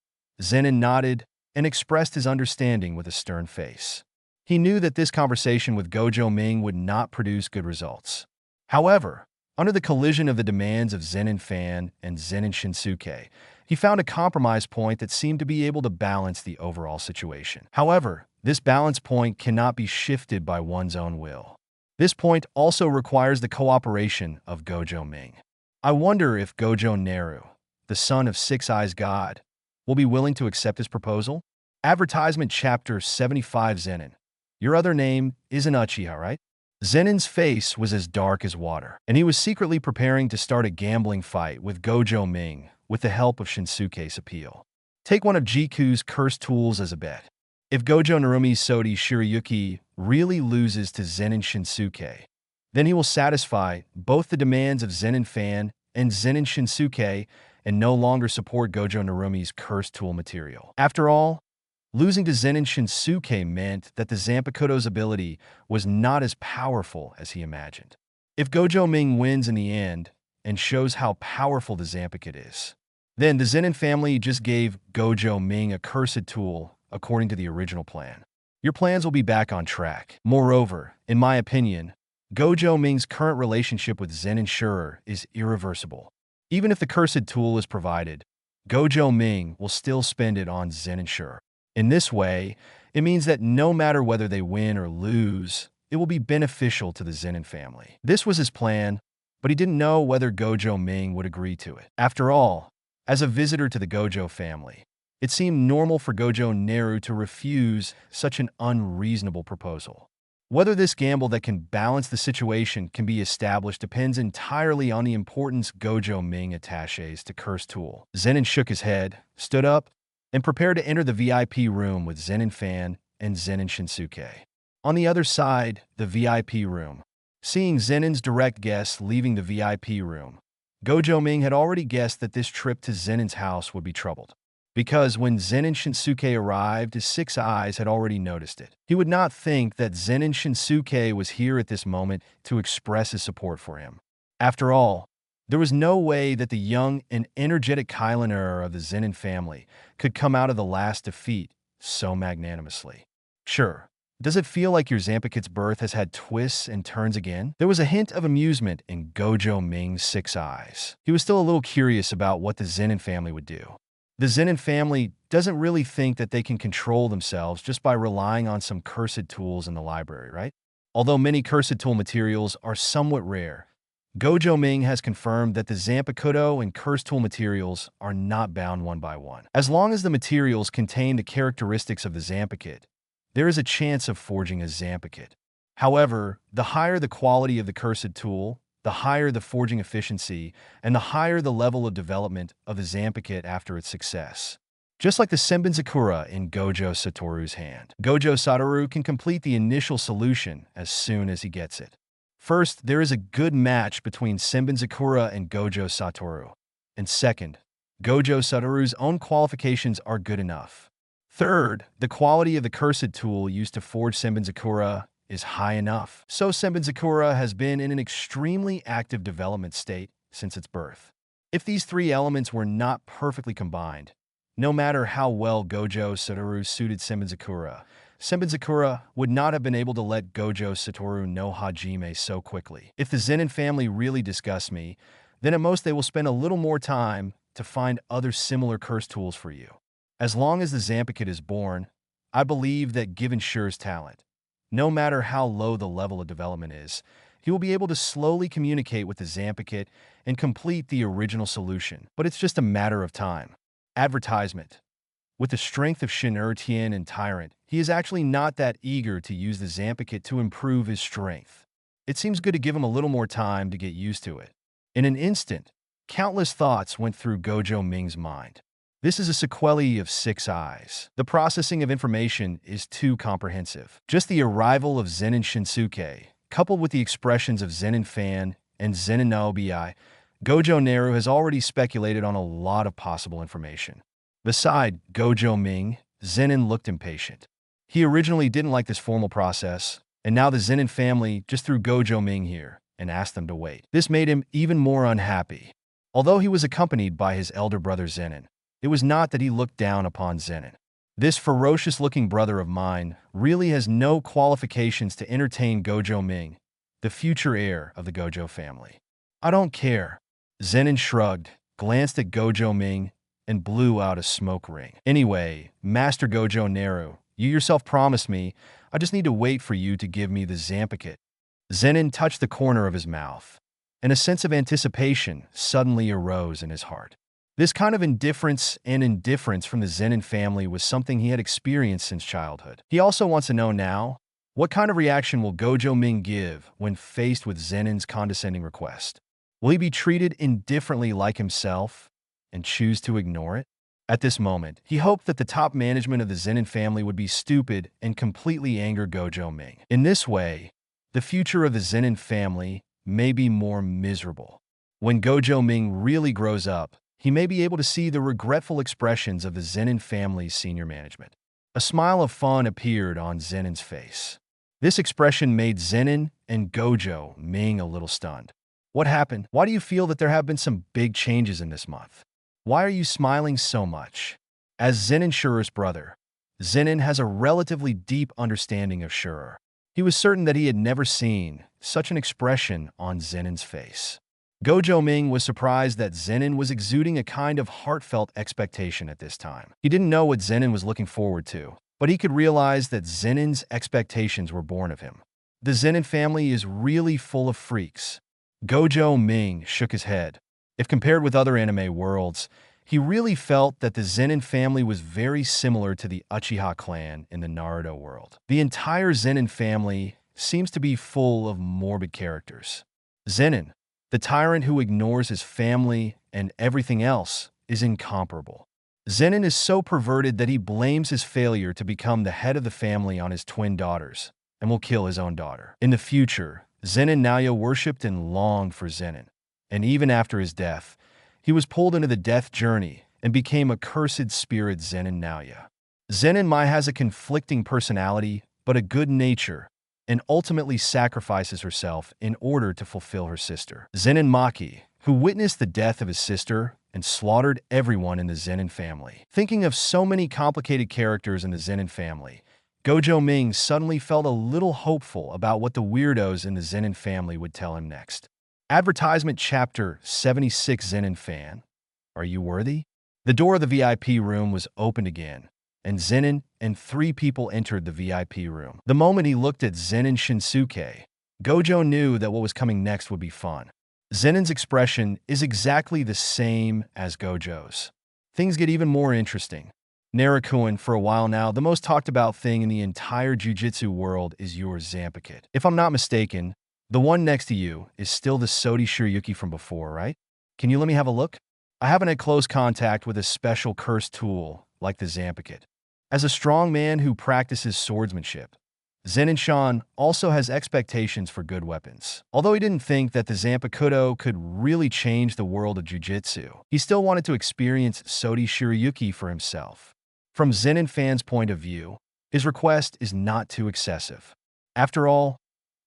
Zenin nodded and expressed his understanding with a stern face. He knew that this conversation with Gojo Ming would not produce good results. However, under the collision of the demands of Zenin Fan and Zenin Shinsuke, he found a compromise point that seemed to be able to balance the overall situation. However, this balance point cannot be shifted by one's own will. This point also requires the cooperation of Gojo Ming. I wonder if Gojo Naru, the son of Six Eyes God, will be willing to accept his proposal? Advertisement Chapter 75 Zenin. Your other name isn't Uchiha, right? Zenin's face was as dark as water, and he was secretly preparing to start a gambling fight with Gojo Ming with the help of Shinsuke's appeal. Take one of Jiku's cursed tools as a bet. If Gojo Narumi's Sodi Shirayuki really loses to Zenin Shinsuke, then he will satisfy both the demands of Zenin Fan and Zenin Shinsuke and no longer support Gojo Narumi's cursed tool material. After all, losing to Zenin Shinsuke meant that the Zanpakuto's ability was not as powerful as he imagined. If Gojo Ming wins in the end and shows how powerful the Zanpakuto is, then the Zenin family just gave Gojo Ming a cursed tool according to the original plan. Your plans will be back on track. Moreover, in my opinion, Gojo Ming's current relationship with Zenin Shurer is irreversible. Even if the cursed tool is provided, Gojo Ming will still spend it on Zenin Shurer. In this way, it means that no matter whether they win or lose, it will be beneficial to the Zenin family. This was his plan, but he didn't know whether Gojo Ming would agree to it. After all, as a visitor to the Gojo family, it seemed normal for Gojo Naru to refuse such an unreasonable proposal. Whether this gamble that can balance the situation can be established depends entirely on the importance Gojo Ming attaches to Cursed Tool. Zenin shook his head, stood up, and prepared to enter the VIP room with Zenin Fan and Zenin Shinsuke. On the other side, the VIP room. Seeing Zenin's direct guests leaving the VIP room, Gojo Ming had already guessed that this trip to Zenin's house would be troubled. Because when Zenin Shinsuke arrived, his six eyes had already noticed it. He would not think that Zenin Shinsuke was here at this moment to express his support for him. After all, there was no way that the young and energetic Kyliner of the Zenin family could come out of the last defeat so magnanimously. Sure, does it feel like your Zanpakuto's birth has had twists and turns again? There was a hint of amusement in Gojo Ming's six eyes. He was still a little curious about what the Zenin family would do. The Zenin family doesn't really think that they can control themselves just by relying on some cursed tools in the library, right? Although many cursed tool materials are somewhat rare, Gojo Ming has confirmed that the Zanpakuto and cursed tool materials are not bound one by one. As long as the materials contain the characteristics of the Zanpakuto, there is a chance of forging a Zanpakuto. However, the higher the quality of the cursed tool, the higher the forging efficiency, and the higher the level of development of the Zanpakuto after its success. Just like the Senbenzakura in Gojo Satoru's hand, Gojo Satoru can complete the initial solution as soon as he gets it. First, there is a good match between Senbenzakura and Gojo Satoru. And second, Gojo Satoru's own qualifications are good enough. Third, the quality of the cursed tool used to forge Senbenzakura is high enough. So Senbenzakura has been in an extremely active development state since its birth. If these three elements were not perfectly combined, no matter how well Gojo Satoru suited Senbenzakura would not have been able to let Gojo Satoru no Hajime so quickly. If the Zenin family really disgusts me, then at most they will spend a little more time to find other similar curse tools for you. As long as the Zanpakuto is born, I believe that given Shure's talent, no matter how low the level of development is, he will be able to slowly communicate with the Zanpakuto and complete the original solution, but it's just a matter of time. Advertisement. With the strength of Shin Ertian and Tyrant, he is actually not that eager to use the Zanpakuto to improve his strength. It seems good to give him a little more time to get used to it. In an instant, countless thoughts went through Gojo Ming's mind. This is a sequelae of six eyes. The processing of information is too comprehensive. Just the arrival of Zenin Shinsuke, coupled with the expressions of Zenin Fan and Zenin Naobi, Gojo Naru has already speculated on a lot of possible information. Beside Gojo Ming, Zenin looked impatient. He originally didn't like this formal process, and now the Zenin family just threw Gojo Ming here and asked them to wait. This made him even more unhappy. Although he was accompanied by his elder brother Zenin, it was not that he looked down upon Zenin. This ferocious-looking brother of mine really has no qualifications to entertain Gojo Ming, the future heir of the Gojo family. I don't care. Zenin shrugged, glanced at Gojo Ming, and blew out a smoke ring. Anyway, Master Gojo Naru, you yourself promised me. I just need to wait for you to give me the Zanpakuto. Zenin touched the corner of his mouth, and a sense of anticipation suddenly arose in his heart. This kind of indifference from the Zenin family was something he had experienced since childhood. He also wants to know now, what kind of reaction will Gojo Ming give when faced with Zenin's condescending request? Will he be treated indifferently like himself and choose to ignore it? At this moment, he hoped that the top management of the Zenin family would be stupid and completely anger Gojo Ming. In this way, the future of the Zenin family may be more miserable. When Gojo Ming really grows up, he may be able to see the regretful expressions of the Zenin family's senior management. A smile of fun appeared on Zenin's face. This expression made Zenin and Gojo Ming a little stunned. What happened? Why do you feel that there have been some big changes in this month? Why are you smiling so much? As Zenin Shurur's brother, Zenin has a relatively deep understanding of Shurur. He was certain that he had never seen such an expression on Zenin's face. Gojo Ming was surprised that Zenin was exuding a kind of heartfelt expectation at this time. He didn't know what Zenin was looking forward to, but he could realize that Zenin's expectations were born of him. The Zenin family is really full of freaks. Gojo Ming shook his head. If compared with other anime worlds, he really felt that the Zenin family was very similar to the Uchiha clan in the Naruto world. The entire Zenin family seems to be full of morbid characters. Zenin, the tyrant who ignores his family and everything else, is incomparable. Zenin is so perverted that he blames his failure to become the head of the family on his twin daughters and will kill his own daughter. In the future, Zenin Naoya worshipped and longed for Zenin. And even after his death, he was pulled into the death journey and became a cursed spirit Zenin Naoya. Zenin Mai has a conflicting personality, but a good nature, and ultimately sacrifices herself in order to fulfill her sister. Zenin Maki, who witnessed the death of his sister and slaughtered everyone in the Zenin family. Thinking of so many complicated characters in the Zenin family, Gojo Ming suddenly felt a little hopeful about what the weirdos in the Zenin family would tell him next. Advertisement Chapter 76 Zenin Fan. Are you worthy? The door of the VIP room was opened again, and Zenin and 3 people entered the VIP room. The moment he looked at Zenin Shinsuke, Gojo knew that what was coming next would be fun. Zenin's expression is exactly the same as Gojo's. Things get even more interesting. Narukuin, for a while now, the most talked about thing in the entire Jujutsu world is your Zanpakuto. If I'm not mistaken, the one next to you is still the Sodi Shiryuki from before, right? Can you let me have a look? I haven't had close contact with a special cursed tool like the Zanpakuto. As a strong man who practices swordsmanship, Zenin-shan also has expectations for good weapons. Although he didn't think that the Zanpakuto could really change the world of Jujutsu, he still wanted to experience Sodi Shiryuki for himself. From Zenin fans' point of view, his request is not too excessive. After all,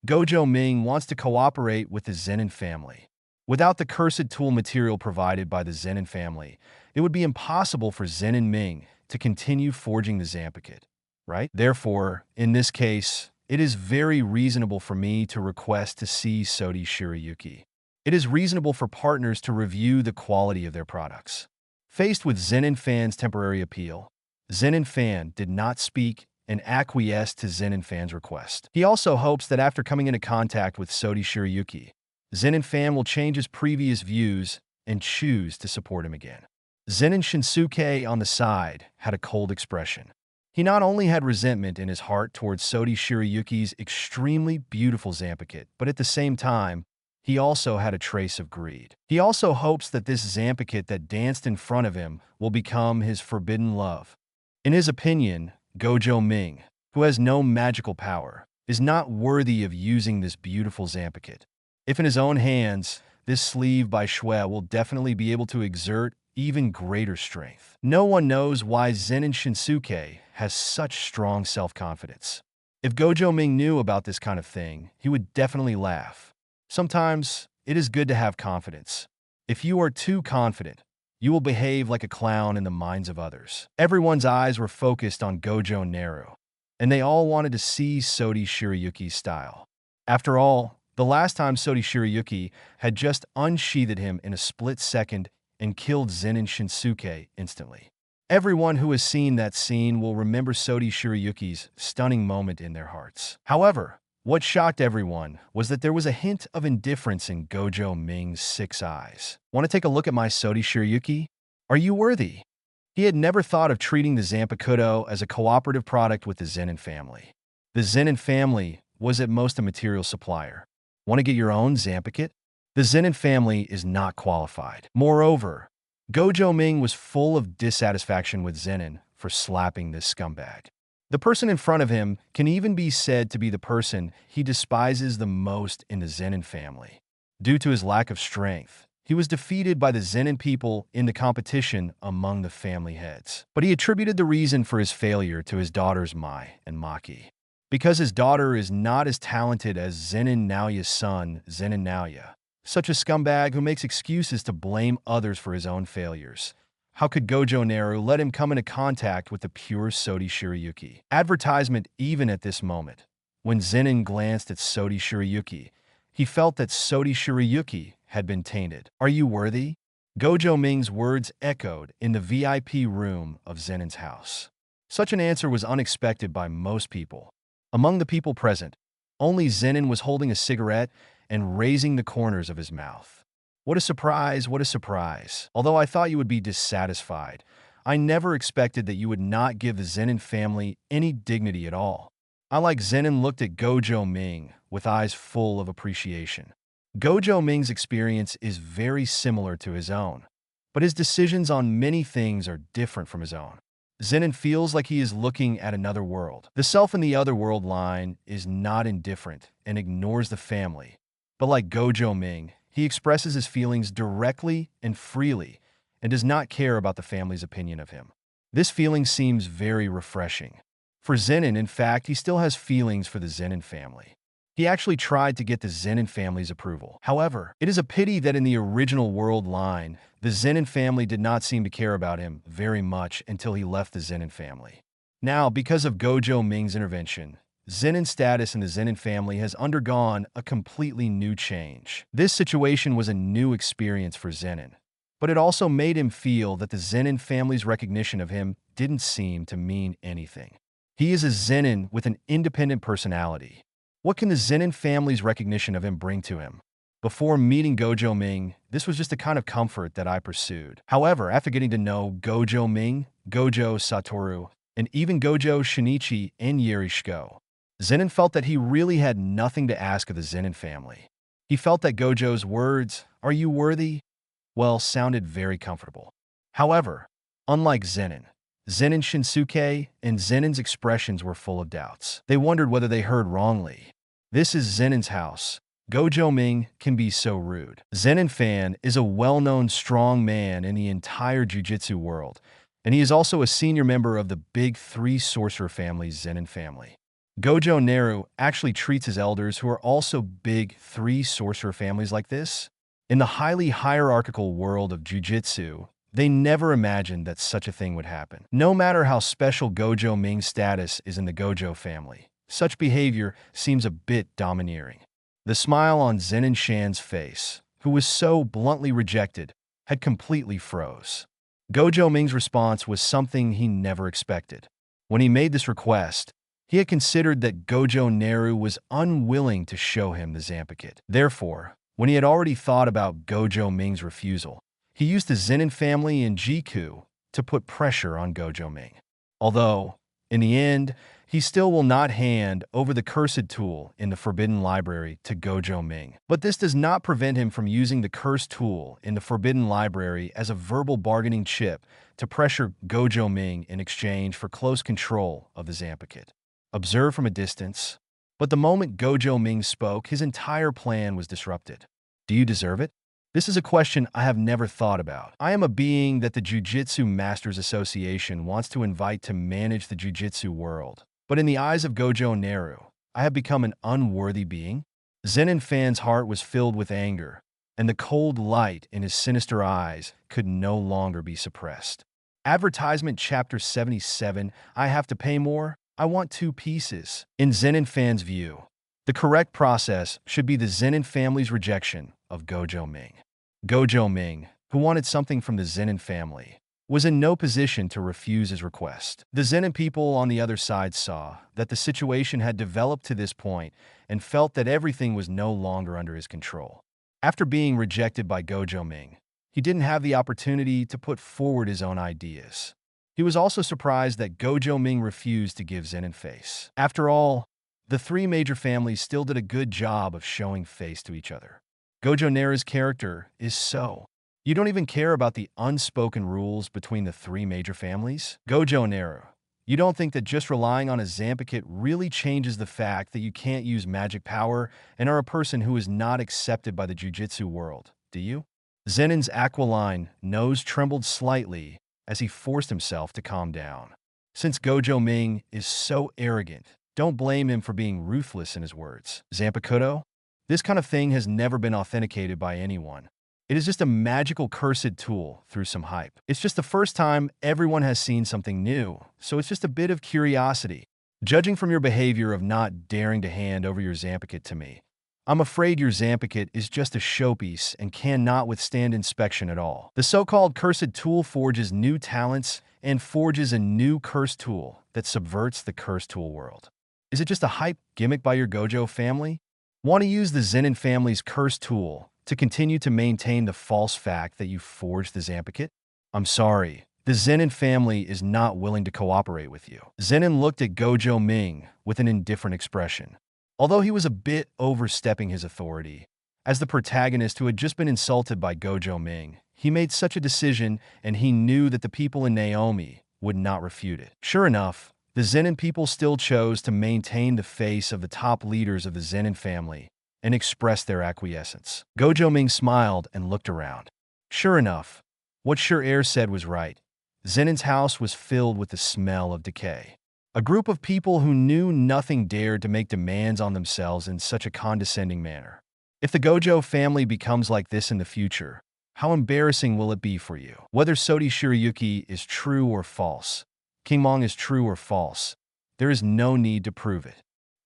Gojo Ming wants to cooperate with the Zenin family. Without the cursed tool material provided by the Zenin family, it would be impossible for Zenin Ming to continue forging the Zanpakuto, right? Therefore, in this case, it is very reasonable for me to request to see Sodi Shiryuki. It is reasonable for partners to review the quality of their products. Faced with Zenin Fan's temporary appeal, Zenin Fan did not speak and acquiesced to Zenin Fan's request. He also hopes that after coming into contact with Sodi Shiryuki, Zenin Fan will change his previous views and choose to support him again. Zenin Shinsuke on the side had a cold expression. He not only had resentment in his heart towards Sodi Shiryuki's extremely beautiful Zanpakuto, but at the same time, he also had a trace of greed. He also hopes that this Zanpakuto that danced in front of him will become his forbidden love. In his opinion, Gojo Ming, who has no magical power, is not worthy of using this beautiful Zanpakuto. If in his own hands, this sleeve by Shui will definitely be able to exert even greater strength. No one knows why Zenin Shinsuke has such strong self-confidence. If Gojo Ming knew about this kind of thing, he would definitely laugh. Sometimes, it is good to have confidence. If you are too confident, you will behave like a clown in the minds of others. Everyone's eyes were focused on Gojo Naru, and they all wanted to see Sodi Shirayuki's style. After all, the last time Sodi Shirayuki had just unsheathed him in a split second and killed Zenin Shinsuke instantly. Everyone who has seen that scene will remember Sodi Shirayuki's stunning moment in their hearts. However, what shocked everyone was that there was a hint of indifference in Gojo Ming's 6 eyes. Want to take a look at my Sodi Shirayuki? Are you worthy? He had never thought of treating the Zanpakuto as a cooperative product with the Zenin family. The Zenin family was at most a material supplier. Want to get your own Zanpakuto? The Zenin family is not qualified. Moreover, Gojo Ming was full of dissatisfaction with Zenin for slapping this scumbag. The person in front of him can even be said to be the person he despises the most in the Zenin family. Due to his lack of strength, he was defeated by the Zenin people in the competition among the family heads. But he attributed the reason for his failure to his daughters Mai and Maki. Because his daughter is not as talented as Zenin Naoya's son, Zenin Naoya. Such a scumbag who makes excuses to blame others for his own failures. How could Gojo Naru let him come into contact with the pure Sodi Shirayuki? Advertisement even at this moment. When Zenin glanced at Sodi Shirayuki, he felt that Sodi Shirayuki had been tainted. Are you worthy? Gojo Ming's words echoed in the VIP room of Zenin's house. Such an answer was unexpected by most people. Among the people present, only Zenin was holding a cigarette and raising the corners of his mouth. What a surprise, what a surprise. Although I thought you would be dissatisfied, I never expected that you would not give the Zenin family any dignity at all. I like Zenin looked at Gojo Ming with eyes full of appreciation. Gojo Ming's experience is very similar to his own, but his decisions on many things are different from his own. Zenin feels like he is looking at another world. The self in the other world line is not indifferent and ignores the family. But like Gojo Ming, he expresses his feelings directly and freely and does not care about the family's opinion of him. This feeling seems very refreshing. For Zenin, in fact, he still has feelings for the Zenin family. He actually tried to get the Zenin family's approval. However, it is a pity that in the original world line, the Zenin family did not seem to care about him very much until he left the Zenin family. Now, because of Gojo Ming's intervention, Zenin's status in the Zenin family has undergone a completely new change. This situation was a new experience for Zenin, but it also made him feel that the Zenin family's recognition of him didn't seem to mean anything. He is a Zenin with an independent personality. What can the Zenin family's recognition of him bring to him? Before meeting Gojo Ming, this was just a kind of comfort that I pursued. However, after getting to know Gojo Ming, Gojo Satoru, and even Gojo Shinichi and Yerishiko, Zenin felt that he really had nothing to ask of the Zenin family. He felt that Gojo's words, "Are you worthy?" well, sounded very comfortable. However, unlike Zenin Shinsuke and Zenin's expressions were full of doubts. They wondered whether they heard wrongly. This is Zenin's house. Gojo Ming can be so rude. Zenin Fan is a well-known strong man in the entire Jujutsu world, and he is also a senior member of the big 3 sorcerer family's Zenin family. Gojo Naru actually treats his elders who are also big 3 sorcerer families like this. In the highly hierarchical world of Jujutsu, they never imagined that such a thing would happen. No matter how special Gojo Ming's status is in the Gojo family, such behavior seems a bit domineering. The smile on Zenin Shan's face, who was so bluntly rejected, had completely froze. Gojo Ming's response was something he never expected. When he made this request, he had considered that Gojo Naru was unwilling to show him the Zanpakuto. Therefore, when he had already thought about Gojo Ming's refusal, he used the Zenin family and Jiku to put pressure on Gojo Ming. Although, in the end, he still will not hand over the cursed tool in the Forbidden Library to Gojo Ming. But this does not prevent him from using the cursed tool in the Forbidden Library as a verbal bargaining chip to pressure Gojo Ming in exchange for close control of the Zanpakuto. Observed from a distance, But the moment Gojo Ming spoke, his entire plan was disrupted. Do you deserve it? This is a question I have never thought about. I am a being that the Jujutsu Masters Association wants to invite to manage the Jujutsu world. But in the eyes of Gojo Naru, I have become an unworthy being? Zenin Fan's heart was filled with anger, and the cold light in his sinister eyes could no longer be suppressed. Advertisement Chapter 77, I have to pay more? I want 2 pieces. In Zenin Fan's view, the correct process should be the Zenin family's rejection of Gojo Ming. Gojo Ming, who wanted something from the Zenin family, was in no position to refuse his request. The Zenin people on the other side saw that the situation had developed to this point and felt that everything was no longer under his control. After being rejected by Gojo Ming, he didn't have the opportunity to put forward his own ideas. He was also surprised that Gojo Ming refused to give Zenin face. After all, the 3 major families still did a good job of showing face to each other. Gojo Naru's character is so. You don't even care about the unspoken rules between the 3 major families? Gojo Naru, you don't think that just relying on a Zanpakuto really changes the fact that you can't use magic power and are a person who is not accepted by the Jujutsu world, do you? Zenin's aquiline nose trembled slightly as he forced himself to calm down. Since Gojo Ming is so arrogant, don't blame him for being ruthless in his words. Zanpakuto? This kind of thing has never been authenticated by anyone. It is just a magical cursed tool through some hype. It's just the first time everyone has seen something new, so it's just a bit of curiosity. Judging from your behavior of not daring to hand over your Zanpakuto to me, I'm afraid your Zanpakuto is just a showpiece and cannot withstand inspection at all. The so-called cursed tool forges new talents and forges a new cursed tool that subverts the cursed tool world. Is it just a hype gimmick by your Gojo family? Want to use the Zenin family's cursed tool to continue to maintain the false fact that you forged the Zanpakuto? I'm sorry, the Zenin family is not willing to cooperate with you. Zenin looked at Gojo Ming with an indifferent expression. Although he was a bit overstepping his authority, as the protagonist who had just been insulted by Gojo Ming, he made such a decision and he knew that the people in Naomi would not refute it. Sure enough, the Zenin people still chose to maintain the face of the top leaders of the Zenin family and express their acquiescence. Gojo Ming smiled and looked around. Sure enough, what Sure Air said was right. Zenin's house was filled with the smell of decay. A group of people who knew nothing dared to make demands on themselves in such a condescending manner. If the Gojo family becomes like this in the future, how embarrassing will it be for you? Whether Sodi Shirayuki is true or false, King Mong is true or false, there is no need to prove it.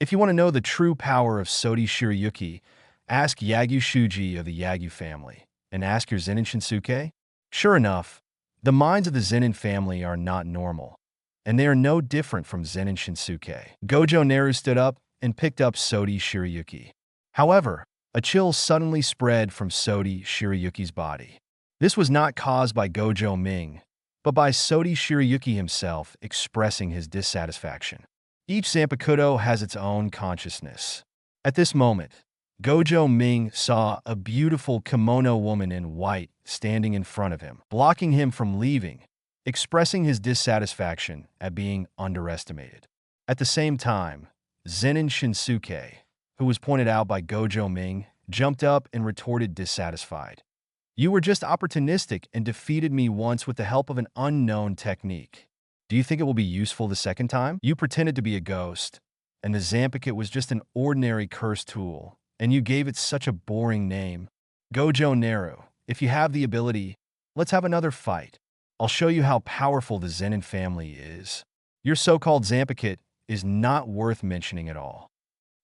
If you want to know the true power of Sodi Shirayuki, ask Yagyu Shuji of the Yagyu family, and ask your Zenin Shinsuke. Sure enough, the minds of the Zenin family are not normal, and they are no different from Zenin Shinsuke. Gojo Naru stood up and picked up Sodi Shirayuki. However, a chill suddenly spread from Sodi Shirayuki's body. This was not caused by Gojo Ming, but by Sodi Shirayuki himself expressing his dissatisfaction. Each Zanpakuto has its own consciousness. At this moment, Gojo Ming saw a beautiful kimono woman in white standing in front of him, blocking him from leaving, expressing his dissatisfaction at being underestimated. At the same time, Zenin Shinsuke, who was pointed out by Gojo Ming, jumped up and retorted dissatisfied. You were just opportunistic and defeated me once with the help of an unknown technique. Do you think it will be useful the second time? You pretended to be a ghost, and the Zanpakuto was just an ordinary curse tool, and you gave it such a boring name. Gojo Naru, if you have the ability, let's have another fight. I'll show you how powerful the Zenin family is. Your so-called Zanpakuto is not worth mentioning at all.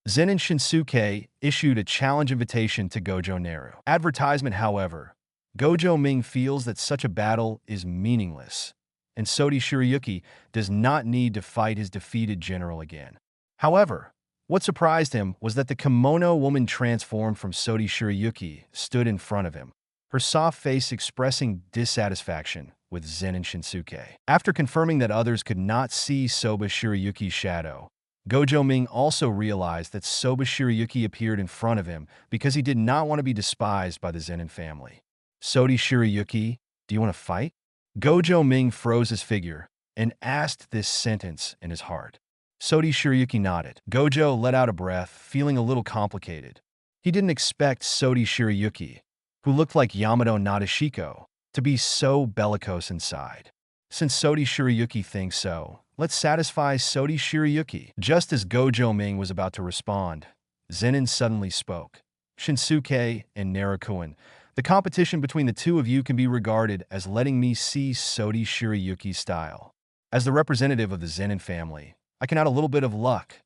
Zenin Shinsuke issued a challenge invitation to Gojo Naru. Advertisement, however, Gojo Ming feels that such a battle is meaningless, and Sodi Shirayuki does not need to fight his defeated general again. However, what surprised him was that the kimono woman transformed from Sodi Shirayuki stood in front of him, her soft face expressing dissatisfaction with Zenin Shinsuke. After confirming that others could not see Soba Shirayuki's shadow, Gojo Ming also realized that Soba Shirayuki appeared in front of him because he did not want to be despised by the Zenin family. Sodi Shirayuki, do you want to fight? Gojo Ming froze his figure and asked this sentence in his heart. Sodi Shiryuki nodded. Gojo let out a breath, feeling a little complicated. He didn't expect Sodi Shiryuki, who looked like Yamato Nadeshiko, to be so bellicose inside. Since Sodi Shiryuki thinks so, let's satisfy Sodi Shiryuki. Just as Gojo Ming was about to respond, Zenin suddenly spoke. Shinsuke and Narukuin, the competition between the two of you can be regarded as letting me see Sodi Shiryuki's style. As the representative of the Zenin family, I can add a little bit of luck.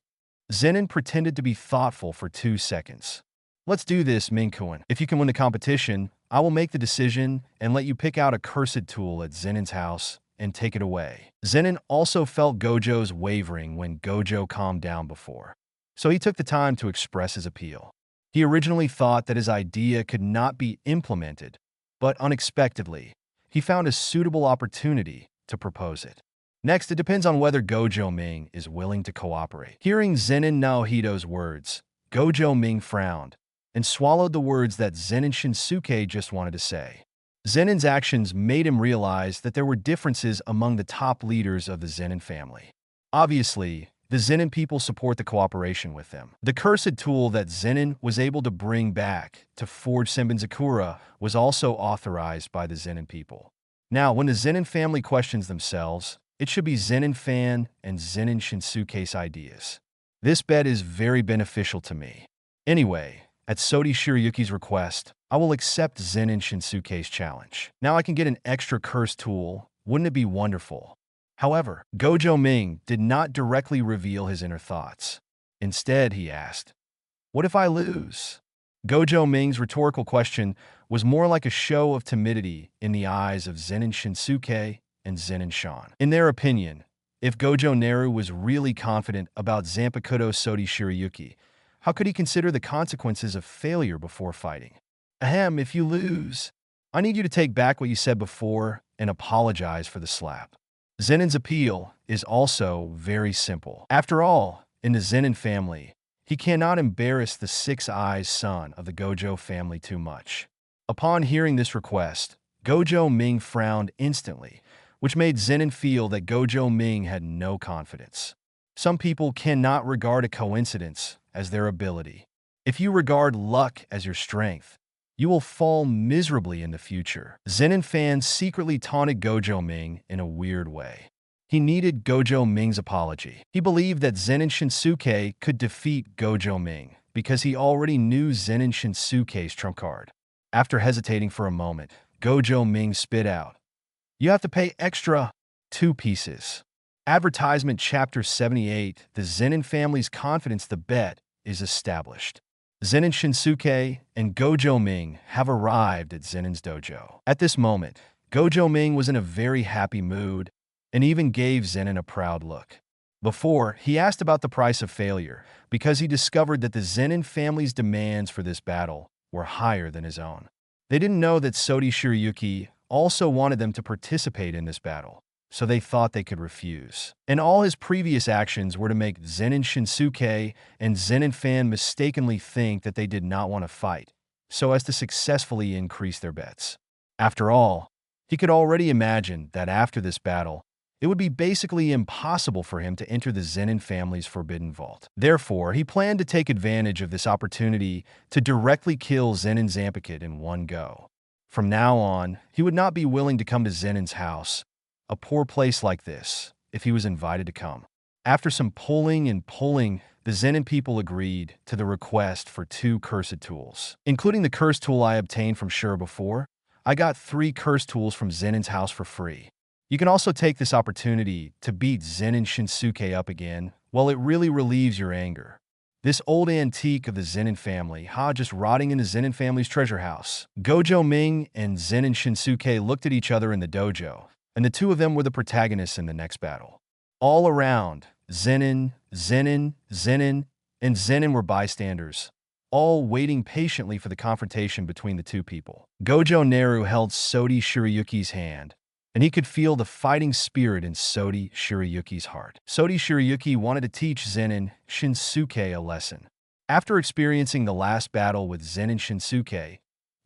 Zenin pretended to be thoughtful for 2 seconds. Let's do this, Mingkuin. If you can win the competition, I will make the decision and let you pick out a cursed tool at Zenin's house and take it away. Zenin also felt Gojo's wavering when Gojo calmed down before, so he took the time to express his appeal. He originally thought that his idea could not be implemented, but unexpectedly, he found a suitable opportunity to propose it. Next, it depends on whether Gojo Ming is willing to cooperate. Hearing Zenin Naohito's words, Gojo Ming frowned and swallowed the words that Zenin Shinsuke just wanted to say. Zenin's actions made him realize that there were differences among the top leaders of the Zenin family. Obviously, the Zenin people support the cooperation with them. The cursed tool that Zenin was able to bring back to forge Senbenzakura was also authorized by the Zenin people. Now, when the Zenin family questions themselves, it should be Zenin fan and Zenin Shinsuke's ideas. This bet is very beneficial to me. Anyway, at Sodi Shiryuki's request, I will accept Zenin Shinsuke's challenge. Now I can get an extra curse tool. Wouldn't it be wonderful? However, Gojo Ming did not directly reveal his inner thoughts. Instead, he asked, "What if I lose?" Gojo Ming's rhetorical question was more like a show of timidity in the eyes of Zenin Shinsuke and Zenin Shan. In their opinion, if Gojo Naru was really confident about Zanpakuto Sodi Shiryuki, how could he consider the consequences of failure before fighting? Ahem, if you lose, I need you to take back what you said before and apologize for the slap. Zenin's appeal is also very simple. After all, in the Zenin family, he cannot embarrass the six-eyes son of the Gojo family too much. Upon hearing this request, Gojo Ming frowned instantly, which made Zenin feel that Gojo Ming had no confidence. Some people cannot regard a coincidence as their ability. If you regard luck as your strength, you will fall miserably in the future. Zenin fans secretly taunted Gojo Ming in a weird way. He needed Gojo Ming's apology. He believed that Zenin Shinsuke could defeat Gojo Ming because he already knew Zenin Shinsuke's trump card. After hesitating for a moment, Gojo Ming spit out, "You have to pay extra 2 pieces. Advertisement Chapter 78, the Zenin family's confidence the bet is established. Zenin Shinsuke and Gojo Ming have arrived at Zenin's dojo. At this moment, Gojo Ming was in a very happy mood and even gave Zenin a proud look. Before, he asked about the price of failure because he discovered that the Zenin family's demands for this battle were higher than his own. They didn't know that Sodi Shiryuki also wanted them to participate in this battle, so they thought they could refuse. And all his previous actions were to make Zenin Shinsuke and Zenin fan mistakenly think that they did not want to fight, so as to successfully increase their bets. After all, he could already imagine that after this battle, it would be basically impossible for him to enter the Zenin family's forbidden vault. Therefore, he planned to take advantage of this opportunity to directly kill Zenin Zanpakuto in one go. From now on, he would not be willing to come to Zenin's house, a poor place like this, if he was invited to come. After some pulling and pulling, the Zenin people agreed to the request for 2 cursed tools. Including the curse tool I obtained from Shura before, I got 3 curse tools from Zenin's house for free. You can also take this opportunity to beat Zenin Shinsuke up again, while it really relieves your anger. This old antique of the Zenin family, just rotting in the Zenin family's treasure house. Gojo Ming and Zenin Shinsuke looked at each other in the dojo, and the two of them were the protagonists in the next battle. All around, Zenin, and Zenin were bystanders, all waiting patiently for the confrontation between the two people. Gojo Naru held Sodi Shiryuki's hand, and he could feel the fighting spirit in Sodi Shiryuki's heart. Sodi Shiryuki wanted to teach Zenin Shinsuke a lesson. After experiencing the last battle with Zenin Shinsuke,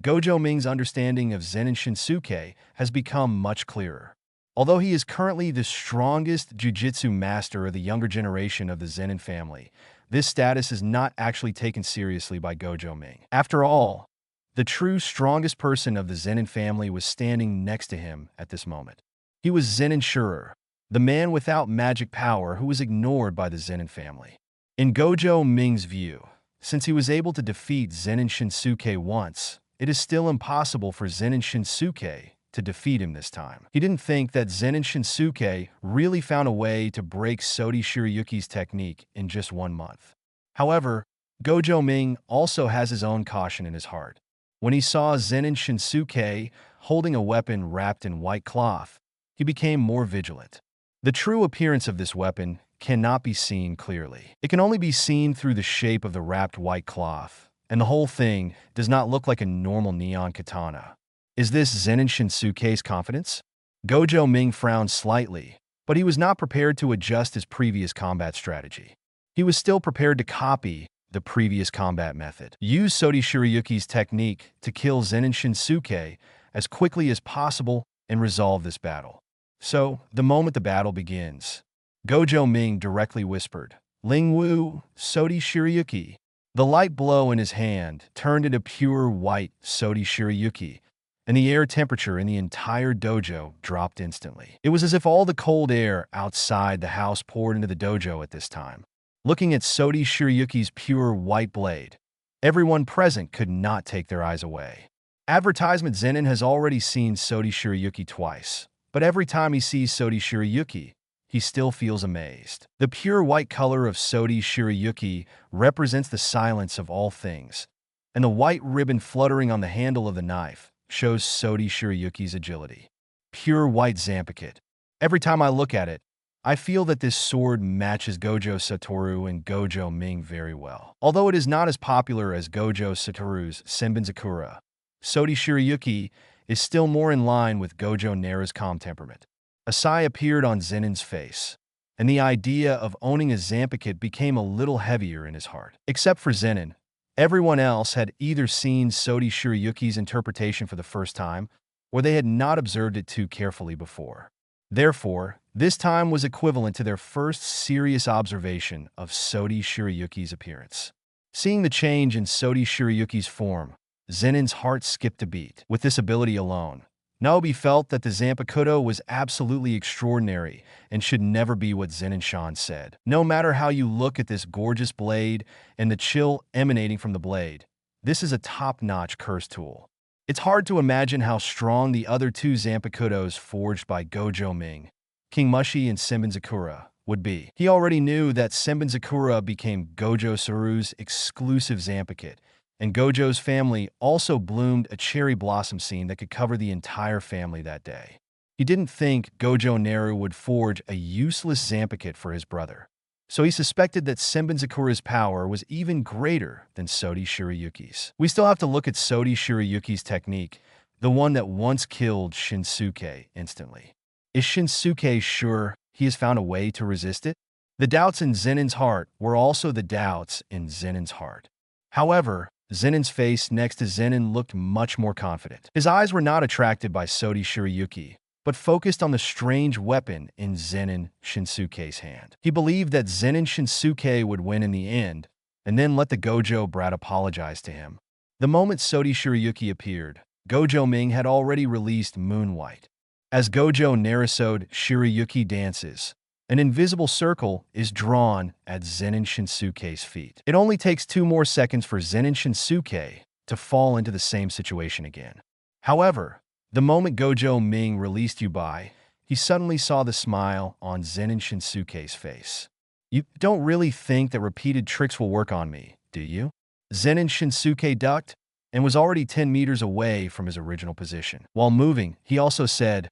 Gojo Ming's understanding of Zenin Shinsuke has become much clearer. Although he is currently the strongest jujutsu master of the younger generation of the Zenin family, this status is not actually taken seriously by Gojo Ming. After all, the true strongest person of the Zenin family was standing next to him at this moment. He was Zenin Shurer, the man without magic power who was ignored by the Zenin family. In Gojo Ming's view, since he was able to defeat Zenin Shinsuke once, it is still impossible for Zenin Shinsuke to defeat him this time. He didn't think that Zenin Shinsuke really found a way to break Sodi Shirayuki's technique in just 1 month. However, Gojo Ming also has his own caution in his heart. When he saw Zenin Shinsuke holding a weapon wrapped in white cloth, he became more vigilant. The true appearance of this weapon cannot be seen clearly. It can only be seen through the shape of the wrapped white cloth, and the whole thing does not look like a normal neon katana. Is this Zenin Shinsuke's confidence? Gojo Ming frowned slightly, but he was not prepared to adjust his previous combat strategy. He was still prepared to copy the previous combat method. Use Sodi Shirayuki's technique to kill Zenin Shinsuke as quickly as possible and resolve this battle. So, the moment the battle begins, Gojo Ming directly whispered, "Ling Wu, Sodi Shirayuki." The light blow in his hand turned into pure white Sodi Shirayuki, and the air temperature in the entire dojo dropped instantly. It was as if all the cold air outside the house poured into the dojo at this time. Looking at Sodi Shirayuki's pure white blade, everyone present could not take their eyes away. Advertisement Zenin has already seen Sodi Shirayuki twice, but every time he sees Sodi Shirayuki, he still feels amazed. The pure white color of Sodi Shirayuki represents the silence of all things, and the white ribbon fluttering on the handle of the knife shows Sodi Shirayuki's agility. Pure white Zanpakuto. Every time I look at it, I feel that this sword matches Gojo Satoru and Gojo Ming very well. Although it is not as popular as Gojo Satoru's Senbenzakura, Sodi Shirayuki is still more in line with Gojo Naru's calm temperament. A sigh appeared on Zenin's face, and the idea of owning a Zanpakuto became a little heavier in his heart. Except for Zenin, everyone else had either seen Sodi Shirayuki's interpretation for the first time, or they had not observed it too carefully before. Therefore, this time was equivalent to their first serious observation of Sodi Shirayuki's appearance. Seeing the change in Sodi Shirayuki's form, Zenin's heart skipped a beat. With this ability alone, Naobi felt that the Zanpakuto was absolutely extraordinary and should never be what Zenin-shan said. No matter how you look at this gorgeous blade and the chill emanating from the blade, this is a top-notch curse tool. It's hard to imagine how strong the other two Zanpakutos forged by Gojo Ming, King Mushi and Senbenzakura, would be. He already knew that Senbenzakura became Gojo Satoru's exclusive Zanpakuto, and Gojo's family also bloomed a cherry blossom scene that could cover the entire family that day. He didn't think Gojo Naru would forge a useless Zanpakuto for his brother, so he suspected that Senbenzakura's power was even greater than Sodi Shirayuki's. We still have to look at Sodi Shirayuki's technique, the one that once killed Shinsuke instantly. Is Shinsuke sure he has found a way to resist it? The doubts in Zenin's heart were also the doubts in Zenin's heart. However, Zenin's face next to Zenin looked much more confident. His eyes were not attracted by Sodi Shirayuki, but focused on the strange weapon in Zenin Shinsuke's hand. He believed that Zenin Shinsuke would win in the end, and then let the Gojo brat apologize to him. The moment Sodi Shirayuki appeared, Gojo Ming had already released Moon White. As Gojo Narusode Shirayuki dances, an invisible circle is drawn at Zenin Shinsuke's feet. It only takes 2 more seconds for Zenin Shinsuke to fall into the same situation again. However, the moment Gojo Ming released Yubai, he suddenly saw the smile on Zenin Shinsuke's face. "You don't really think that repeated tricks will work on me, do you?" Zenin Shinsuke ducked and was already 10 meters away from his original position. While moving, he also said,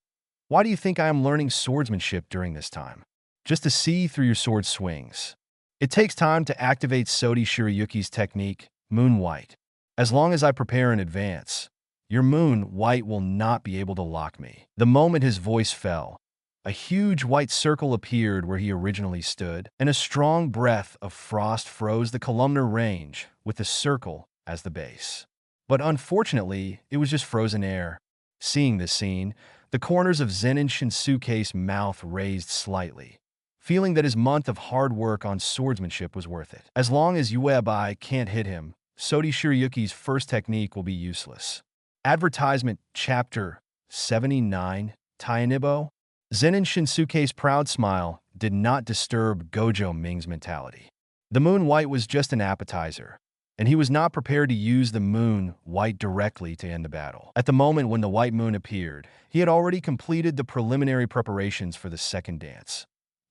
"Why do you think I am learning swordsmanship during this time? Just to see through your sword swings. It takes time to activate Sodi Shirayuki's technique, Moon White. As long as I prepare in advance, your Moon White will not be able to lock me." The moment his voice fell, a huge white circle appeared where he originally stood, and a strong breath of frost froze the columnar range with the circle as the base. But unfortunately, it was just frozen air. Seeing this scene, The corners of Zenin Shinsuke's mouth raised slightly, feeling that his month of hard work on swordsmanship was worth it. As long as Yuebai can't hit him, Sodi Shirayuki's first technique will be useless. Advertisement Chapter 79 Tainibo. Zenin Shinsuke's proud smile did not disturb Gojo Ming's mentality. The moon white was just an appetizer, and he was not prepared to use the moon white directly to end the battle. At the moment when the white moon appeared, he had already completed the preliminary preparations for the second dance.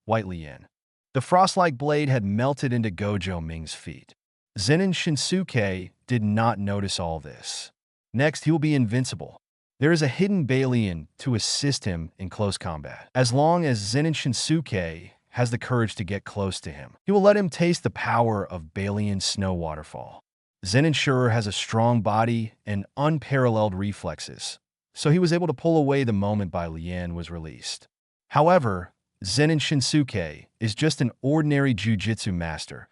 White Lien. The frost-like blade had melted into Gojo Ming's feet. Zenin Shinsuke did not notice all this. Next, he will be invincible. There is a hidden Balian to assist him in close combat. As long as Zenin Shinsuke has the courage to get close to him, he will let him taste the power of Balian Snow Waterfall. Zenin Shurer has a strong body and unparalleled reflexes, so he was able to pull away the moment Bai Lian was released. However, Zenin Shinsuke is just an ordinary jujutsu master,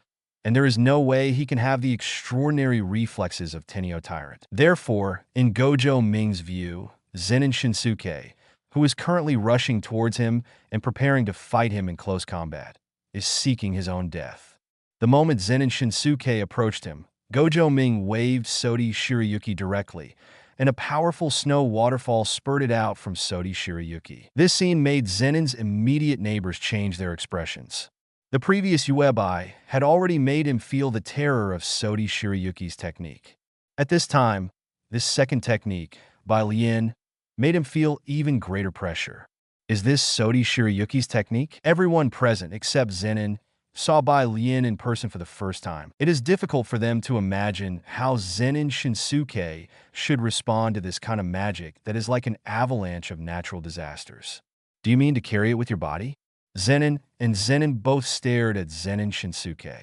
and there is no way he can have the extraordinary reflexes of Tenyo Tyrant. Therefore, in Gojo Ming's view, Zenin Shinsuke, who is currently rushing towards him and preparing to fight him in close combat, is seeking his own death. The moment Zenin Shinsuke approached him, Gojo Ming waved Sodi Shirayuki directly, and a powerful snow waterfall spurted out from Sodi Shirayuki. This scene made Zenin's immediate neighbors change their expressions. The previous Yuebai had already made him feel the terror of Sodi Shirayuki's technique. At this time, this second technique, Bai Lian, made him feel even greater pressure. Is this Sodi Shirayuki's technique? Everyone present, except Zenin, saw Bai Lian in person for the first time. It is difficult for them to imagine how Zenin Shinsuke should respond to this kind of magic that is like an avalanche of natural disasters. Do you mean to carry it with your body? Zenin and Zenin both stared at Zenin Shinsuke.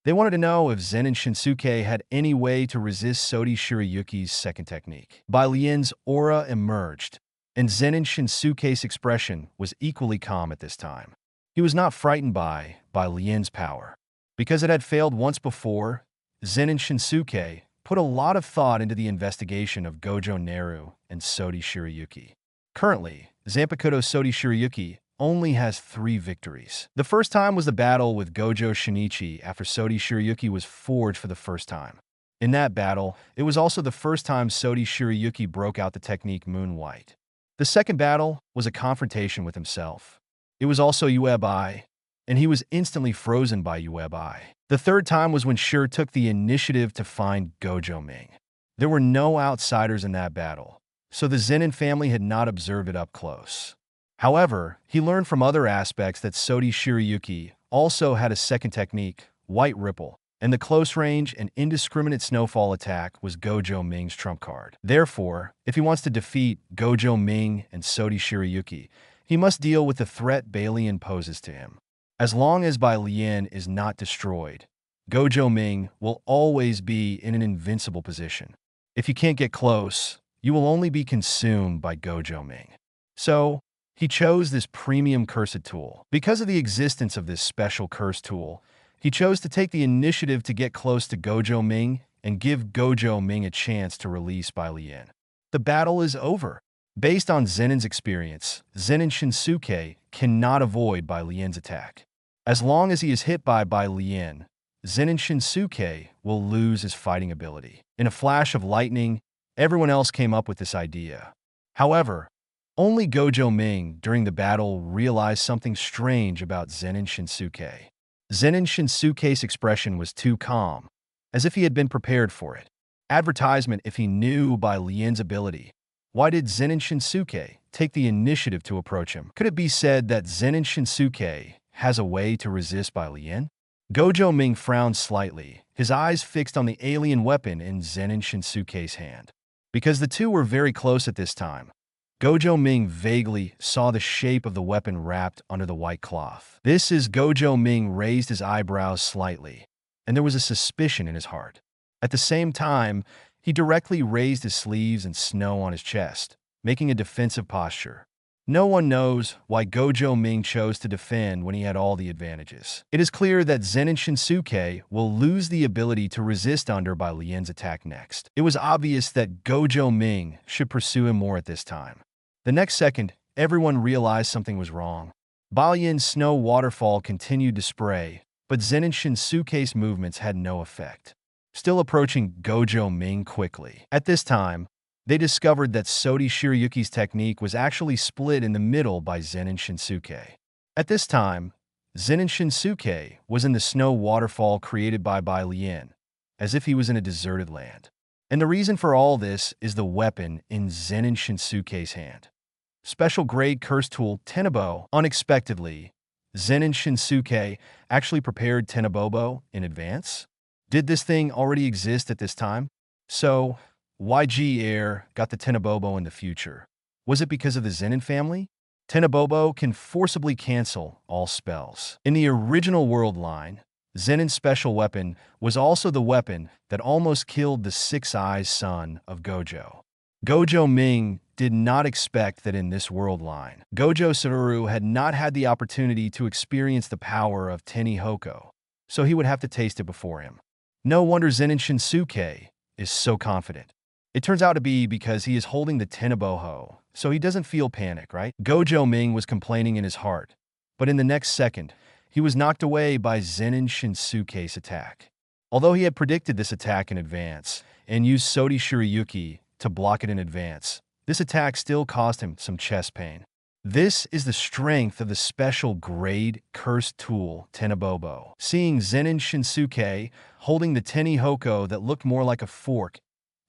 They wanted to know if Zenin Shinsuke had any way to resist Sodi Shirayuki's second technique. Bai Lian's aura emerged, and Zenin Shinsuke's expression was equally calm at this time. He was not frightened by Bai Lian's power. Because it had failed once before, Zenin Shinsuke put a lot of thought into the investigation of Gojo Naru and Sodi Shirayuki. Currently, Zanpakuto Sodi Shirayuki only has 3 victories. The first time was the battle with Gojo Shinichi after Sodi Shirayuki was forged for the first time. In that battle, it was also the first time Sodi Shirayuki broke out the technique Moon White. The second battle was a confrontation with himself. It was also Yuebai, and he was instantly frozen by Yuebai. The third time was when Shur took the initiative to find Gojo Ming. There were no outsiders in that battle, so the Zenin family had not observed it up close. However, he learned from other aspects that Sodi Shirayuki also had a second technique, White Ripple, and the close-range and indiscriminate snowfall attack was Gojo Ming's trump card. Therefore, if he wants to defeat Gojo Ming and Sodi Shirayuki, he must deal with the threat Balian poses to him. As long as Bai Lian is not destroyed, Gojo Ming will always be in an invincible position. If you can't get close, you will only be consumed by Gojo Ming. So, he chose this premium cursed tool. Because of the existence of this special curse tool, he chose to take the initiative to get close to Gojo Ming and give Gojo Ming a chance to release Bai Lian. The battle is over. Based on Zenin's experience, Zenin Shinsuke cannot avoid Bai Lian's attack. As long as he is hit by Bai Lian, Zenin Shinsuke will lose his fighting ability. In a flash of lightning, everyone else came up with this idea. However, only Gojo Ming during the battle realized something strange about Zenin Shinsuke. Zenin Shinsuke's expression was too calm, as if he had been prepared for it. Advertisement if he knew Bai Lian's ability. Why did Zenin Shinsuke take the initiative to approach him? Could it be said that Zenin Shinsuke has a way to resist Bai Lian? Gojo Ming frowned slightly, his eyes fixed on the alien weapon in Zenin Shinsuke's hand. Because the two were very close at this time, Gojo Ming vaguely saw the shape of the weapon wrapped under the white cloth. This is Gojo Ming raised his eyebrows slightly, and there was a suspicion in his heart. At the same time, he directly raised his sleeves and snow on his chest, making a defensive posture. No one knows why Gojo Ming chose to defend when he had all the advantages. It is clear that Zenin Shinsuke will lose the ability to resist under Bai Lian's attack next. It was obvious that Gojo Ming should pursue him more at this time. The next second, everyone realized something was wrong. Baoyin's snow waterfall continued to spray, but Zen and Shinsuke's movements had no effect. Still approaching Gojo Ming quickly. At this time, they discovered that Sodi Shirayuki's technique was actually split in the middle by Zen and Shinsuke. At this time, Zen and Shinsuke was in the snow waterfall created by Bai Lian, as if he was in a deserted land. And the reason for all this is the weapon in Zen and Shinsuke's hand. Special grade curse tool Tenebo. Unexpectedly, Zen and Shinsuke actually prepared Tenebobo in advance. Did this thing already exist at this time? So, YG Air got the Tenebobo in the future. Was it because of the Zenin family? Tenebobo can forcibly cancel all spells. In the original world line, Zenin's special weapon was also the weapon that almost killed the six-eyes son of Gojo. Gojo Ming did not expect that in this world line, Gojo Satoru had not had the opportunity to experience the power of Tenihoko, so he would have to taste it before him. No wonder Zenin Shinsuke is so confident. It turns out to be because he is holding the Teneboho, so he doesn't feel panic, right? Gojo Ming was complaining in his heart, but in the next second, he was knocked away by Zenin Shinsuke's attack. Although he had predicted this attack in advance and used Sodi Shirayuki to block it in advance, this attack still caused him some chest pain. This is the strength of the special grade cursed tool Tenebobo. Seeing Zenin Shinsuke holding the Tenihoko that looked more like a fork,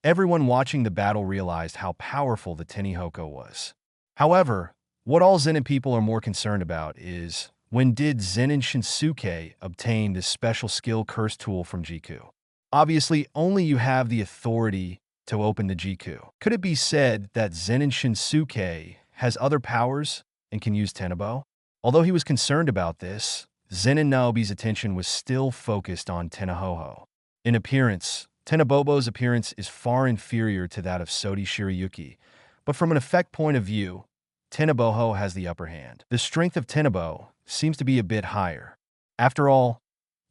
everyone watching the battle realized how powerful the Tenihoko was. However, what all Zenin people are more concerned about is, when did Zenin Shinsuke obtain this special skill curse tool from Jiku? Obviously, only you have the authority to open the Jiku. Could it be said that Zenin Shinsuke has other powers and can use Tenebo? Although he was concerned about this, Zenin Naobi's attention was still focused on Tenihoho. In appearance, Tenebobo's appearance is far inferior to that of Sodi Shirayuki, but from an effect point of view, Teneboho has the upper hand. The strength of Tenebo seems to be a bit higher. After all,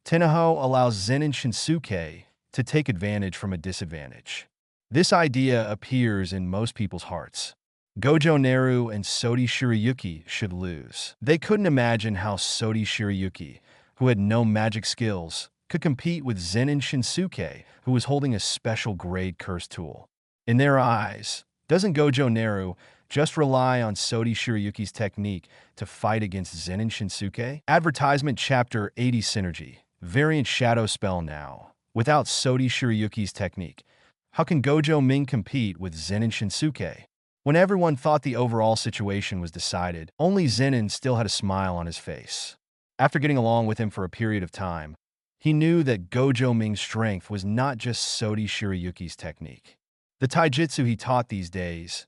Teniho allows Zenin Shinsuke to take advantage from a disadvantage. This idea appears in most people's hearts. Gojo Naru and Sodi Shirayuki should lose. They couldn't imagine how Sodi Shirayuki, who had no magic skills, could compete with Zenin Shinsuke, who was holding a special grade curse tool. In their eyes, doesn't Gojo Naru just rely on Sodi Shirayuki's technique to fight against Zenin Shinsuke? Advertisement Chapter 80 Synergy. Variant Shadow Spell now. Without Sodi Shirayuki's technique, how can Gojo Ming compete with Zenin Shinsuke? When everyone thought the overall situation was decided, only Zenin still had a smile on his face. After getting along with him for a period of time, he knew that Gojo Ming's strength was not just Sodi Shirayuki's technique. The taijutsu he taught these days,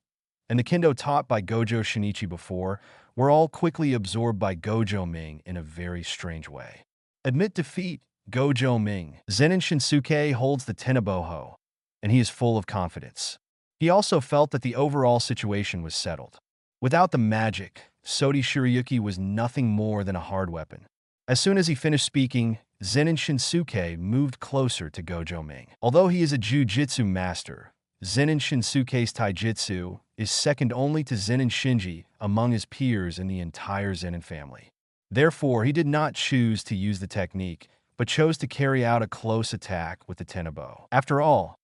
and the kendo taught by Gojo Shinichi before, were all quickly absorbed by Gojo Ming in a very strange way. Admit defeat, Gojo Ming. Zenin Shinsuke holds the Teneboho, and he is full of confidence. He also felt that the overall situation was settled. Without the magic, Sodi Shirayuki was nothing more than a hard weapon. As soon as he finished speaking, Zenin Shinsuke moved closer to Gojo Ming. Although he is a Jujutsu master, Zenin Shinsuke's taijutsu is second only to Zenin Shinji among his peers in the entire Zenin family. Therefore, he did not choose to use the technique, but chose to carry out a close attack with the Tenebo. After all,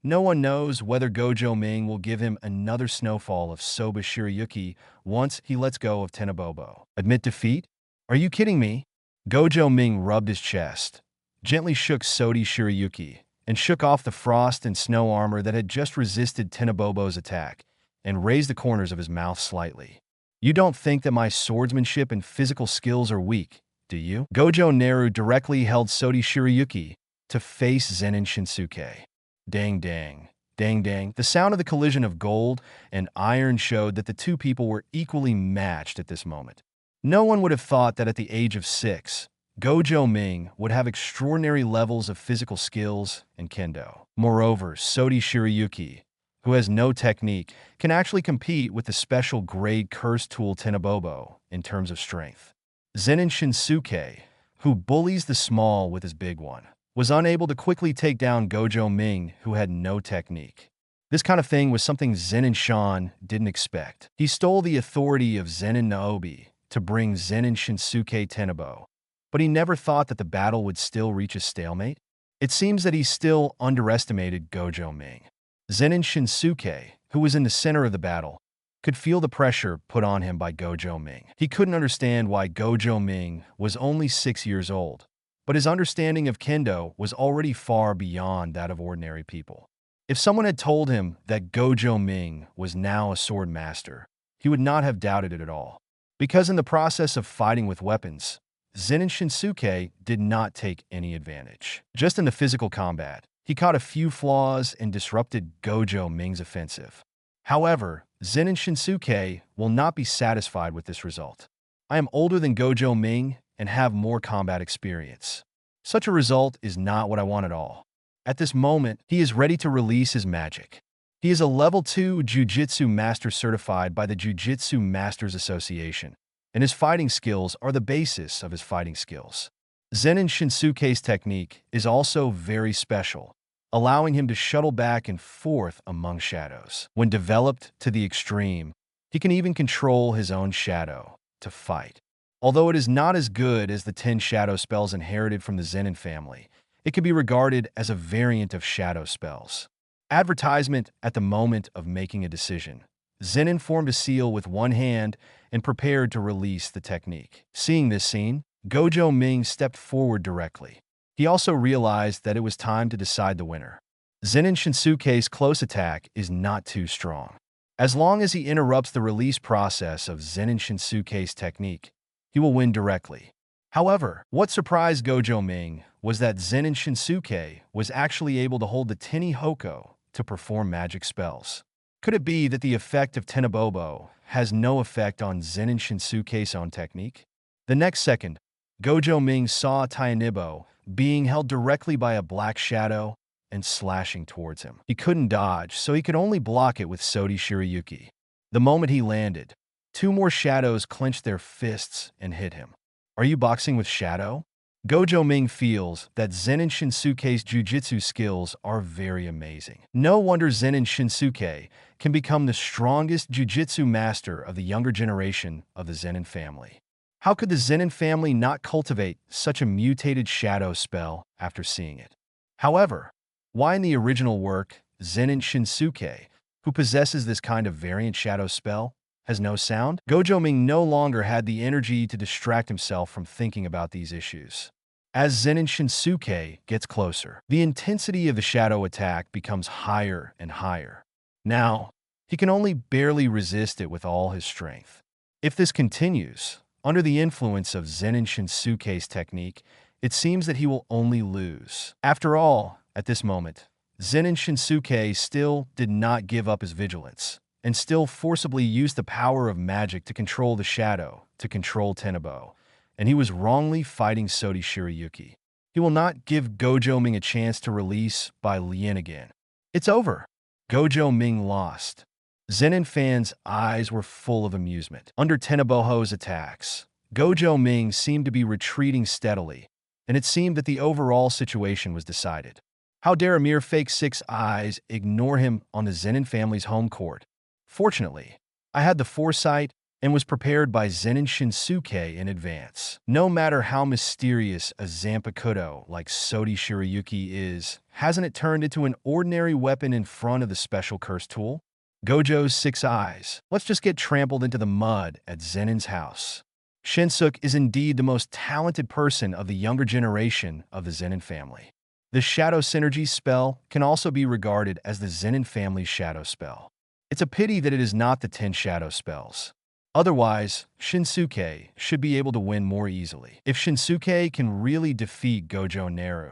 no one knows whether Gojo Ming will give him another snowfall of Soba Shirayuki once he lets go of Tenebobo. Admit defeat? Are you kidding me? Gojo Ming rubbed his chest, gently shook Sodi Shirayuki, and shook off the frost and snow armor that had just resisted Tenebobo's attack, and raised the corners of his mouth slightly. You don't think that my swordsmanship and physical skills are weak, do you? Gojo Naru directly held Sodi Shirayuki to face Zenin Shinsuke. Dang dang, dang dang. The sound of the collision of gold and iron showed that the two people were equally matched at this moment. No one would have thought that at the age of 6, Gojo Ming would have extraordinary levels of physical skills and kendo. Moreover, Sodi Shirayuki, who has no technique, can actually compete with the special grade curse tool Tenebobo in terms of strength. Zenin Shinsuke, who bullies the small with his big one, was unable to quickly take down Gojo Ming, who had no technique. This kind of thing was something Zen and Shan didn't expect. He stole the authority of Zen and Naobi to bring Zen and Shinsuke Tenebo, but he never thought that the battle would still reach a stalemate. It seems that he still underestimated Gojo Ming. Zen and Shinsuke, who was in the center of the battle, could feel the pressure put on him by Gojo Ming. He couldn't understand why Gojo Ming was only 6 years old, but his understanding of kendo was already far beyond that of ordinary people. If someone had told him that Gojo Ming was now a sword master, he would not have doubted it at all. Because in the process of fighting with weapons, Zen and Shinsuke did not take any advantage. Just in the physical combat, he caught a few flaws and disrupted Gojo Ming's offensive. However, Zen and Shinsuke will not be satisfied with this result. I am older than Gojo Ming and have more combat experience. Such a result is not what I want at all. At this moment, he is ready to release his magic. He is a level 2 Jujutsu Master certified by the Jujutsu Masters Association, and his fighting skills are the basis of his fighting skills. Zen and Shinsuke's technique is also very special, allowing him to shuttle back and forth among shadows. When developed to the extreme, he can even control his own shadow to fight. Although it is not as good as the 10 shadow spells inherited from the Zenin family, it can be regarded as a variant of shadow spells. Advertisement at the moment of making a decision. Zenin formed a seal with one hand and prepared to release the technique. Seeing this scene, Gojo Ming stepped forward directly. He also realized that it was time to decide the winner. Zen and Shinsuke's close attack is not too strong. As long as he interrupts the release process of Zen and Shinsuke's technique, he will win directly. However, what surprised Gojo Ming was that Zen and Shinsuke was actually able to hold the Teni Hoko to perform magic spells. Could it be that the effect of Tenebobo has no effect on Zen and Shinsuke's own technique? The next second, Gojo Ming saw Tainibo being held directly by a black shadow and slashing towards him. He couldn't dodge, so he could only block it with Sodi Shirayuki. The moment he landed, 2 more shadows clenched their fists and hit him. Are you boxing with shadow? Gojo Ming feels that Zen and Shinsuke's jujitsu skills are very amazing. No wonder Zen and Shinsuke can become the strongest jujitsu master of the younger generation of the Zenin family. How could the Zenin family not cultivate such a mutated shadow spell after seeing it? However, why in the original work, Zen and Shinsuke, who possesses this kind of variant shadow spell, has no sound? Gojo Ming no longer had the energy to distract himself from thinking about these issues. As Zen and Shinsuke gets closer, the intensity of the shadow attack becomes higher and higher. Now, he can only barely resist it with all his strength. If this continues, under the influence of Zen and Shinsuke's technique, it seems that he will only lose. After all, at this moment, Zen and Shinsuke still did not give up his vigilance, and still forcibly used the power of magic to control the shadow, to control Tenebo, and he was wrongly fighting Sodi Shirayuki. He will not give Gojo Ming a chance to release by Lien again. It's over. Gojo Ming lost. Zenin fans' eyes were full of amusement. Under Teneboho's attacks, Gojo Ming seemed to be retreating steadily, and it seemed that the overall situation was decided. How dare a mere fake 6 eyes ignore him on the Zenin family's home court? Fortunately, I had the foresight and was prepared by Zen and Shinsuke in advance. No matter how mysterious a Zanpakuto like Sodi Shirayuki is, hasn't it turned into an ordinary weapon in front of the special curse tool? Gojo's 6 eyes. Let's just get trampled into the mud at Zenin's house. Shinsuke is indeed the most talented person of the younger generation of the Zenin family. The Shadow Synergy spell can also be regarded as the Zenin family's shadow spell. It's a pity that it is not the 10 shadow spells. Otherwise, Shinsuke should be able to win more easily. If Shinsuke can really defeat Gojo Naru,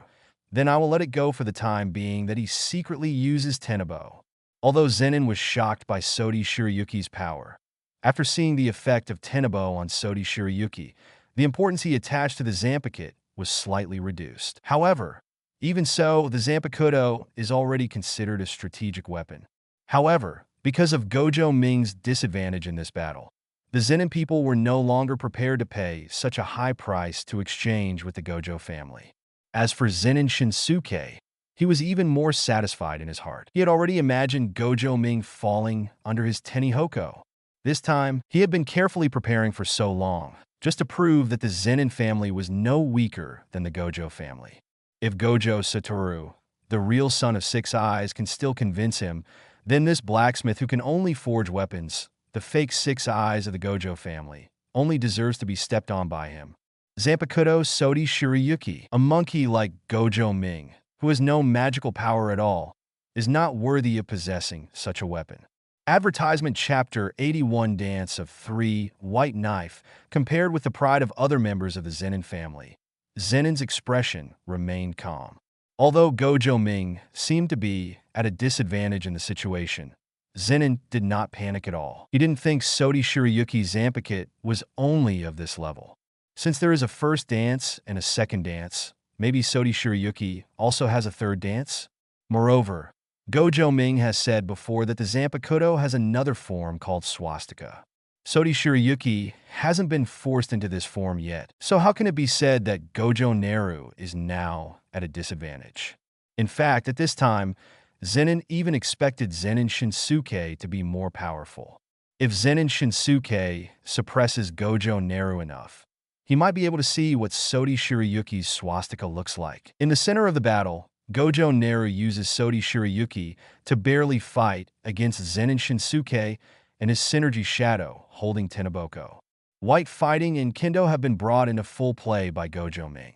then I will let it go for the time being that he secretly uses Tenebo. Although Zenin was shocked by Sodi Shirayuki's power, after seeing the effect of Tenebo on Sodi Shirayuki, the importance he attached to the Zanpakuto was slightly reduced. However, even so, the Zanpakuto is already considered a strategic weapon. However, because of Gojo Ming's disadvantage in this battle, the Zenin people were no longer prepared to pay such a high price to exchange with the Gojo family. As for Zen and Shinsuke, he was even more satisfied in his heart. He had already imagined Gojo Ming falling under his Tenihoko. This time, he had been carefully preparing for so long, just to prove that the Zenin family was no weaker than the Gojo family. If Gojo Satoru, the real son of Six Eyes, can still convince him, then this blacksmith who can only forge weapons, the fake Six Eyes of the Gojo family, only deserves to be stepped on by him. Zanpakuto Sodi Shirayuki, a monkey like Gojo Ming, who has no magical power at all, is not worthy of possessing such a weapon. Advertisement Chapter 81 Dance of 3 White Knife compared with the pride of other members of the Zenin family. Zenin's expression remained calm. Although Gojo Ming seemed to be at a disadvantage in the situation, Zenin did not panic at all. He didn't think Sodi Shirayuki's Zanpakuto was only of this level. Since there is a first dance and a second dance, maybe Sodi Shirayuki also has a third dance? Moreover, Gojo Ming has said before that the Zanpakuto has another form called swastika. Sodi Shirayuki hasn't been forced into this form yet, so how can it be said that Gojo Naru is now at a disadvantage? In fact, at this time, Zenin even expected Zenin Shinsuke to be more powerful. If Zenin Shinsuke suppresses Gojo Naru enough, he might be able to see what Sodi Shirayuki's swastika looks like. In the center of the battle, Gojo Naru uses Sodi Shirayuki to barely fight against Zenin Shinsuke and his synergy shadow holding Tenaboko. White fighting and kendo have been brought into full play by Gojo Ming.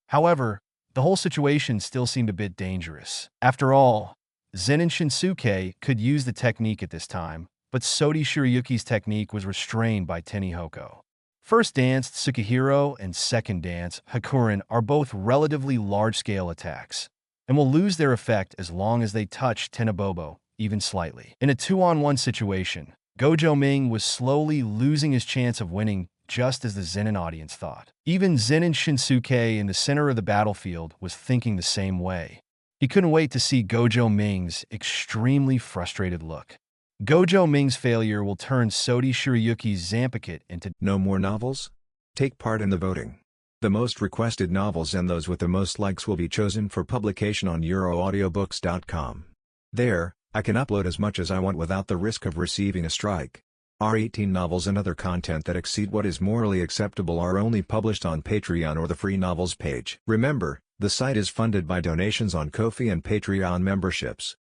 However, the whole situation still seemed a bit dangerous. After all, Zenin Shinsuke could use the technique at this time, but Sodi Shirayuki's technique was restrained by Tenihoko. First dance, Tsukihiro, and second dance, Hakurin, are both relatively large-scale attacks, and will lose their effect as long as they touch Tenabobo, even slightly. In a 2-on-1 situation, Gojo Ming was slowly losing his chance of winning just as the Zenin audience thought. Even Zenin Shinsuke in the center of the battlefield was thinking the same way. He couldn't wait to see Gojo Ming's extremely frustrated look. Gojo Ming's failure will turn Sodi Shirayuki's Zanpakuto into No more novels? Take part in the voting. The most requested novels and those with the most likes will be chosen for publication on euroaudiobooks.com. There, I can upload as much as I want without the risk of receiving a strike. Our 18 novels and other content that exceed what is morally acceptable are only published on Patreon or the free novels page. Remember, the site is funded by donations on Ko-fi and Patreon memberships.